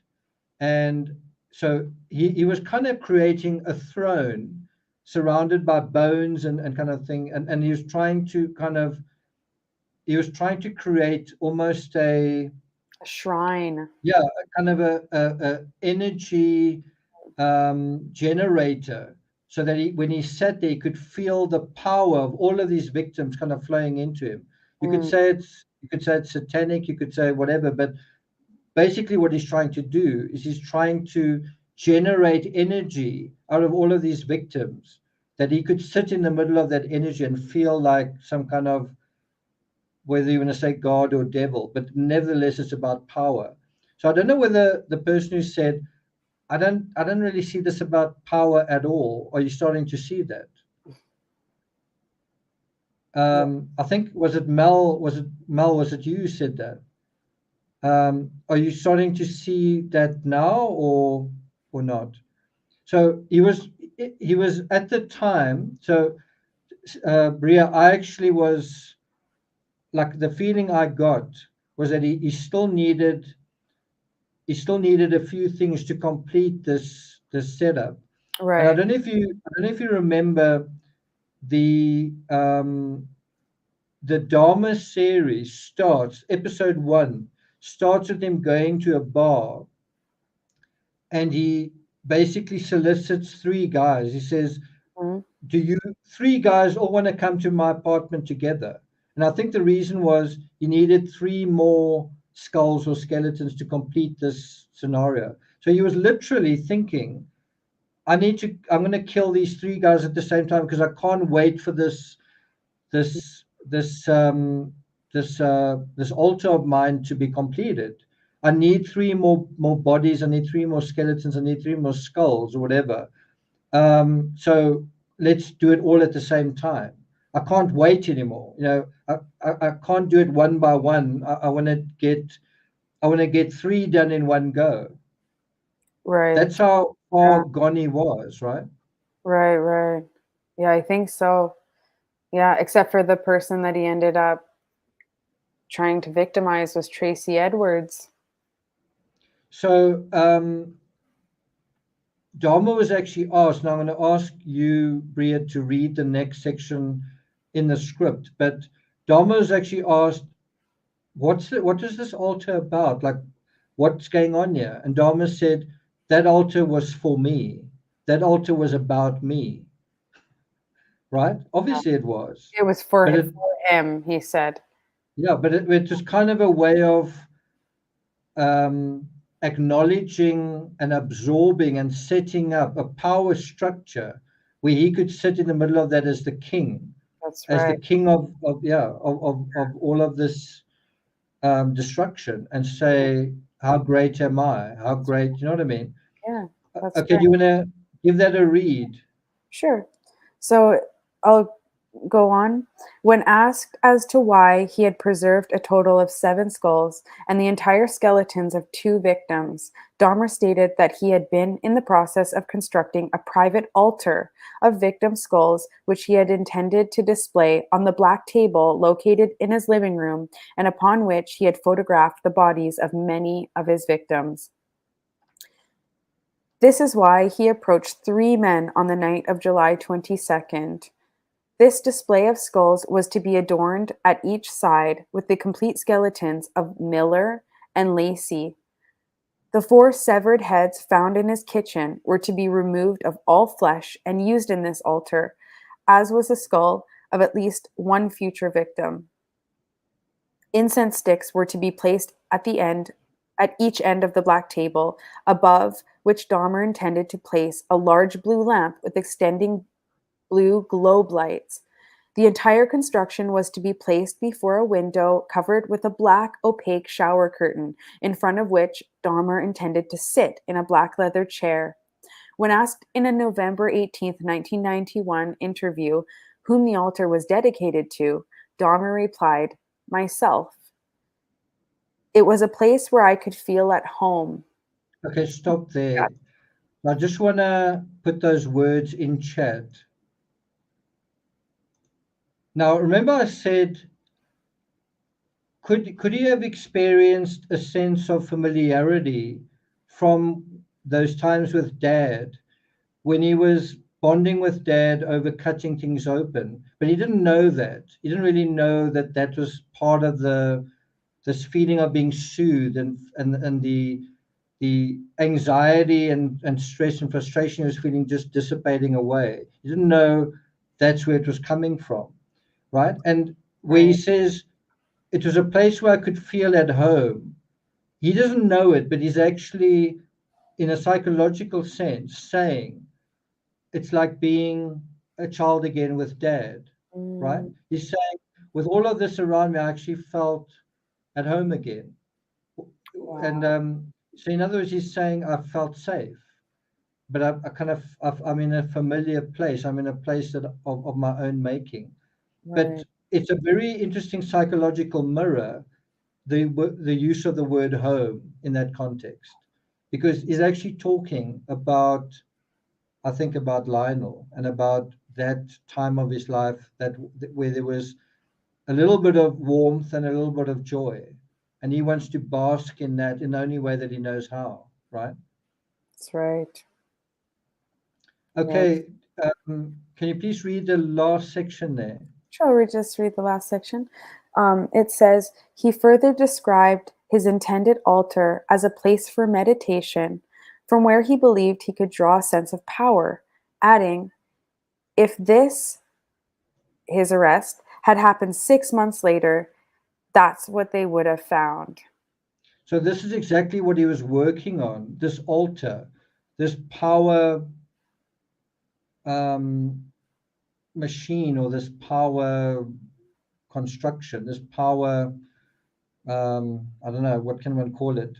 And so he was kind of creating a throne surrounded by bones and kind of thing. And he was trying to create almost a shrine. Yeah, a kind of a energy generator, so that when he sat there, he could feel the power of all of these victims kind of flowing into him. You could say it's satanic, you could say whatever, but basically what he's trying to do is he's trying to generate energy out of all of these victims, that he could sit in the middle of that energy and feel like some kind of, whether you want to say God or devil, but nevertheless it's about power. So I don't know whether the person who said, I don't really see this about power at all. Are you starting to see that? I think was it Mel? Was it you who said that? Are you starting to see that now or not? So he was at the time. So Bria, I actually was like, the feeling I got was that he still needed a few things to complete this setup. And I Right. don't know if you remember the Dharma series starts, episode 1 starts with him going to a bar, and he basically solicits 3 guys. He says, do you 3 guys all want to come to my apartment together? And I think the reason was he needed 3 more skulls or skeletons to complete this scenario. So he was literally thinking, I'm going to kill these 3 guys at the same time, because I can't wait for this this this this altar of mine to be completed. I need 3 more bodies. I need 3 more skeletons. I need 3 more skulls or whatever. So let's do it all at the same time. I can't wait anymore. I can't do it one by one. I want to get 3 done in one go. Right. That's how Yeah. far gone he was, right? Right. Right. Yeah, I think so. Yeah, except for the person that he ended up trying to victimize was Tracy Edwards. So Dahmer was actually asked. Now I'm going to ask you, Bria, to read the next section in the script. But Dahmer was actually asked, what is this altar about? Like, what's going on here? And Dahmer said, that altar was for me. That altar was about me. Right? Obviously it was. It was for But him, he said. it was kind of a way of acknowledging and absorbing and setting up a power structure where he could sit in the middle of that as the king, That's as the right. king of all of this destruction, and say, how great am I? How great, you know what I mean? Yeah, that's Okay, right. do you want to give that a read? Sure. So I'll go on. When asked as to why he had preserved a total of 7 skulls and the entire skeletons of 2 victims, Dahmer stated that he had been in the process of constructing a private altar of victim skulls, which he had intended to display on the black table located in his living room, and upon which he had photographed the bodies of many of his victims. This is why he approached 3 men on the night of July 22nd. This display of skulls was to be adorned at each side with the complete skeletons of Miller and Lacey. The 4 severed heads found in his kitchen were to be removed of all flesh and used in this altar, as was the skull of at least one future victim. Incense sticks were to be placed at each end of the black table, above which Dahmer intended to place a large blue lamp with extending blue globe lights. The entire construction was to be placed before a window covered with a black opaque shower curtain, in front of which Dahmer intended to sit in a black leather chair. When asked in a November 18th, 1991 interview whom the altar was dedicated to, Dahmer replied, "Myself. It was a place where I could feel at home." Okay, stop there. I just want to put those words in chat. Now, remember I said, could he have experienced a sense of familiarity from those times with Dad when he was bonding with Dad over cutting things open? But he didn't know that. He didn't really know that that was part of this feeling of being soothed and the anxiety and stress and frustration he was feeling just dissipating away. He didn't know that's where it was coming from, right? And where he Right. says it was a place where I could feel at home, he doesn't know it, but he's actually, in a psychological sense, saying it's like being a child again with Dad, right? Mm, He's saying, with all of this around me, I actually felt at home again. And wow. so, in other words, he's saying I felt safe, but I kind of I'm in a familiar place. I'm in a place that of my own making. But Right. it's a very interesting psychological mirror, the use of the word home in that context, because he's actually talking about, I think, about Lionel and about that time of his life where there was a little bit of warmth and a little bit of joy, and he wants to bask in that in the only way that he knows how, right? That's right. Yes. Okay, can you please read the last section there? Sure, we just read the last section. It says, he further described his intended altar as a place for meditation from where he believed he could draw a sense of power, adding, if this, his arrest, had happened 6 months later, that's what they would have found. So this is exactly what he was working on, this altar, this power um, machine, or this power construction, this power, I don't know, what can one call it,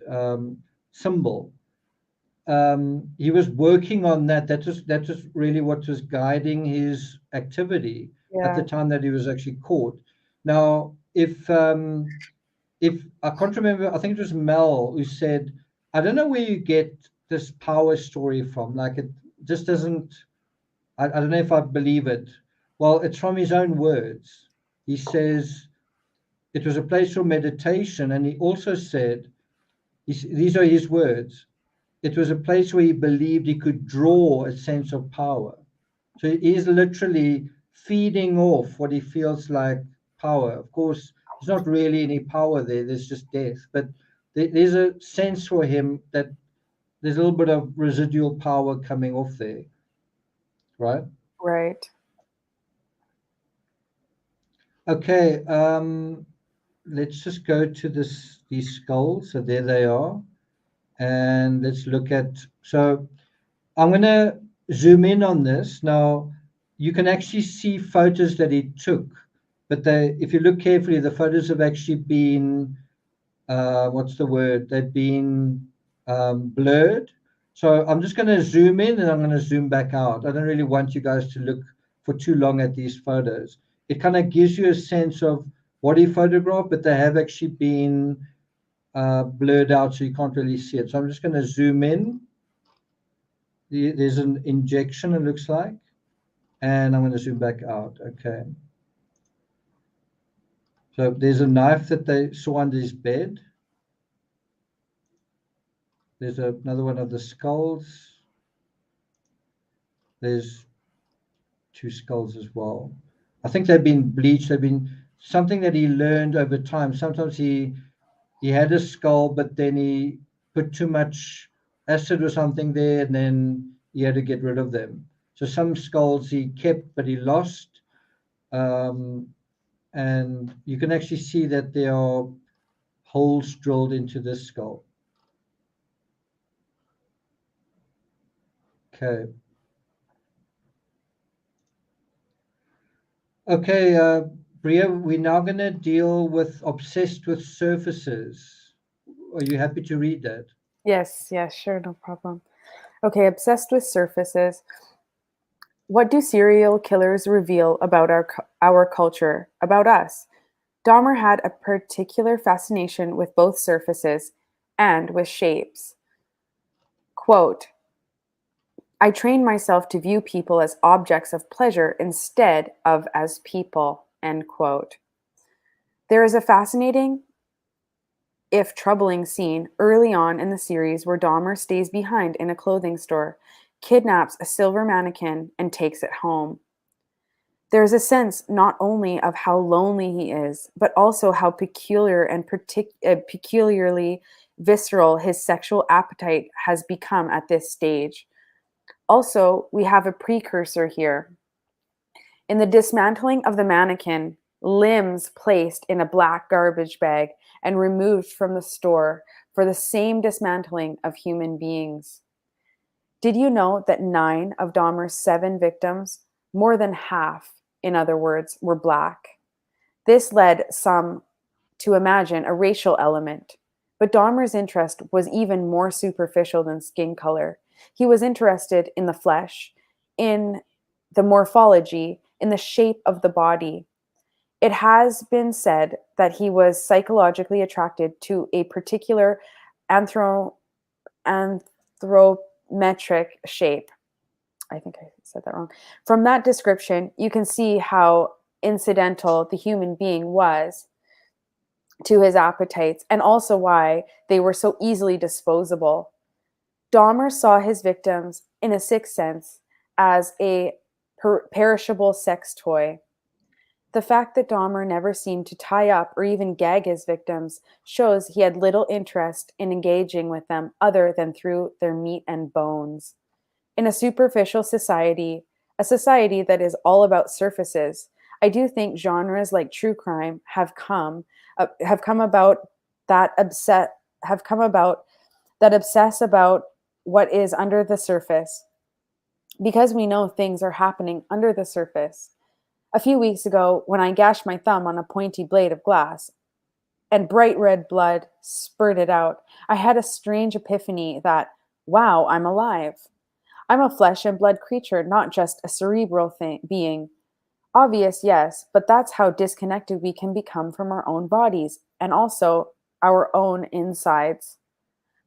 symbol. He was working on that. That was really what was guiding his activity at the Yeah. time that he was actually caught. Now, if I can't remember, I think it was Mel who said, I don't know where you get this power story from. Like, it just doesn't, I don't know if I believe it. Well, it's from his own words. He says it was a place for meditation. And he also said, these are his words, it was a place where he believed he could draw a sense of power. So he's literally feeding off what he feels like power. Of course, there's not really any power there, there's just death. But there's a sense for him that there's a little bit of residual power coming off there, right? Right. Okay, let's just go to these skulls. So there they are. And let's look at, so I'm going to zoom in on this. Now, you can actually see photos that he took, but if you look carefully, the photos have actually been, what's the word? They've been blurred. So I'm just going to zoom in and I'm going to zoom back out. I don't really want you guys to look for too long at these photos. It kind of gives you a sense of what he photographed, but they have actually been blurred out, so you can't really see it. So I'm just going to zoom in. There's an injection, it looks like, and I'm going to zoom back out. Okay. So there's a knife that they saw under his bed. There's another one of the skulls. There's two skulls as well. I think they've been bleached. They've been something that he learned over time. Sometimes he had a skull, but then he put too much acid or something there, and then he had to get rid of them. So some skulls he kept, but he lost. And you can actually see that there are holes drilled into this skull. Okay. Okay, Bria, we're now going to deal with obsessed with surfaces. Are you happy to read that? Yes, yes, sure, no problem. Okay, obsessed with surfaces. What do serial killers reveal about our culture, about us? Dahmer had a particular fascination with both surfaces and with shapes. Quote, I trained myself to view people as objects of pleasure instead of as people, end quote. There is a fascinating, if troubling, scene early on in the series where Dahmer stays behind in a clothing store, kidnaps a silver mannequin, and takes it home. There is a sense not only of how lonely he is, but also how peculiar and peculiarly visceral his sexual appetite has become at this stage. Also, we have a precursor here. In the dismantling of the mannequin, limbs placed in a black garbage bag and removed from the store for the same dismantling of human beings. Did you know that 9 of Dahmer's 7 victims, more than half, in other words, were black? This led some to imagine a racial element. But Dahmer's interest was even more superficial than skin color. He was interested in the flesh, in the morphology, in the shape of the body. It has been said that he was psychologically attracted to a particular anthropometric shape. I think I said that wrong. From that description, you can see how incidental the human being was to his appetites and also why they were so easily disposable. Dahmer saw his victims, in a sixth sense, as a perishable sex toy. The fact that Dahmer never seemed to tie up or even gag his victims shows he had little interest in engaging with them other than through their meat and bones. In a superficial society, a society that is all about surfaces, I do think genres like true crime have come about that obsess about what is under the surface, because we know things are happening under the surface. A few weeks ago, when I gashed my thumb on a pointy blade of glass and bright red blood spurted out, I had a strange epiphany that, wow, I'm alive. I'm a flesh and blood creature, not just a cerebral being. Obvious, yes, but that's how disconnected we can become from our own bodies and also our own insides.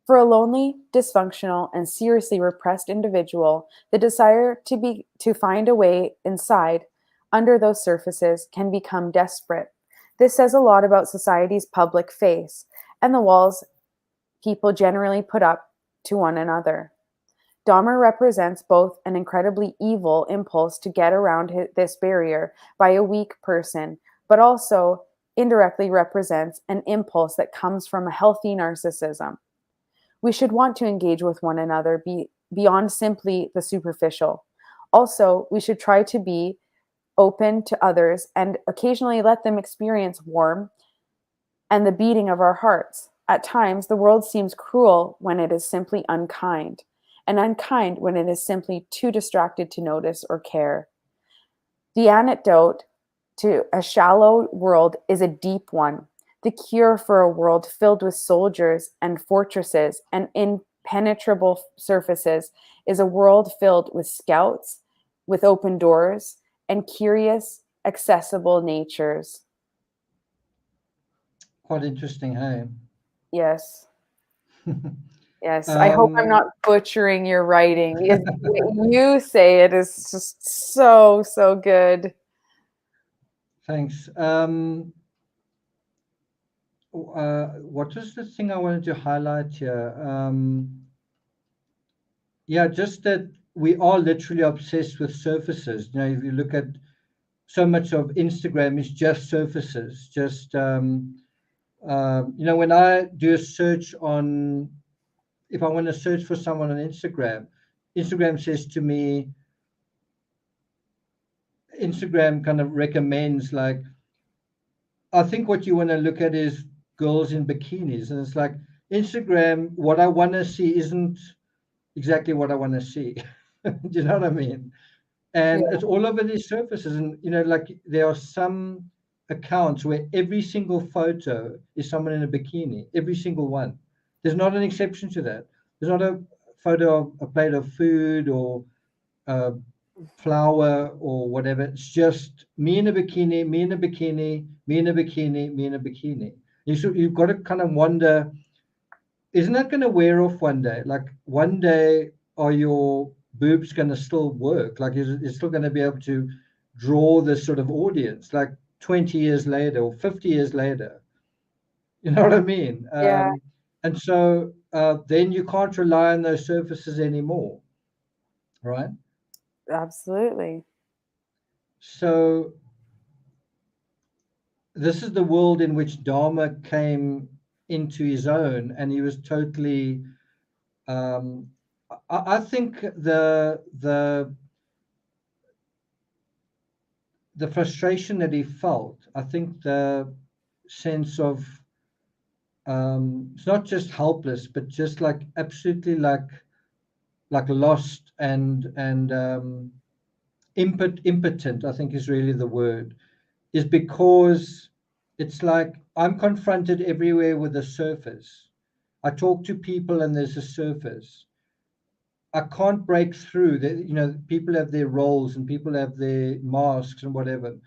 For a lonely, dysfunctional, and seriously repressed individual, the desire to find a way inside, under those surfaces, can become desperate. This says a lot about society's public face and the walls people generally put up to one another. Dahmer represents both an incredibly evil impulse to get around this barrier by a weak person, but also indirectly represents an impulse that comes from a healthy narcissism. We should want to engage with one another beyond simply the superficial. Also, we should try to be open to others and occasionally let them experience warmth and the beating of our hearts. At times, the world seems cruel when it is simply unkind, and unkind when it is simply too distracted to notice or care. The antidote to a shallow world is a deep one. The cure for a world filled with soldiers and fortresses and impenetrable surfaces is a world filled with scouts, with open doors, and curious, accessible natures. Quite interesting, hey? Yes. Yes, I hope I'm um, not butchering your writing because what you say it is just so, so good. Thanks. What was the thing I wanted to highlight here? Yeah, just that we are literally obsessed with surfaces. You know, if you look at so much of Instagram is just surfaces, just when I do a search on, if I want to search for someone on Instagram, Instagram says to me, Instagram kind of recommends, like, I think what you want to look at is girls in bikinis. And it's like, Instagram, what I want to see isn't exactly what I want to see. Do you know what I mean? And Yeah. it's all over these surfaces. And, like there are some accounts where every single photo is someone in a bikini, every single one. There's not an exception to that. There's not a photo of a plate of food or a flower or whatever. It's just me in a bikini, me in a bikini, me in a bikini, me in a bikini. You've got to kind of wonder, isn't that going to wear off one day? Like one day, are your boobs going to still work? Like is it still going to be able to draw this sort of audience? Like 20 years later or 50 years later, you know what I mean? Yeah, And so then you can't rely on those surfaces anymore, right? absolutely. So this is the world in which Dharma came into his own, and he was totally. Um, I think the frustration that he felt, I think the sense of it's not just helpless, but just like absolutely like lost and impotent, I think is really the word, is because it's like I'm confronted everywhere with a surface. I talk to people and there's a surface. I can't break through. People have their roles and people have their masks and whatever.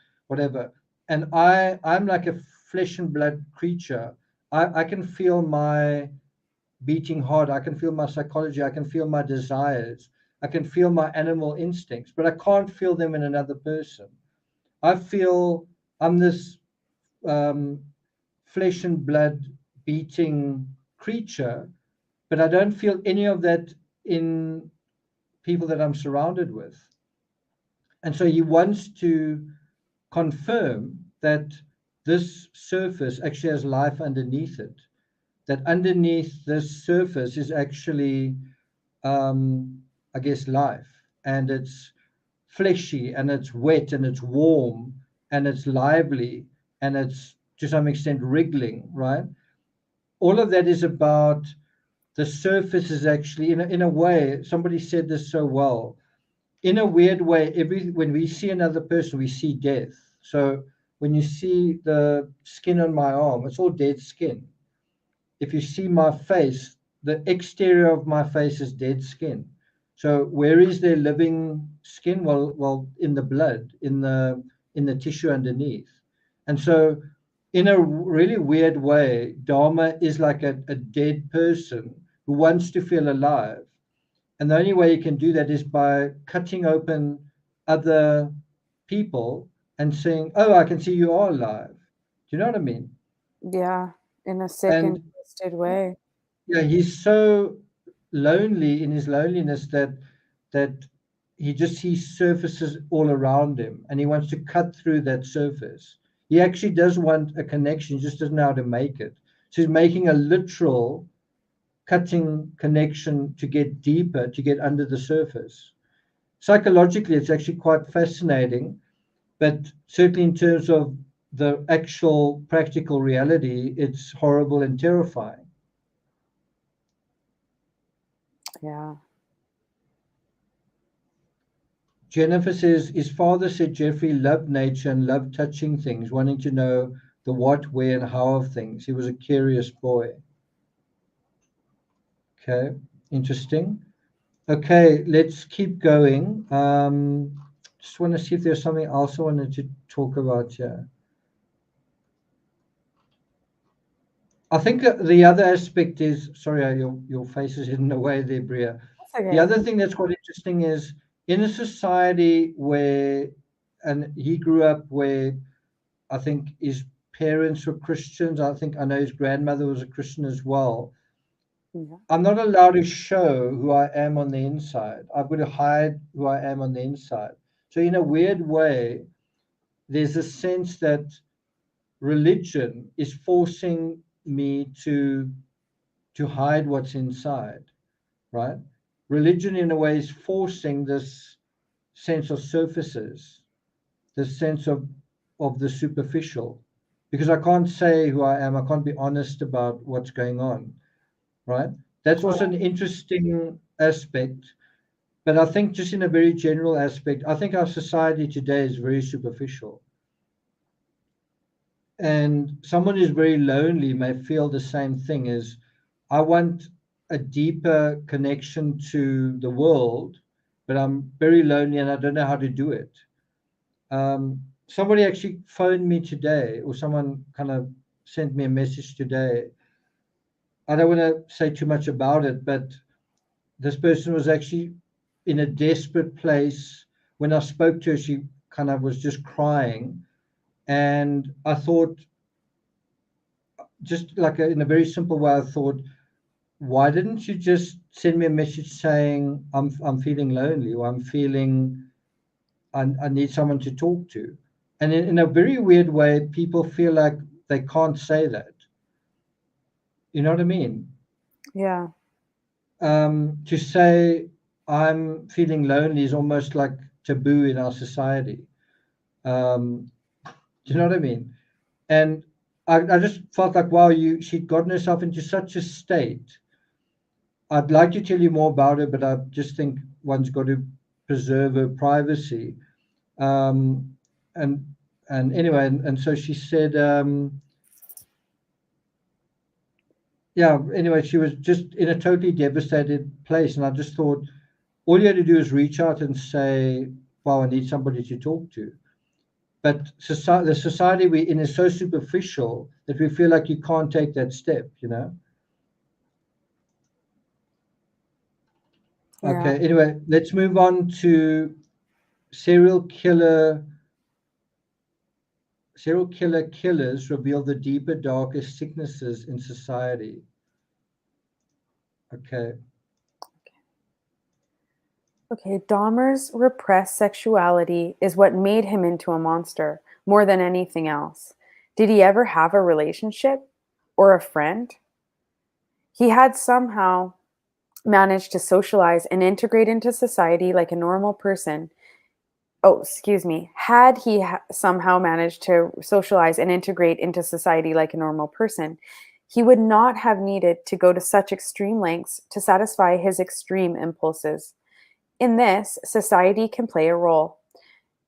And I'm like a flesh and blood creature. I can feel my beating heart. I can feel my psychology. I can feel my desires. I can feel my animal instincts, but I can't feel them in another person. I feel I'm this um, flesh and blood beating creature, but I don't feel any of that in people that I'm surrounded with. And so he wants to confirm that this surface actually has life underneath it, that underneath this surface is actually, I guess, life. And it's fleshy and it's wet and it's warm and it's lively and it's to some extent wriggling, right? All of that is about the surface is actually, in a way, somebody said this so well. In a weird way, when we see another person, we see death. So when you see the skin on my arm, it's all dead skin. If you see my face, the exterior of my face is dead skin. So where is there living skin? Well, in the blood, in the tissue underneath. And so, in a really weird way, Dharma is like a dead person who wants to feel alive. And the only way you can do that is by cutting open other people and saying, "Oh, I can see you are alive." Do you know what I mean? Yeah, in a sick and And twisted way. yeah, he's so lonely in his loneliness that he just sees surfaces all around him, and he wants to cut through that surface. He actually does want a connection, he just doesn't know how to make it. So he's making a literal cutting connection to get deeper, to get under the surface. Psychologically, it's actually quite fascinating, but certainly in terms of the actual practical reality, it's horrible and terrifying. Yeah. Jennifer says his father said Jeffrey loved nature and loved touching things, wanting to know the what, where, and how of things. He was a curious boy. Okay, interesting. Okay, let's keep going. Just want to see if there's something else I wanted to talk about here. I think the other aspect is, sorry, your face is hidden away there, Bria. That's The okay. other thing that's quite interesting is in a society where, and he grew up where I think his parents were Christians. I know his grandmother was a Christian as well. Yeah. I'm not allowed to show who I am on the inside. I've got to hide who I am on the inside. So in a weird way, there's a sense that religion is forcing me to hide what's inside, right? Religion, in a way, is forcing this sense of surfaces, this sense of the superficial, because I can't say who I am. I can't be honest about what's going on, right? That's also an interesting aspect. But I think, just in a very general aspect, I think our society today is very superficial. And someone who's very lonely may feel the same thing as, I want a deeper connection to the world, but I'm very lonely and I don't know how to do it. Somebody actually phoned me today, or someone kind of sent me a message today. I don't want to say too much about it, but this person was actually in a desperate place. When I spoke to her, she kind of was just crying. And I thought, just like in a very simple way, I thought, why didn't you just send me a message saying I'm feeling lonely, or I'm feeling I need someone to talk to? And in a very weird way, people feel like they can't say that. You know what I mean? Yeah. To say I'm feeling lonely is almost like taboo in our society. Do you know what I mean? And I just felt like, wow, she'd gotten herself into such a state. I'd like to tell you more about it, but I just think one's got to preserve her privacy. Um, and anyway, and so she said, yeah. Anyway, she was just in a totally devastated place, and I just thought, all you had to do is reach out and say, "Wow, I need somebody to talk to." But the society we're in is so superficial that we feel like you can't take that step. You know. Yeah. Okay. Anyway, let's move on to serial killer. Serial killers reveal the deeper, darker sicknesses in society. Okay. Okay, Dahmer's repressed sexuality is what made him into a monster more than anything else. Did he ever have a relationship or a friend? He had somehow managed to socialize and integrate into society like a normal person. Oh, excuse me. Had he somehow managed to socialize and integrate into society like a normal person, he would not have needed to go to such extreme lengths to satisfy his extreme impulses. In this, society can play a role.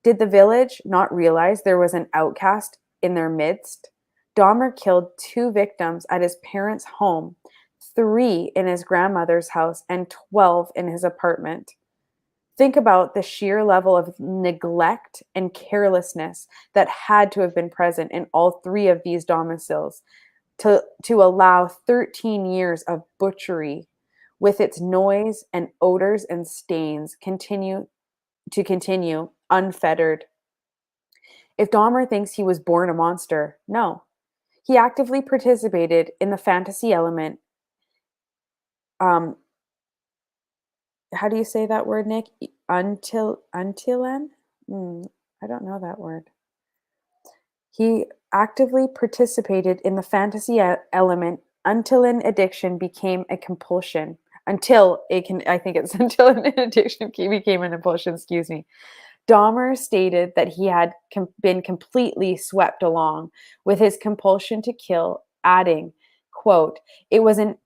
Did the village not realize there was an outcast in their midst? Dahmer killed 2 victims at his parents' home, 3 in his grandmother's house, and 12 in his apartment. Think about the sheer level of neglect and carelessness that had to have been present in all 3 of these domiciles to allow 13 years of butchery with its noise and odors and stains continue unfettered. If Dahmer thinks he was born a monster, no. He actively participated in the fantasy element. Um, how do you say that word, Nick? Untilen? I don't know that word. He actively participated in the fantasy element until an addiction became a compulsion. Until it can, I think it's until an addiction became an impulsion, excuse me. Dahmer stated that he had been completely swept along with his compulsion to kill, adding, quote, "It was an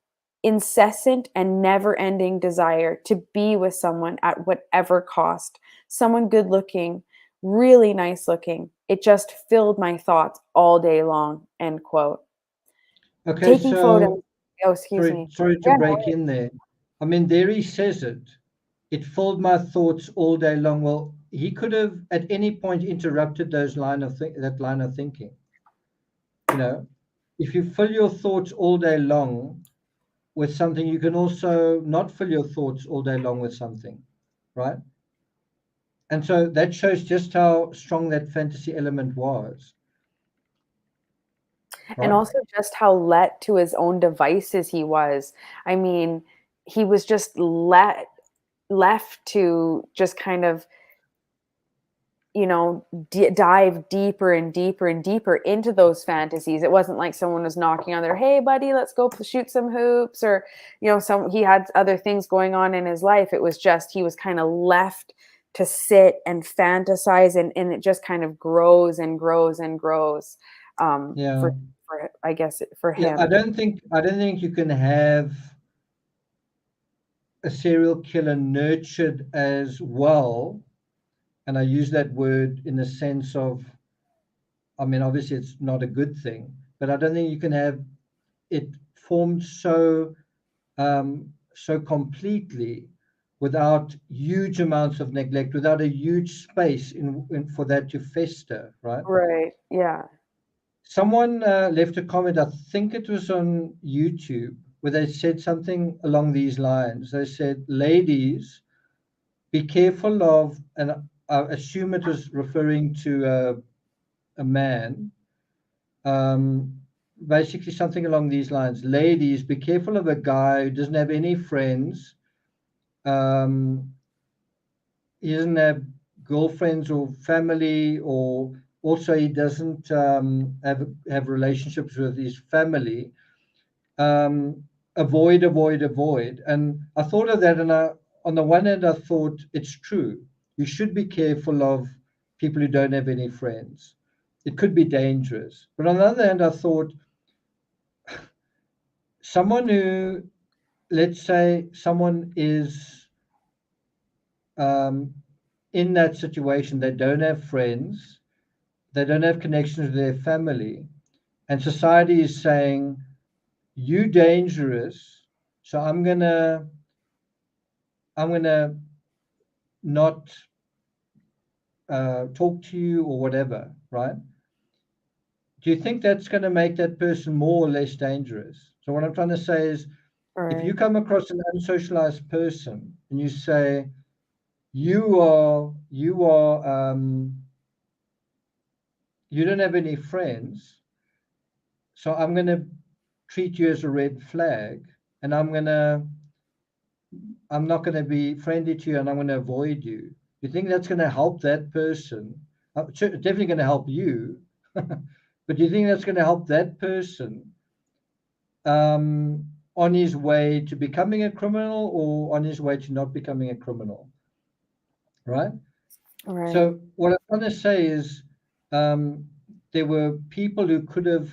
incessant and never-ending desire to be with someone at whatever cost, someone good-looking, really nice-looking. It just filled my thoughts all day long," end quote. Okay. Taking photos. So Oh, excuse sorry, me. sorry to Yeah, no break in there. I mean, there he says it. It filled my thoughts all day long. Well, he could have at any point interrupted that line of thinking. You know, if you fill your thoughts all day long with something, you can also not fill your thoughts all day long with something, right? And so that shows just how strong that fantasy element was, and right? also just how let to his own devices he was. I mean, he was just left to just kind of you know, dive deeper and deeper and deeper into those fantasies. It wasn't like someone was knocking on their, hey buddy, let's go shoot some hoops, or, you know, he had other things going on in his life. It was just, he was kind of left to sit and fantasize, and it just kind of grows and grows and grows. Yeah. For I guess for Yeah, him. I don't think you can have a serial killer nurtured as well, and I use that word in the sense of, I mean, obviously it's not a good thing, but I don't think you can have it formed so completely without huge amounts of neglect, without a huge space for that to fester, right? Right. Yeah. Someone left a comment, I think it was on YouTube, where they said something along these lines. They said, ladies, be careful of, and I assume it was referring to a man, basically something along these lines. Ladies, be careful of a guy who doesn't have any friends. Um, he doesn't have girlfriends or family, or also he doesn't have relationships with his family. Avoid. And I thought of that, and on the one hand, I thought it's true. You should be careful of people who don't have any friends. It could be dangerous. But on the other hand, I thought someone who, let's say, someone is um, in that situation, they don't have friends, they don't have connections with their family, and society is saying, you dangerous, so I'm gonna not talk to you or whatever, right? Do you think that's going to make that person more or less dangerous? So what I'm trying to say is, if you Right. come across an unsocialized person and you say, you don't have any friends, so I'm going to treat you as a red flag, and I'm not going to be friendly to you, and I'm going to avoid you. You think that's going to help that person? Definitely going to help you, but do you think that's going to help that person on his way to becoming a criminal, or on his way to not becoming a criminal? Right. Right. So what I'm trying to say is, um, there were people who could have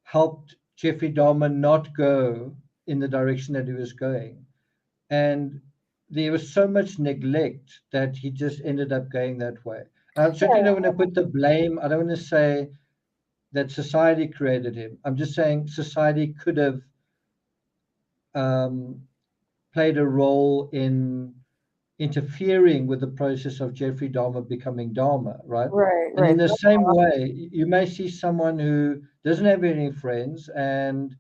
helped Jeffrey Dahmer not go in the direction that he was going. And there was so much neglect that he just ended up going that way. I certainly don't want to put the blame, I don't want to say that society created him. I'm just saying society could have um, played a role in interfering with the process of Jeffrey Dahmer becoming Dahmer, right? Right. And in Right. the same way, you may see someone who doesn't have any friends and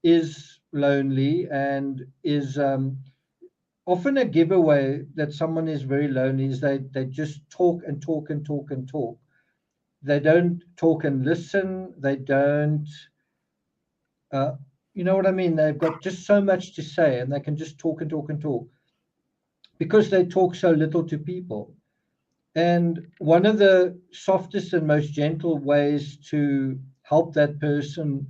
is lonely and is often a giveaway that someone is very lonely is they just talk and talk and talk and talk. They don't talk and listen. They don't, uh, you know what I mean? They've got just so much to say, and they can just talk and talk and talk because they talk so little to people. And one of the softest and most gentle ways to help that person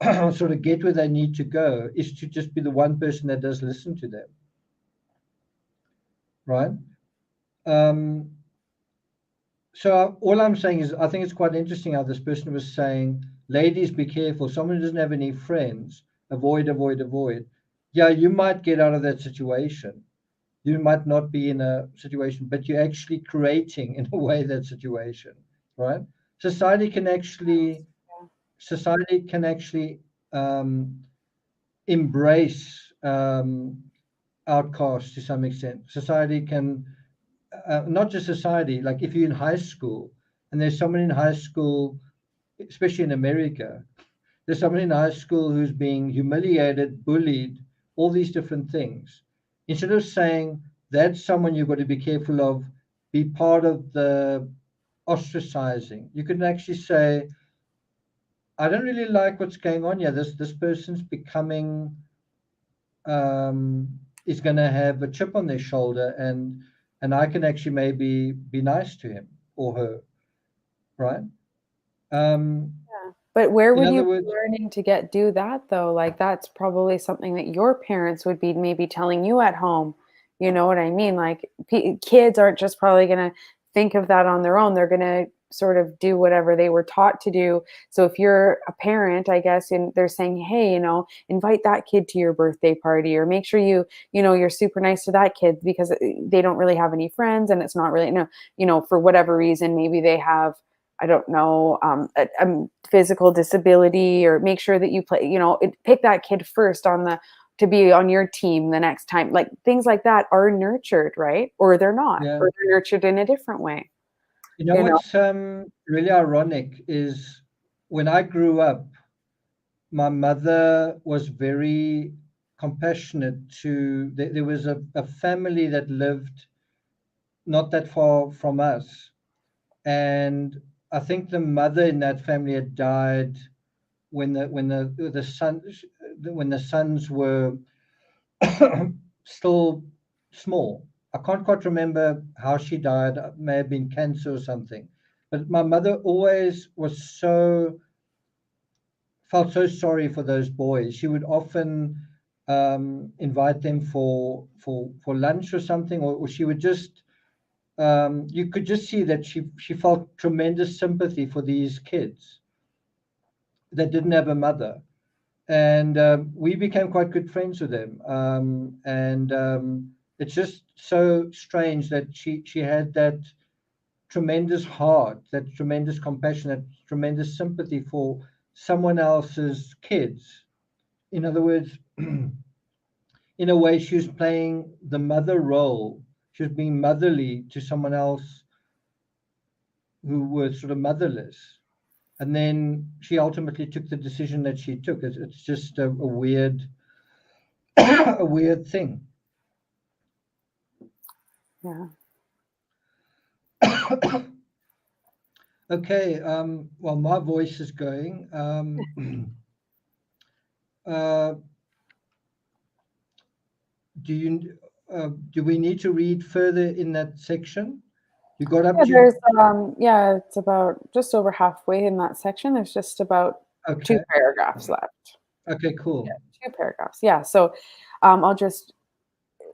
sort of get where they need to go is to just be the one person that does listen to them, right? Um, So all I'm saying is, I think it's quite interesting how this person was saying, ladies, be careful. Someone who doesn't have any friends, avoid. Yeah, you might get out of that situation. You might not be in a situation, but you're actually creating, in a way, that situation, right? Society can actually, society can actually um, embrace outcasts to some extent. Society can not just society, like if you're in high school and there's someone in high school, especially in America, there's someone in high school who's being humiliated, bullied, all these different things. Instead of saying that's someone you've got to be careful of, be part of the ostracizing, you can actually say, I don't really like what's going on here. This person's becoming is going to have a chip on their shoulder, and I can actually maybe be nice to him. or her, right? Yeah. But where In would other you be words, learning to do that though? Like that's probably something that your parents would be maybe telling you at home. You know what I mean? Like kids aren't just probably going to think of that on their own. They're going to sort of do whatever they were taught to do. So if you're a parent, I guess, and they're saying, "Hey, invite that kid to your birthday party or make sure you're super nice to that kid because they don't really have any friends and it's not really for whatever reason, maybe they have I don't know, a physical disability, or make sure that you play, pick that kid first to be on your team the next time. Like things like that are nurtured, right? Or they're not, yeah. or they're nurtured in a different way, You know you know? what's really ironic is when I grew up, my mother was very compassionate to. There was a family that lived not that far from us, and I think the mother in that family had died when the sons were still small. I can't quite remember how she died. It may have been cancer or something. But my mother always felt so sorry for those boys. She would often invite them for lunch or something, or she would just you could just see that she felt tremendous sympathy for these kids that didn't have a mother, and we became quite good friends with them. And it's just so strange that she had that tremendous heart, that tremendous compassion, that tremendous sympathy for someone else's kids. In other words, in a way, she was playing the mother role. She was being motherly to someone else who was sort of motherless. And then she ultimately took the decision that she took. It's just a weird, a weird thing. Yeah. Okay. Well, my voice is going. Uh, do you? Do we need to read further in that section? You got up Yeah, to. it's about just over halfway in that section. There's just about two Okay. paragraphs left. Okay. Yeah, Cool. two paragraphs. Yeah. So I'll just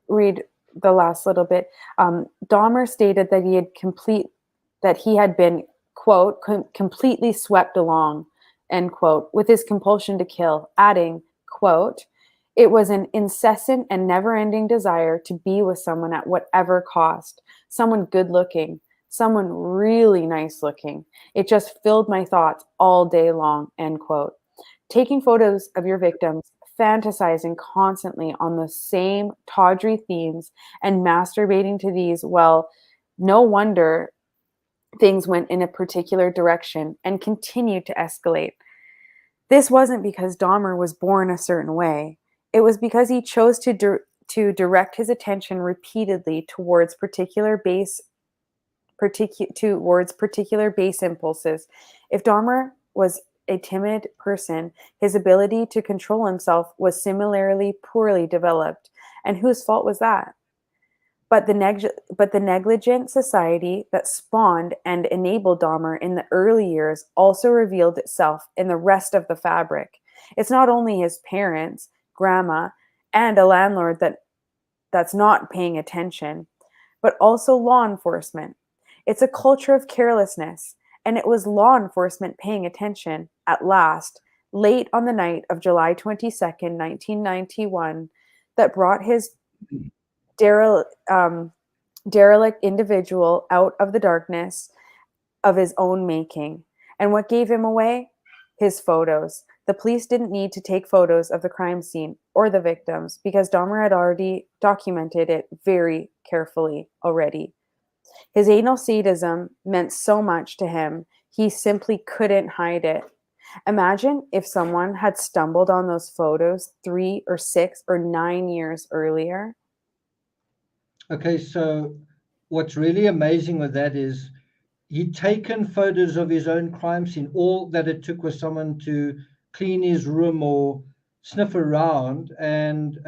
read the last little bit. Dahmer stated that he had been, quote, completely swept along, end quote, with his compulsion to kill, adding, quote, it was an incessant and never ending desire to be with someone at whatever cost, someone good looking, someone really nice looking. It just filled my thoughts all day long, end quote. Taking photos of your victims, fantasizing constantly on the same tawdry themes, and masturbating to these, well, no wonder things went in a particular direction and continued to escalate. This wasn't because Dahmer was born a certain way. It was because he chose to direct his attention repeatedly towards particular base impulses. If Dahmer was a timid person, his ability to control himself was similarly poorly developed. And whose fault was that? But the negligent society that spawned and enabled Dahmer in the early years also revealed itself in the rest of the fabric. It's not only his parents, grandma, and a landlord that's not paying attention, but also law enforcement. It's a culture of carelessness, and it was law enforcement paying attention at last, late on the night of July 22nd, 1991, that brought his derelict individual out of the darkness of his own making. And what gave him away? His photos. The police didn't need to take photos of the crime scene or the victims because Dahmer had already documented it very carefully already. His anal sadism meant so much to him, he simply couldn't hide it. Imagine if someone had stumbled on those photos 3 or 6 or 9 years earlier. Okay. So what's really amazing with that is he'd taken photos of his own crime scene. All that it took was someone to clean his room or sniff around, and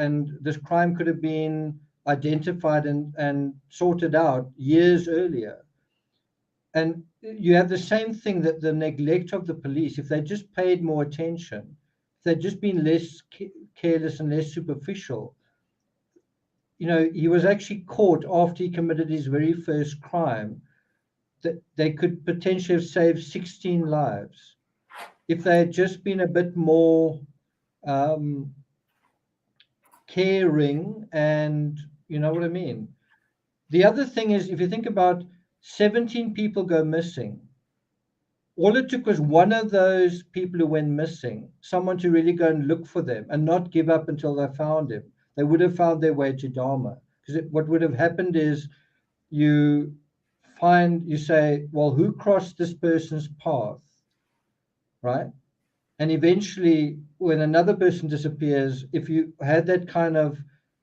this crime could have been identified and sorted out years earlier. And you have the same thing, that the neglect of the police, if they just paid more attention, if they'd just been less careless and less superficial. You know, he was actually caught after he committed his very first crime, that they could potentially have saved 16 lives if they had just been a bit more um, caring, and you know what I mean. The other thing is, if you think about 17 people go missing, all it took was one of those people who went missing, someone to really go and look for them and not give up until they found him. They would have found their way to Dharma. Because what would have happened is, you you say, well, who crossed this person's path, right? And eventually, when another person disappears, if you had that kind of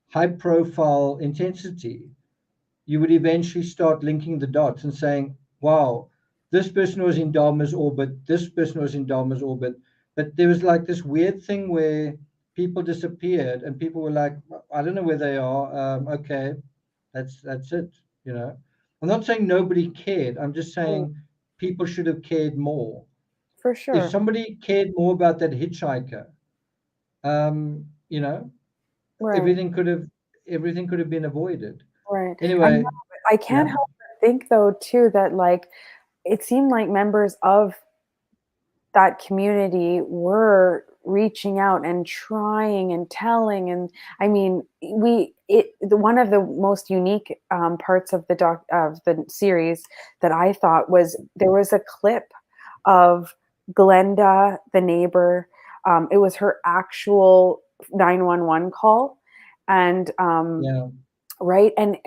high profile intensity, you would eventually start linking the dots and saying, wow, this person was in Dharma's orbit, this person was in Dharma's orbit. But there was like this weird thing where people disappeared and people were like, I don't know where they are. Okay, that's it. You know, I'm not saying nobody cared. I'm just Mm, saying people should have cared more. for If sure. somebody cared more about that hitchhiker, you know, Right. everything could have everything could have been avoided. Right. I know, Anyway, but I can't yeah. help but think though too that like it seemed like members of that community were reaching out and trying and telling. And I mean, one of the most unique parts of the series that I thought was there was a clip of Glenda, the neighbor. It was her actual 911 call, and Yeah, right, and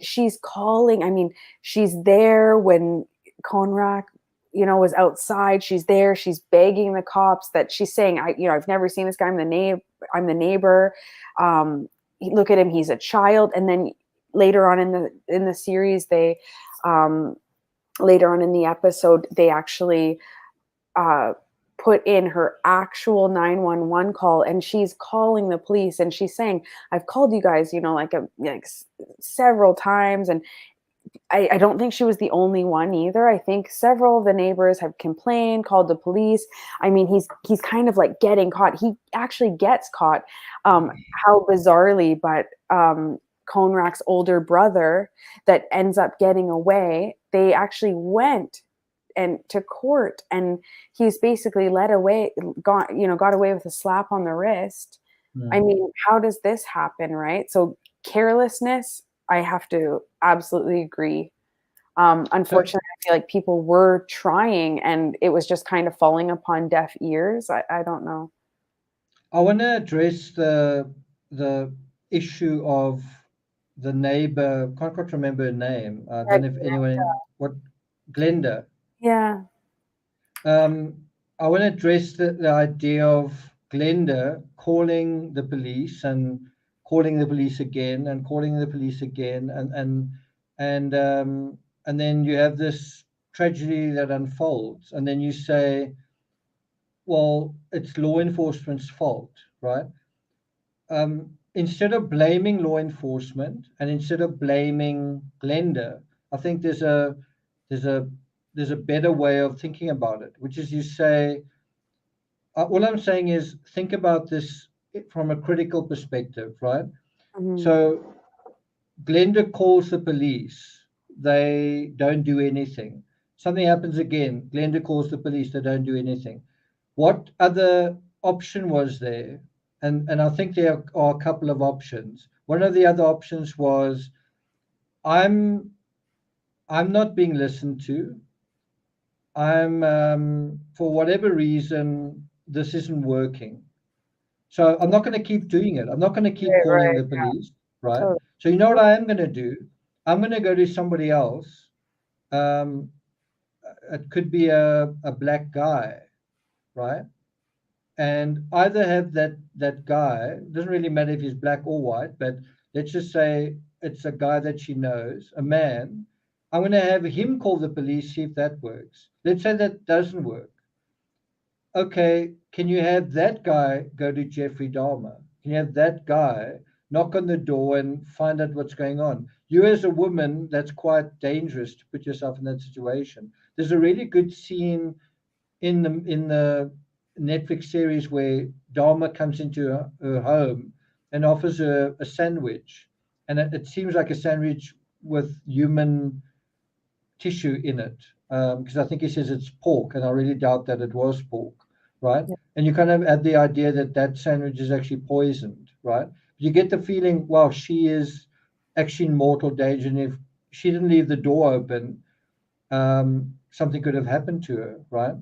she's calling. I mean, she's there when Conrack, was outside. She's there. She's begging the cops, that she's saying, I've never seen this guy. I'm the neighbor. Look at him. He's a child. And then later on in the series, um, later on in the episode, they actually uh, put in her actual 911 call, and she's calling the police, and she's saying, I've called you guys, several times. And I don't think she was the only one either. I think several of the neighbors have complained, called the police. I mean, he's kind of like getting caught. He actually gets caught. How bizarrely, but Conrack's older brother that ends up getting away, they actually went and to court, and he's basically got away with a slap on the wrist. I yeah. mean, how does this happen, right? So carelessness, I have to absolutely agree. So Unfortunately, I feel like people were trying and it was just kind of falling upon deaf ears. I don't know. I want to address the issue of the neighbor. Can't quite remember her name. I don't know if anyone what Glenda. Yeah. I want to address the idea of Glenda calling the police and calling the police again and calling the police again, and then you have this tragedy that unfolds, and then you say, well, it's law enforcement's fault, right? Instead of blaming law enforcement and instead of blaming Glenda, I think there's a there's a better way of thinking about it, which is, you say, all I'm saying is, think about this from a critical perspective, right? Mhm. So Glenda calls the police, they don't do anything. Something happens again, Glenda calls the police, they don't do anything. What other option was there? And I think there are a couple of options. One of the other options was, I'm I'm not being listened to. I'm for whatever reason this isn't working. So I'm not going to keep doing it. I'm not going to keep Right, calling right. the police, right? Totally. So you know what I am going to do? I'm going to go to somebody else. Um, it could be a black guy, right? And either have that guy, doesn't really matter if he's black or white, but let's just say it's a guy that she knows, a man. I'm going to have him call the police, see if that works. Let's say that doesn't work. Okay, can you have that guy go to Jeffrey Dahmer? Can you have that guy knock on the door and find out what's going on. You as a woman, that's quite dangerous to put yourself in that situation. There's a really good scene in the Netflix series where Dharma comes into her home and offers her a sandwich, and it seems like a sandwich with human tissue in it, because I think he says it's pork, and I really doubt that it was pork, right? Yeah. And you kind of add the idea that that sandwich is actually poisoned, right? You get the feeling, wow, she is actually in mortal danger, and if she didn't leave the door open, something could have happened to her, right?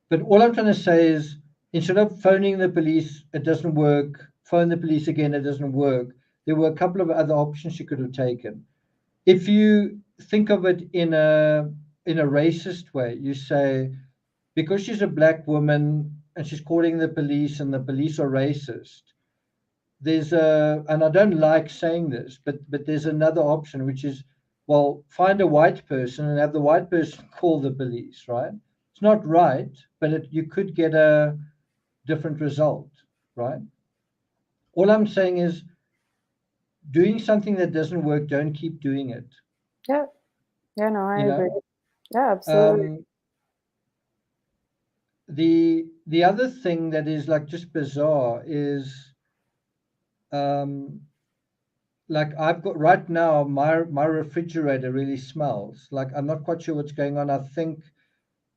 But all I'm trying to say is, instead of phoning the police, it doesn't work. Phone the police again, it doesn't work. There were a couple of other options she could have taken. If you think of it in a racist way, you say, because she's a black woman and she's calling the police and the police are racist, there's and I don't like saying this, but there's another option, which is, well, find a white person and have the white person call the police, right? It's not right, but you could get a different result, right? All I'm saying is, doing something that doesn't work, don't keep doing it. Yeah. Yeah, no, I You agree. know, Yeah, absolutely. um, the other thing that is like just bizarre is, um, like I've got right now, my refrigerator really smells. Like I'm not quite sure what's going on. I think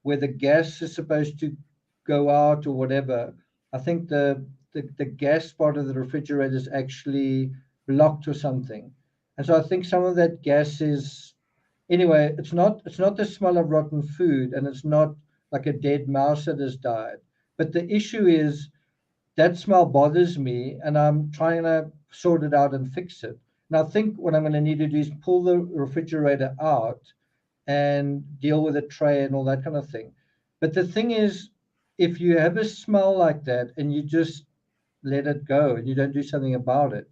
where the gas is supposed to go out or whatever, I think the gas part of the refrigerator is actually blocked or something. And so I think some of that gas is, anyway, it's not the smell of rotten food, and it's not like a dead mouse that has died. But the issue is that smell bothers me, and I'm trying to sort it out and fix it. And I think what I'm going to need to do is pull the refrigerator out and deal with a tray and all that kind of thing. But the thing is, if you have a smell like that and you just let it go and you don't do something about it,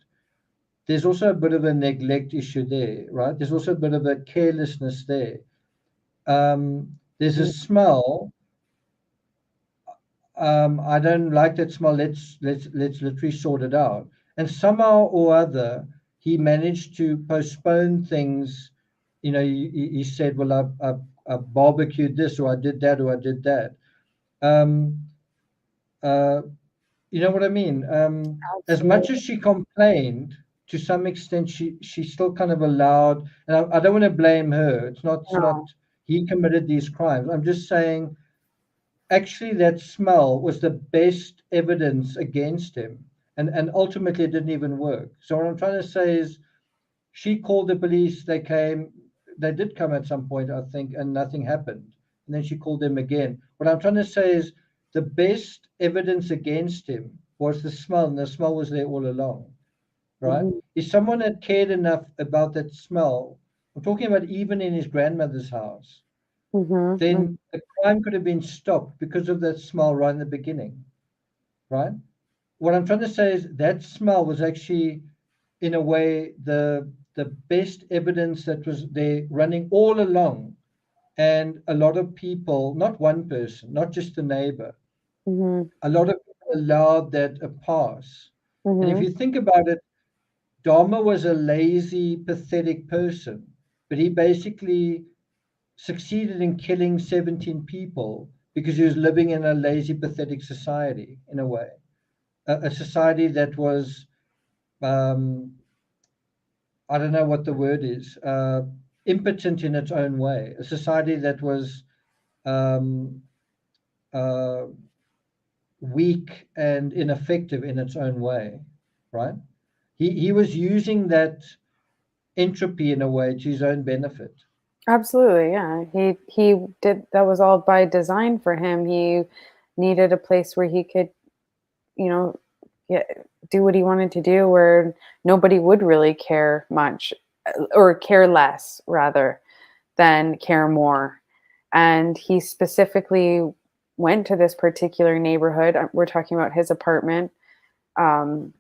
there's also a bit of a neglect issue there, right? There's also a bit of a carelessness there. There's a Mhm. smell. I don't like that smell. Let's literally sort it out. And somehow or other, he managed to postpone things. You know, he said, "Well, I barbecued this, or I did that, or I did that." Um, uh, you know what I mean? As much as Absolutely. she complained, to some extent, she still kind of allowed. And I don't want to blame her. It's not No. he committed these crimes. I'm just saying, actually that smell was the best evidence against him, and ultimately it didn't even work. So what I'm trying to say is, she called the police, they came, they did come at some point, I think, and nothing happened, and then she called them again. What I'm trying to say is, the best evidence against him was the smell, and the smell was there all along, right? Mhm. If someone had cared enough about that smell, I'm talking about even in his grandmother's house, Mhm. then Mhm. the crime could have been stopped because of that smell right in the beginning, right? What I'm trying to say is that smell was actually, in a way, the best evidence that was there running all along. And a lot of people, not one person, not just the neighbor, Mhm. a lot of people allowed that a pass. And if Mhm. you think about it, Dahmer was a lazy, pathetic person, but he basically succeeded in killing 17 people because he was living in a lazy, pathetic society, in a way. A society that was, um, I don't know what the word is, impotent in its own way. A society that was, um, uh, weak and ineffective in its own way, right? He was using that entropy in a way to his own benefit. Absolutely, yeah. He did that was all by design for him. He needed a place where he could, you know, do what he wanted to do where nobody would really care much or care less rather than care more. And he specifically went to this particular neighborhood. We're talking about his apartment, um,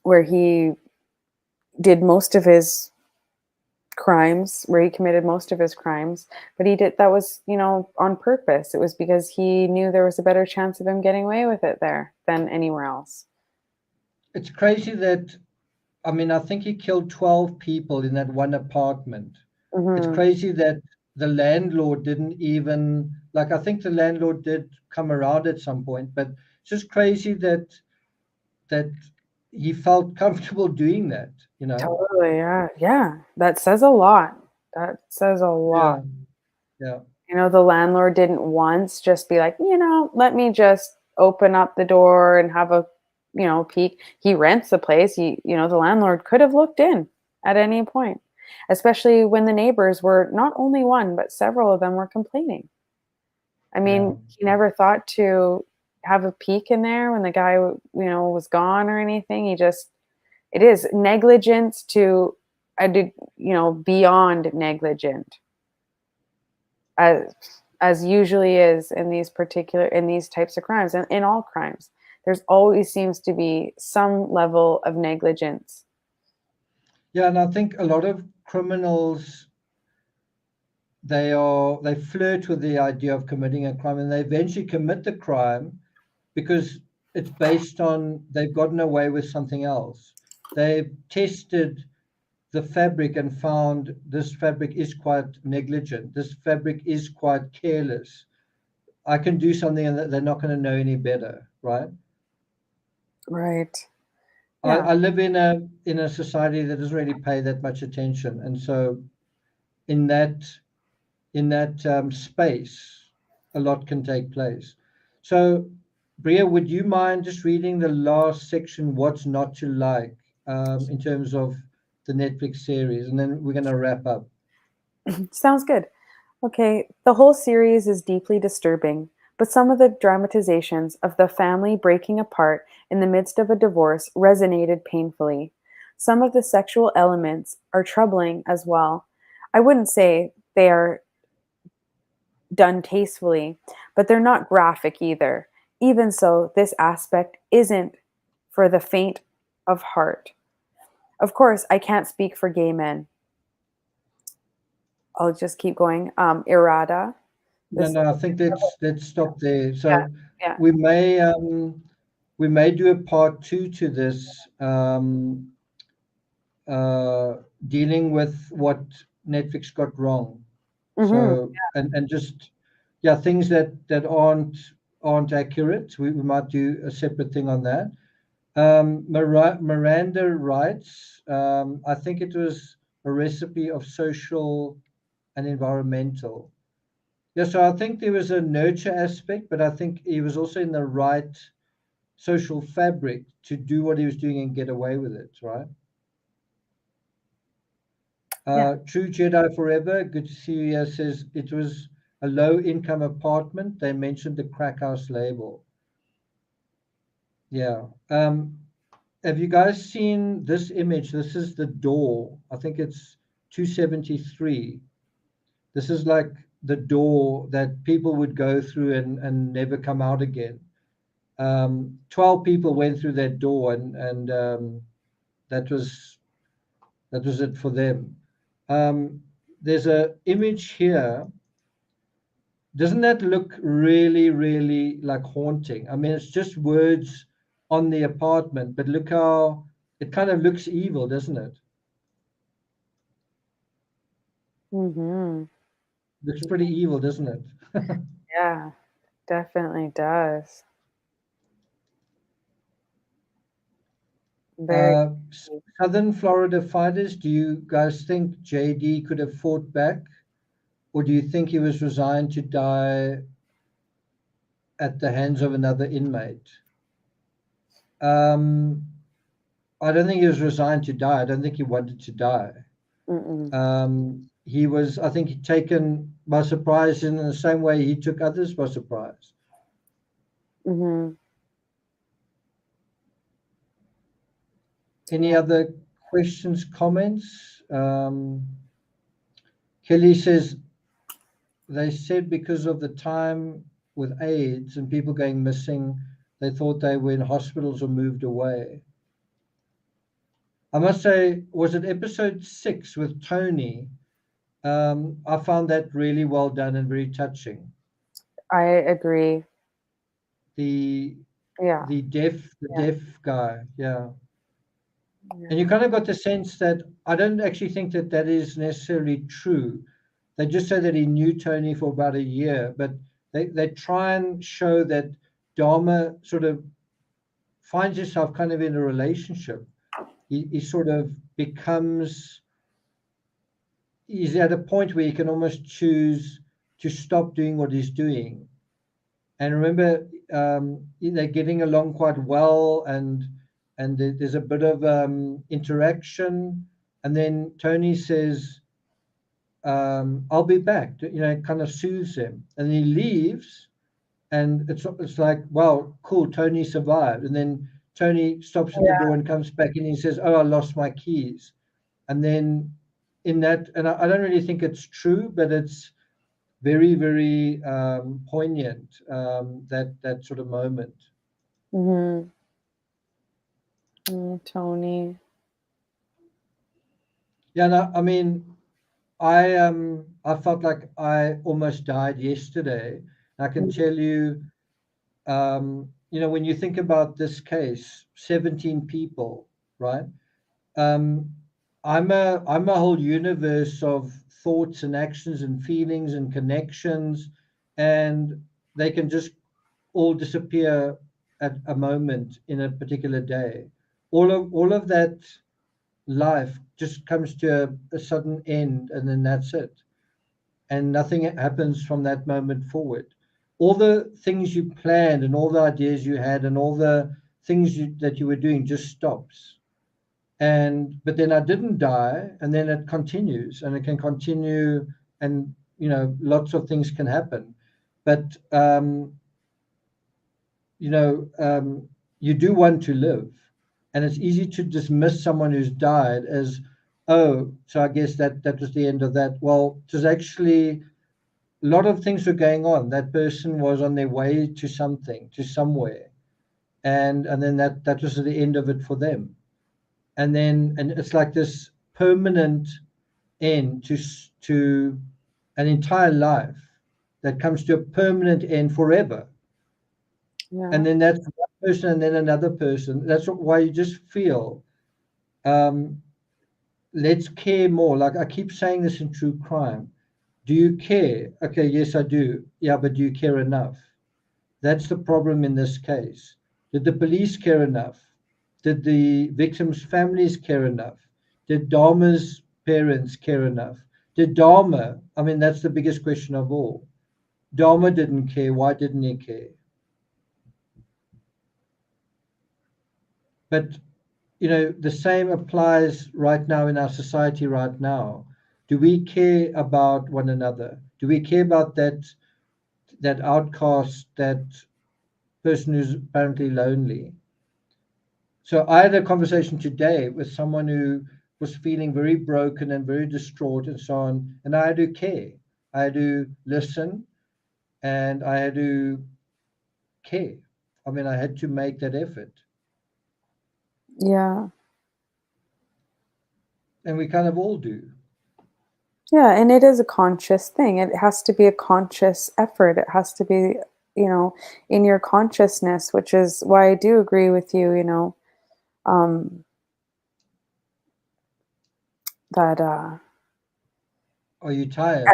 where he did most of his crimes, where he committed most of his crimes. But he did that was, on purpose. It was because he knew there was a better chance of him getting away with it there than anywhere else. it's crazy that, I mean, I think he killed 12 people in that one apartment. It's crazy that the landlord didn't even, like, I think the landlord did come around at some point, but it's just crazy that he felt comfortable doing that, you know? Totally, yeah, yeah. That says a lot. That says a lot. Yeah, yeah, You know, the landlord didn't once just be like, let me just open up the door and have a, peek. He rents the place. The landlord could have looked in at any point, especially when the neighbors were not only one, but several of them were complaining. I yeah. mean, he never thought to have a peek in there when the guy, was gone or anything. It is negligence to, beyond negligent, as usually is in these types of crimes, and in all crimes. There's always seems to be some level of negligence. Yeah, and I think a lot of criminals, they flirt with the idea of committing a crime, and they eventually commit the crime because it's based on they've gotten away with something else. They've tested the fabric and found this fabric is quite negligent. This fabric is quite careless. I can do something and they're not going to know any better, right? Right. I, Yeah. I live in a society that doesn't really pay that much attention, and so in that space, a lot can take place. So, Bria, would you mind just reading the last section, "What's Not to Like," in terms of the Netflix series, and then we're going to wrap up. Sounds good. Okay, the whole series is deeply disturbing, but some of the dramatizations of the family breaking apart in the midst of a divorce resonated painfully. Some of the sexual elements are troubling as well. I wouldn't say they are done tastefully, but they're not graphic either. Even so, this aspect isn't for the faint of heart. Of course, I can't speak for gay men. I'll just keep going. Irada. No, This, no, I think let's stop there. yeah, So yeah. we may um, we may do a part two to this, dealing with what Netflix got wrong. Hmm. So and just yeah, things that aren't accurate. We might do a separate thing on that. Miranda writes, I think it was a recipe of social and environmental. Yeah, so I think there was a nurture aspect, but I think he was also in the right social fabric to do what he was doing and get away with it, right? Yeah. True Jedi Forever, good to see you here, says it was a low income apartment. They mentioned the crack house label. Yeah. Have you guys seen this image? This is the door. I think it's 273. This is like the door that people would go through and never come out again. 12 people went through that door, and that was it for them. There's a image here. Doesn't that look really, really like haunting? I mean, it's just words on the apartment, but look how it kind of looks evil, doesn't it? Hmm. Looks pretty evil, doesn't it? Yeah, definitely does. Very. Uh, Southern Florida fighters, do you guys think JD could have fought back, or do you think he was resigned to die at the hands of another inmate? Um, I don't think he was resigned to die. I don't think he wanted to die. Mm-mm. He was, I think, taken by surprise in the same way he took others by surprise. Hmm. Any Yeah. other questions, comments? Kelly says they said because of the time with AIDS and people going missing, they thought they were in hospitals or moved away. I must say, was it episode 6 with Tony? I found that really well done and very touching. I agree. The Yeah. the deaf Yeah. guy, yeah. And you kind of got the sense that I don't actually think that that is necessarily true. They just say that he knew Tony for about a year, but they try and show that Dahmer sort of finds himself kind of in a relationship. He sort of becomes, he's at a point where he can almost choose to stop doing what he's doing. And remember, they're getting along quite well, and there's a bit of interaction, and then Tony says, "I'll be back." You know, it kind of soothes him, and he leaves, and it's like, "Wow, cool, Tony survived." And then Tony stops at the door and comes back, and he says, "Oh, I lost my keys." And then in that, and I don't really think it's true, but it's very, very poignant, that sort of moment. Mm-hmm. Tony. Yeah, no, I mean, I felt like I almost died yesterday. I can tell you, when you think about this case, 17 people, right? Um, I'm a whole universe of thoughts and actions and feelings and connections, and they can just all disappear at a moment in a particular day. All of that life just comes to a sudden end, and then that's it, and nothing happens from that moment forward. All the things you planned and all the ideas you had and all the things that you were doing just stops. And but then I didn't die, and then it continues, and it can continue, and lots of things can happen. But you do want to live, and it's easy to dismiss someone who's died as, oh, so I guess that was the end of that. Well, it was actually a lot of things were going on. That person was on their way to something, to somewhere, and then that was the end of it for them. And it's like this permanent end to an entire life that comes to a permanent end forever. Yeah. And then that's one person, and then another person. That's why you just feel, um, let's care more. Like I keep saying this in true crime. Do you care? Okay, yes, I do. Yeah, but do you care enough? That's the problem in this case. Did the police care enough? Did the victims' families care enough? Did Dahmer's parents care enough? Did Dahmer? I mean, that's the biggest question of all. Dahmer didn't care. Why didn't he care? But the same applies right now in our society right now. Do we care about one another? Do we care about that outcast, that person who's apparently lonely? So I had a conversation today with someone who was feeling very broken and very distraught and so on, and I had to care. I had to listen, and I had to care. I mean, I had to make that effort. Yeah. And we kind of all do. Yeah, and it is a conscious thing. It has to be a conscious effort. It has to be, in your consciousness, which is why I do agree with you, um, that Are you tired?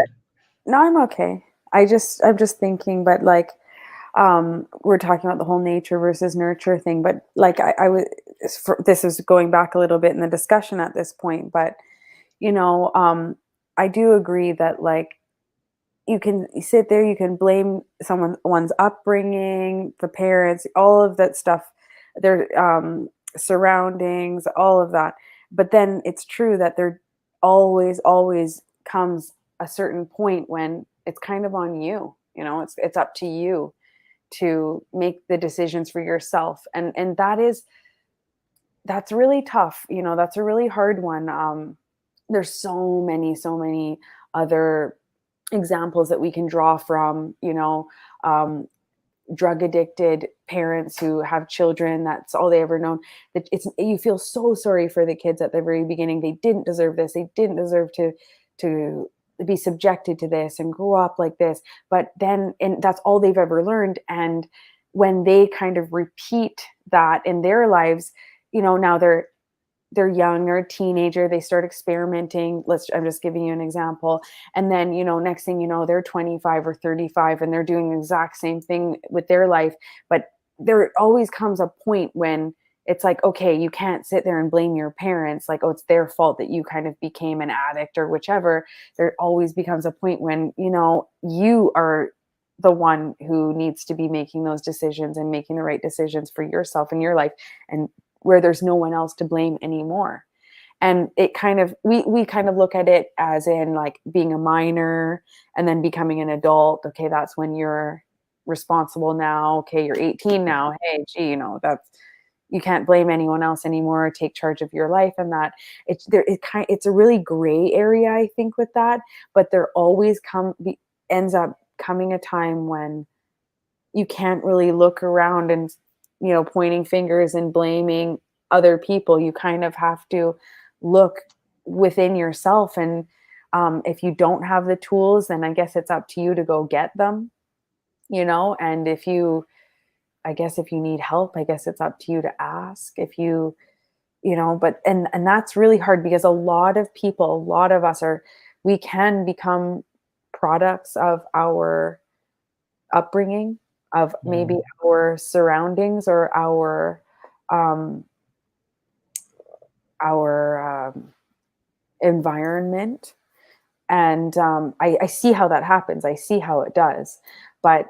no, I'm okay. I'm just thinking, but like we're talking about the whole nature versus nurture thing, but like I was this is going back a little bit in the discussion at this point, but you know, um I do agree that like you can sit there, you can blame one's upbringing, the parents, all of that stuff, their surroundings, all of that. But then it's true that there always comes a certain point when it's kind of on you. It's up to you to make the decisions for yourself, and that's really tough. That's a really hard one. There's so many other examples that we can draw from, drug addicted parents who have children, that's all they ever known. That you feel so sorry for the kids at the very beginning. They didn't deserve this. They didn't deserve to be subjected to this and grow up like this. But then, and that's all they've ever learned. And when they kind of repeat that in their lives, now they're young or a teenager, they start experimenting. I'm just giving you an example. And then, next thing you know, they're 25 or 35 and they're doing the exact same thing with their life. But there always comes a point when it's like, okay, you can't sit there and blame your parents, like, oh, it's their fault that you kind of became an addict or whichever. There always becomes a point when, you are the one who needs to be making those decisions and making the right decisions for yourself and your life, and where there's no one else to blame anymore. And it kind of, we kind of look at it as in like being a minor and then becoming an adult. Okay, that's when you're responsible now. Okay, you're 18 now. Hey, gee, that's, you can't blame anyone else anymore. Take charge of your life. And that it's a really gray area, I think, with that. But there always ends up coming a time when you can't really look around and, pointing fingers and blaming other people. You kind of have to look within yourself. And if you don't have the tools, then I guess it's up to you to go get them, and if you need help, I guess it's up to you to ask. If but and that's really hard, because a lot of us we can become products of our upbringing, of maybe our surroundings or um, our environment. And I see how that happens. I see how it does. But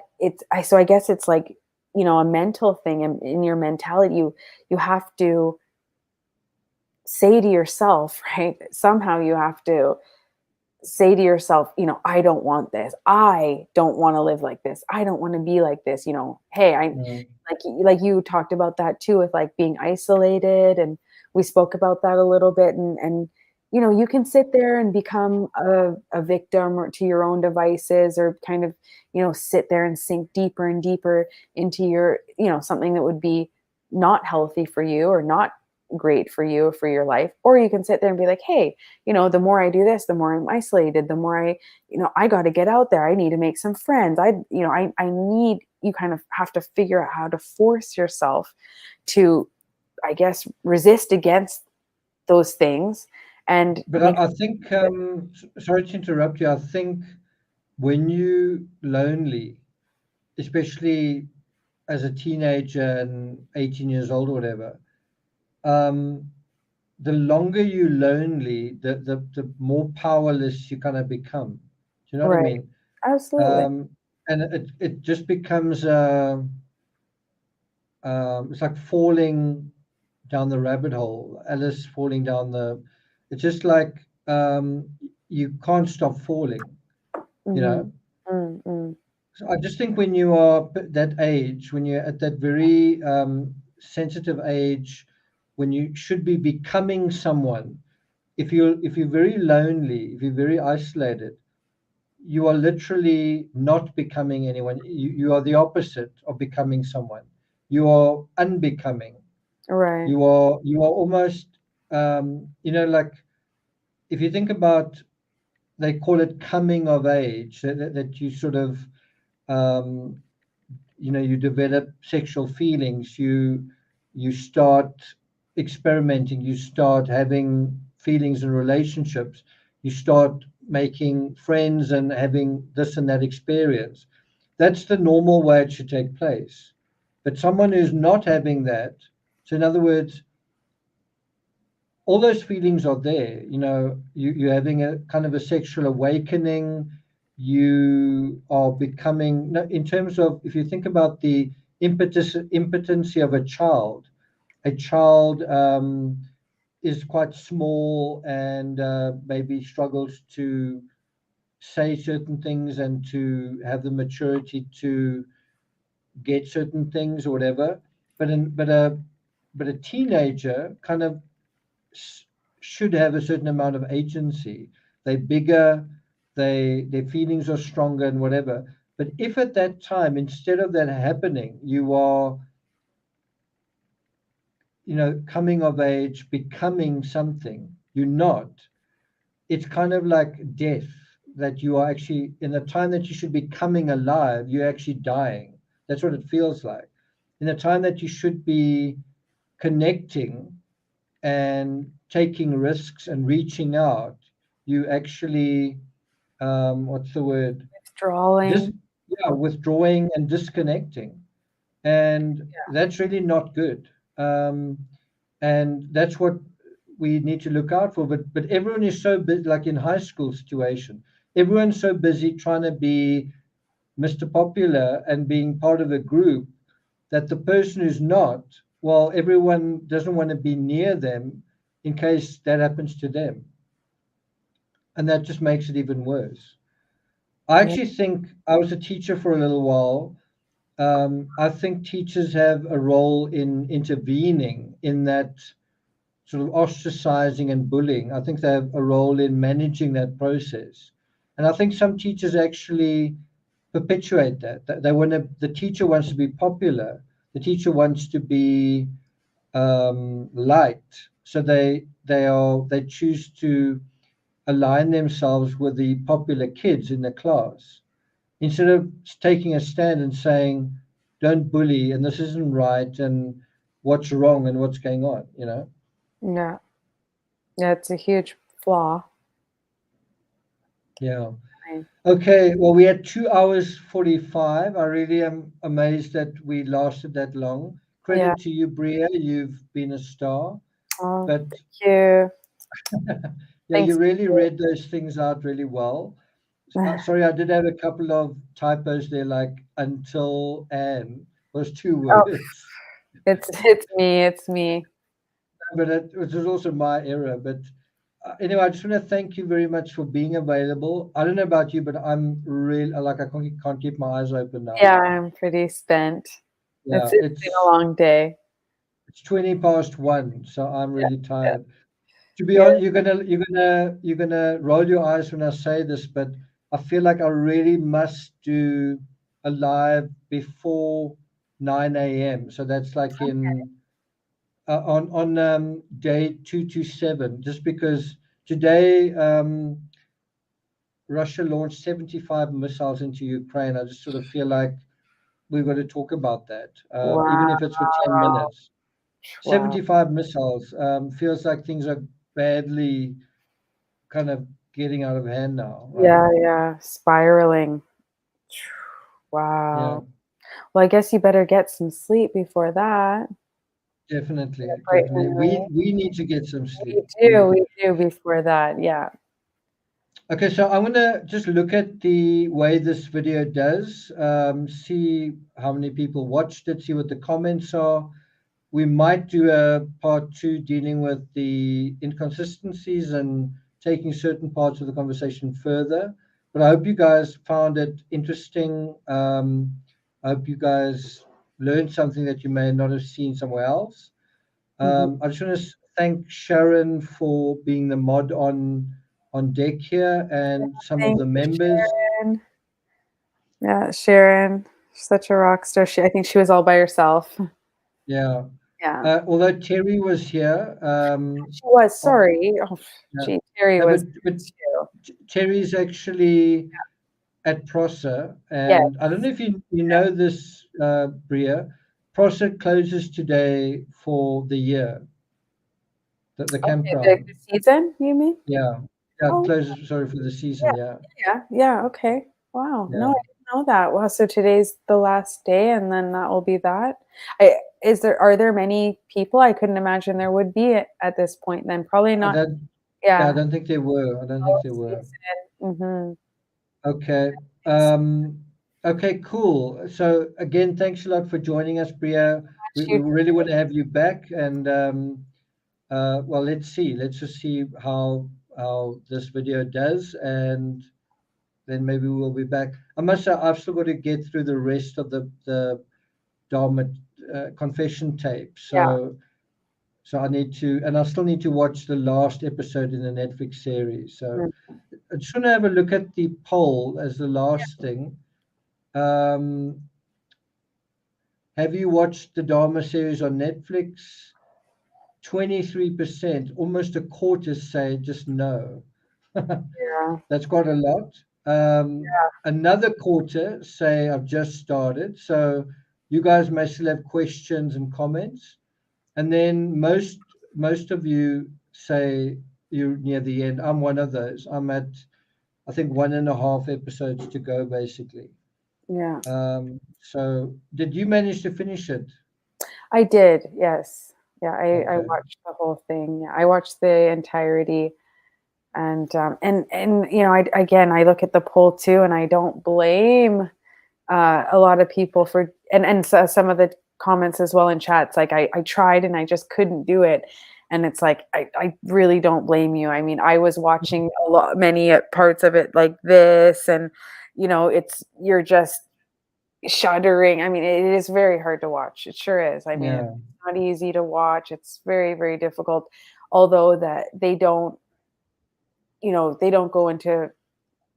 so I guess it's like, a mental thing. In your mentality, you have to say to yourself, right? Somehow you have to say to yourself, I don't want this. I don't want to live like this. I don't want to be like this. Hey, like you talked about that too, with like being isolated, and we spoke about that a little bit. And you can sit there and become a victim or to your own devices, or kind of, sit there and sink deeper and deeper into your, something that would be not healthy for you or not great for you, for your life. Or you can sit there and be like, hey, the more I do this, the more I'm isolated, the more I got to get out there. I need to make some friends. I need, you kind of have to figure out how to force yourself to, I guess, resist against those things. But I think, sorry to interrupt you. I think when you lonely, especially as a teenager and 18 years old or whatever, the longer you're lonely, the more powerless you kind of become. Do you know what I Right. mean? Absolutely. And it just becomes it's like falling down the rabbit hole. Alice falling down the. It's just like you can't stop falling. You Mm-hmm. know. Mm-hmm. So I just think when you are that age, when you're at that very sensitive age, when you should be becoming someone, if you're very lonely, if you're very isolated, you are literally not becoming anyone. You are the opposite of becoming someone. You are unbecoming. Right. You are almost like if you think about, they call it coming of age, that you sort of um, you develop sexual feelings, you start experimenting, you start having feelings and relationships, you start making friends and having this and that experience. That's the normal way it should take place. But someone who's not having that, so in other words, all those feelings are there. You're having a kind of a sexual awakening. You are becoming, no, in terms of, if you think about the impotency of a child is quite small and maybe struggles to say certain things and to have the maturity to get certain things or whatever. But a teenager kind of should have a certain amount of agency. They're bigger, their feelings are stronger and whatever. But if at that time, instead of that happening, you are, coming of age, becoming something, you're not. It's kind of like death, that you are actually, in the time that you should be coming alive, you're actually dying. That's what it feels like. In the time that you should be connecting, and taking risks and reaching out, you actually, what's the word? Withdrawing. Yeah, withdrawing and disconnecting. And Yeah. that's really not good. And that's what we need to look out for. But everyone is so busy, like in high school situation, everyone's so busy trying to be Mr. Popular and being part of a group that the person who's not, well, everyone doesn't want to be near them in case that happens to them. And that just makes it even worse. I Yeah. actually think I was a teacher for a little while. I think teachers have a role in intervening in that sort of ostracizing and bullying. I think they have a role in managing that process. And I think some teachers actually perpetuate that. They want to, the teacher wants to be popular. The teacher wants to be liked. So they choose to align themselves with the popular kids in the class instead of taking a stand and saying, "Don't bully," and this isn't right, and what's wrong and what's going on. Yeah. Yeah, it's a huge flaw. Yeah. Right. Okay. Well, we had 2 hours 45. I really am amazed that we lasted that long. Yeah. Credit to you, Bria. You've been a star. Oh, But thank you. yeah, you Thanks. really read those things out really well. Sorry, I did have a couple of typos there, like until and was 2 Oh, words. it's me. It's me. But it was also my error. But anyway, I just want to thank you very much for being available. I don't know about you, but I'm really like I can't keep my eyes open now. Yeah, I'm pretty spent. Yeah, It's been a long day. it's 20 past 1, so I'm really Yeah. tired. To be Yeah. honest, you're gonna roll your eyes when I say this, but I feel like I really must do a live before 9 a.m. So that's like in on day 227, just because today Russia launched 75 missiles into Ukraine. I just sort of feel like we've got to talk about that, even Wow. if it's for 10 minutes. Wow. 75 missiles feels like things are badly kind of getting out of hand now, right? Yeah, yeah. Spiraling. Yeah, Wow. Well, I guess you better get some sleep before that. definitely, Get bright and definitely. early. We need to get some We sleep. do, we do before that. Yeah. Okay, so I'm gonna just look at the way this video does, see how many people watched it, see what the comments are. We might do a part two dealing with the inconsistencies and taking certain parts of the conversation further. But I hope you guys found it interesting. I hope you guys learned something that you may not have seen somewhere else. Mhm. I just want to thank Sharon for being the mod on deck here and some of Thank the you, members. Sharon. Yeah, Sharon, she's such a rock star. I think she was all by herself. Yeah. Yeah. Although Terry was here. She was, Oh, sorry. Oh, yeah. gee, Terry No, was but too. Terry's actually at Prosser, Yes. and I don't know if you know this, Bria. Prosser closes today for the year, the Okay, campground. the season, you mean? Yeah, yeah, Oh, closes. Sorry for the season. yeah, Yeah, yeah, yeah, okay. Wow, no, I yeah. didn't know that. Wow, so today's the last day and then that will be that? I are there many people? I couldn't imagine there would be at this point then. Probably I not. don't. Yeah, I Yeah. don't think they were. I don't think Fall they were. season. Mhm. Okay. Um, okay, cool. So again, thanks a lot for joining us, Bria. We Shoot. really want to have you back, and well, let's see. Let's just see how this video does, and then maybe we'll be back. I must say, I've still got to get through the rest of the Dharma confession tape. Yeah. So I need to, and I still need to watch the last episode in the Netflix series. So Mm. I just want to have a look at the poll as the last thing. Um, have you watched the Dharma series on Netflix? 23%, almost a quarter say just no. Yeah. That's quite a lot. Another quarter say I've just started. So you guys may still have questions and comments. And then most most of you say you're near the end. I'm one of those. I'm at, I think, 1.5 episodes to go, basically. Yeah. So did you manage to finish it? I did, yes. Yeah, I Okay. watched the whole thing. Yeah, I watched the entirety, and you know, I look at the poll too, and I don't blame a lot of people for, and so some of the comments as well in chats, like I tried and I just couldn't do it, and it's like I really don't blame you. I mean, I was watching many parts of it like this, and you know, you're just shuddering. I mean, it is very hard to watch. It sure is. I mean, it's Yeah. not easy to watch. It's very, very difficult. Although that they don't, you know, they don't go into,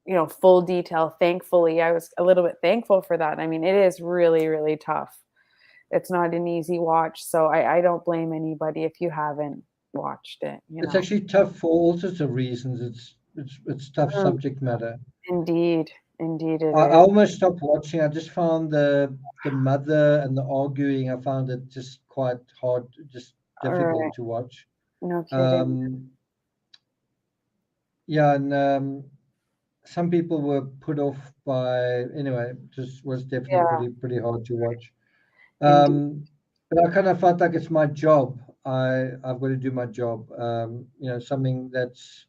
you know, full detail. Thankfully, I was a little bit thankful for that. I mean, it is really, really tough. It's not an easy watch. So I don't blame anybody if you haven't watched it, you It's know. actually tough for all sorts of reasons. It's tough Mm, subject matter. indeed. Indeed it I is. almost stopped watching. I just found the mother and the arguing. I found it just quite hard, just All right. difficult to watch. No kidding. Um, yeah, and some people were put off by. Anyway, just was definitely Yeah, pretty hard to watch. indeed. But I kind of felt like it's my job. I've got to do my job. Something that's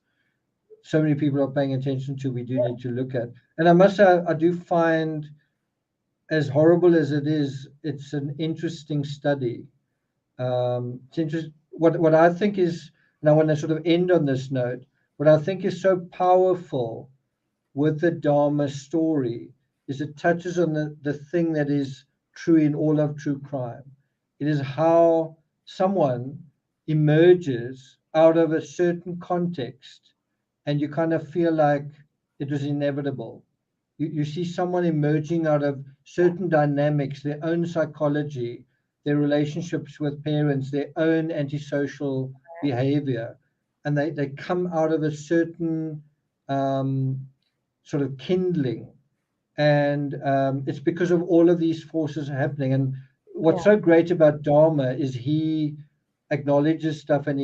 so many people are paying attention to. We do need to look at. And I must say, I do find, as horrible as it is, it's an interesting study. It's interest. What I think is, and I want to sort of end on this note. What I think is so powerful with the Dharma story is it touches on the thing that is true in all of true crime. It is how someone emerges out of a certain context and you kind of feel like it was inevitable. You see someone emerging out of certain dynamics, their own psychology, their relationships with parents, their own antisocial behavior, and they come out of a certain um, sort of kindling. And it's because of all of these forces happening. And Yeah, what's so great about Dharma is he acknowledges stuff and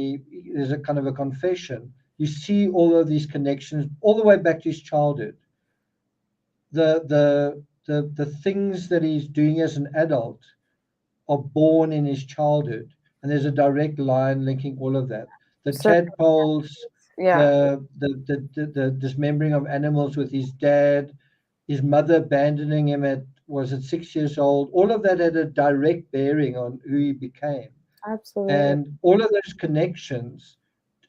there's a kind of a confession. You see all of these connections all the way back to his childhood. The things that he's doing as an adult are born in his childhood, and there's a direct line linking all of that. The circumstances. tadpoles, Yeah, the dismembering of animals with his dad, his mother abandoning him at, was it 6 years old? All of that had a direct bearing on who he became, absolutely. and all of those connections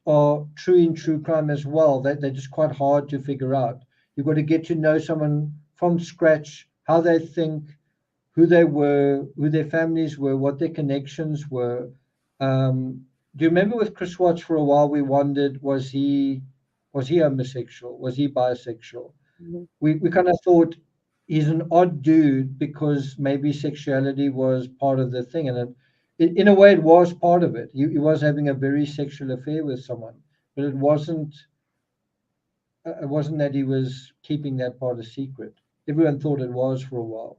are true in true crime as well. They're just quite hard to figure out. You've got to get to know someone from scratch, how they think, who they were, who their families were, what their connections were. Do you remember with Chris Watts for a while we wondered, was he homosexual? Was he bisexual? Mhm. We kind of thought he's an odd dude because maybe sexuality was part of the thing, and in a way it was part of it. He was having a very sexual affair with someone, but it wasn't that he was keeping that part a secret. Everyone thought it was for a while.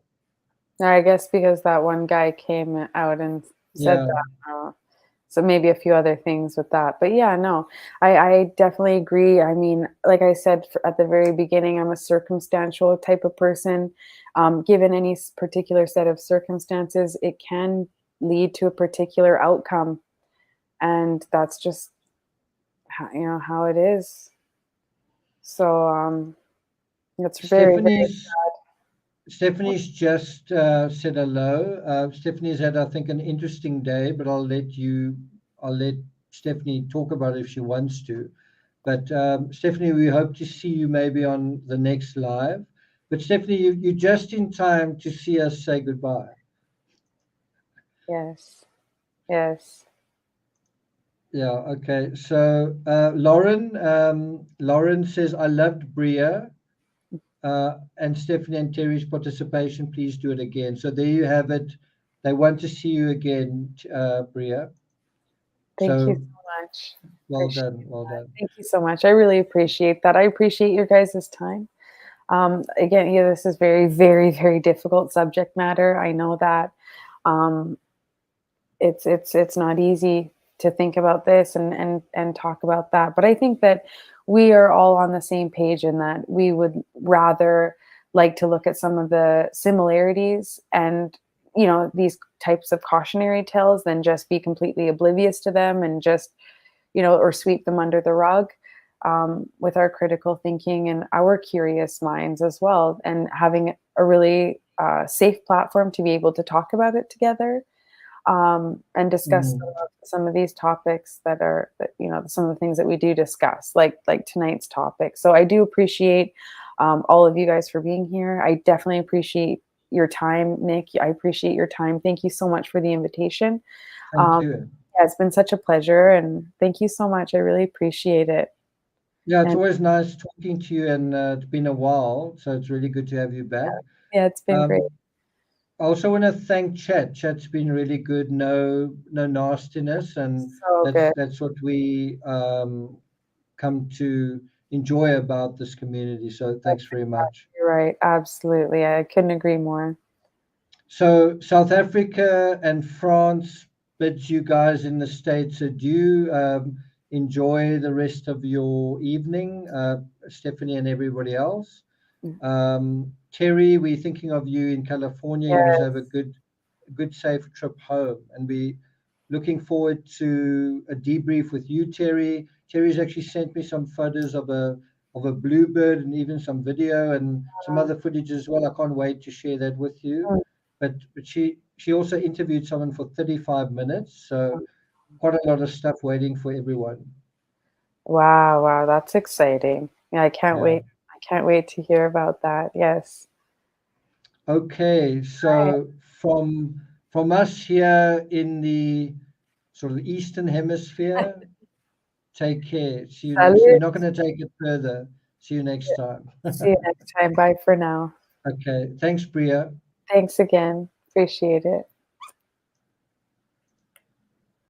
I guess because that one guy came out and said Yeah. that. So maybe a few other things with that. But yeah, no, I definitely agree. I mean, like I said at the very beginning, I'm a circumstantial type of person. Given any particular set of circumstances, it can lead to a particular outcome. And that's just how, you know, how it is. So it's very, very, Stephanie's Stephanie's just said hello. Stephanie's had, I think, an interesting day, but I'll let Stephanie talk about it if she wants to. But Stephanie, we hope to see you maybe on the next live. But Stephanie, you're just in time to see us say goodbye. yes, yes. Yeah, okay. So Lauren says, I loved Bria. And Stephanie and Terry's participation, please do it again. So there you have it. They want to see you again, Bria. Thank you So so much. well Appreciate done, well that. done. Thank you so much. I really appreciate that. I appreciate your guys' time. Again, yeah, this is very, very, very difficult subject matter. I know that. Um, it's not easy to think about this and talk about that. But I think that we are all on the same page in that we would rather like to look at some of the similarities and these types of cautionary tales than just be completely oblivious to them and just or sweep them under the rug, with our critical thinking and our curious minds as well, and having a really safe platform to be able to talk about it together, and discuss some of these topics some of the things that we do discuss, like tonight's topic. So I do appreciate all of you guys for being here. I definitely appreciate your time, Nick. I appreciate your time. Thank you so much for the invitation. Thank you. Yeah, it's been such a pleasure, and thank you so much. I really appreciate it. Yeah, it's And always nice talking to you, and it's been a while, so it's really good to have you back. yeah, it's been great. I also want to thank Chat. Chat's been really good. No nastiness, and So good. that's what we come to enjoy about this community. So thanks very much. You're right. Absolutely. I couldn't agree more. So South Africa and France bids you guys in the States adieu. Enjoy the rest of your evening, Stephanie and everybody else. Terry, we're thinking of you in California. You must Yes. have a good, safe trip home, and we looking forward to a debrief with you, Terry. Terry's actually sent me some photos of a bluebird and even some video and some other footage as well. I can't wait to share that with you. But she also interviewed someone for 35 minutes, so quite a lot of stuff waiting for everyone. Wow, that's exciting. Yeah, I can't Yeah. wait. I can't wait to hear about that. Yes. Okay, so from us here in the sort of Eastern Hemisphere, take care. See you next. We're Salut. not going to take it further. See you next time. See you next time. Bye for now. Okay, thanks, Bria. Thanks again. Appreciate it.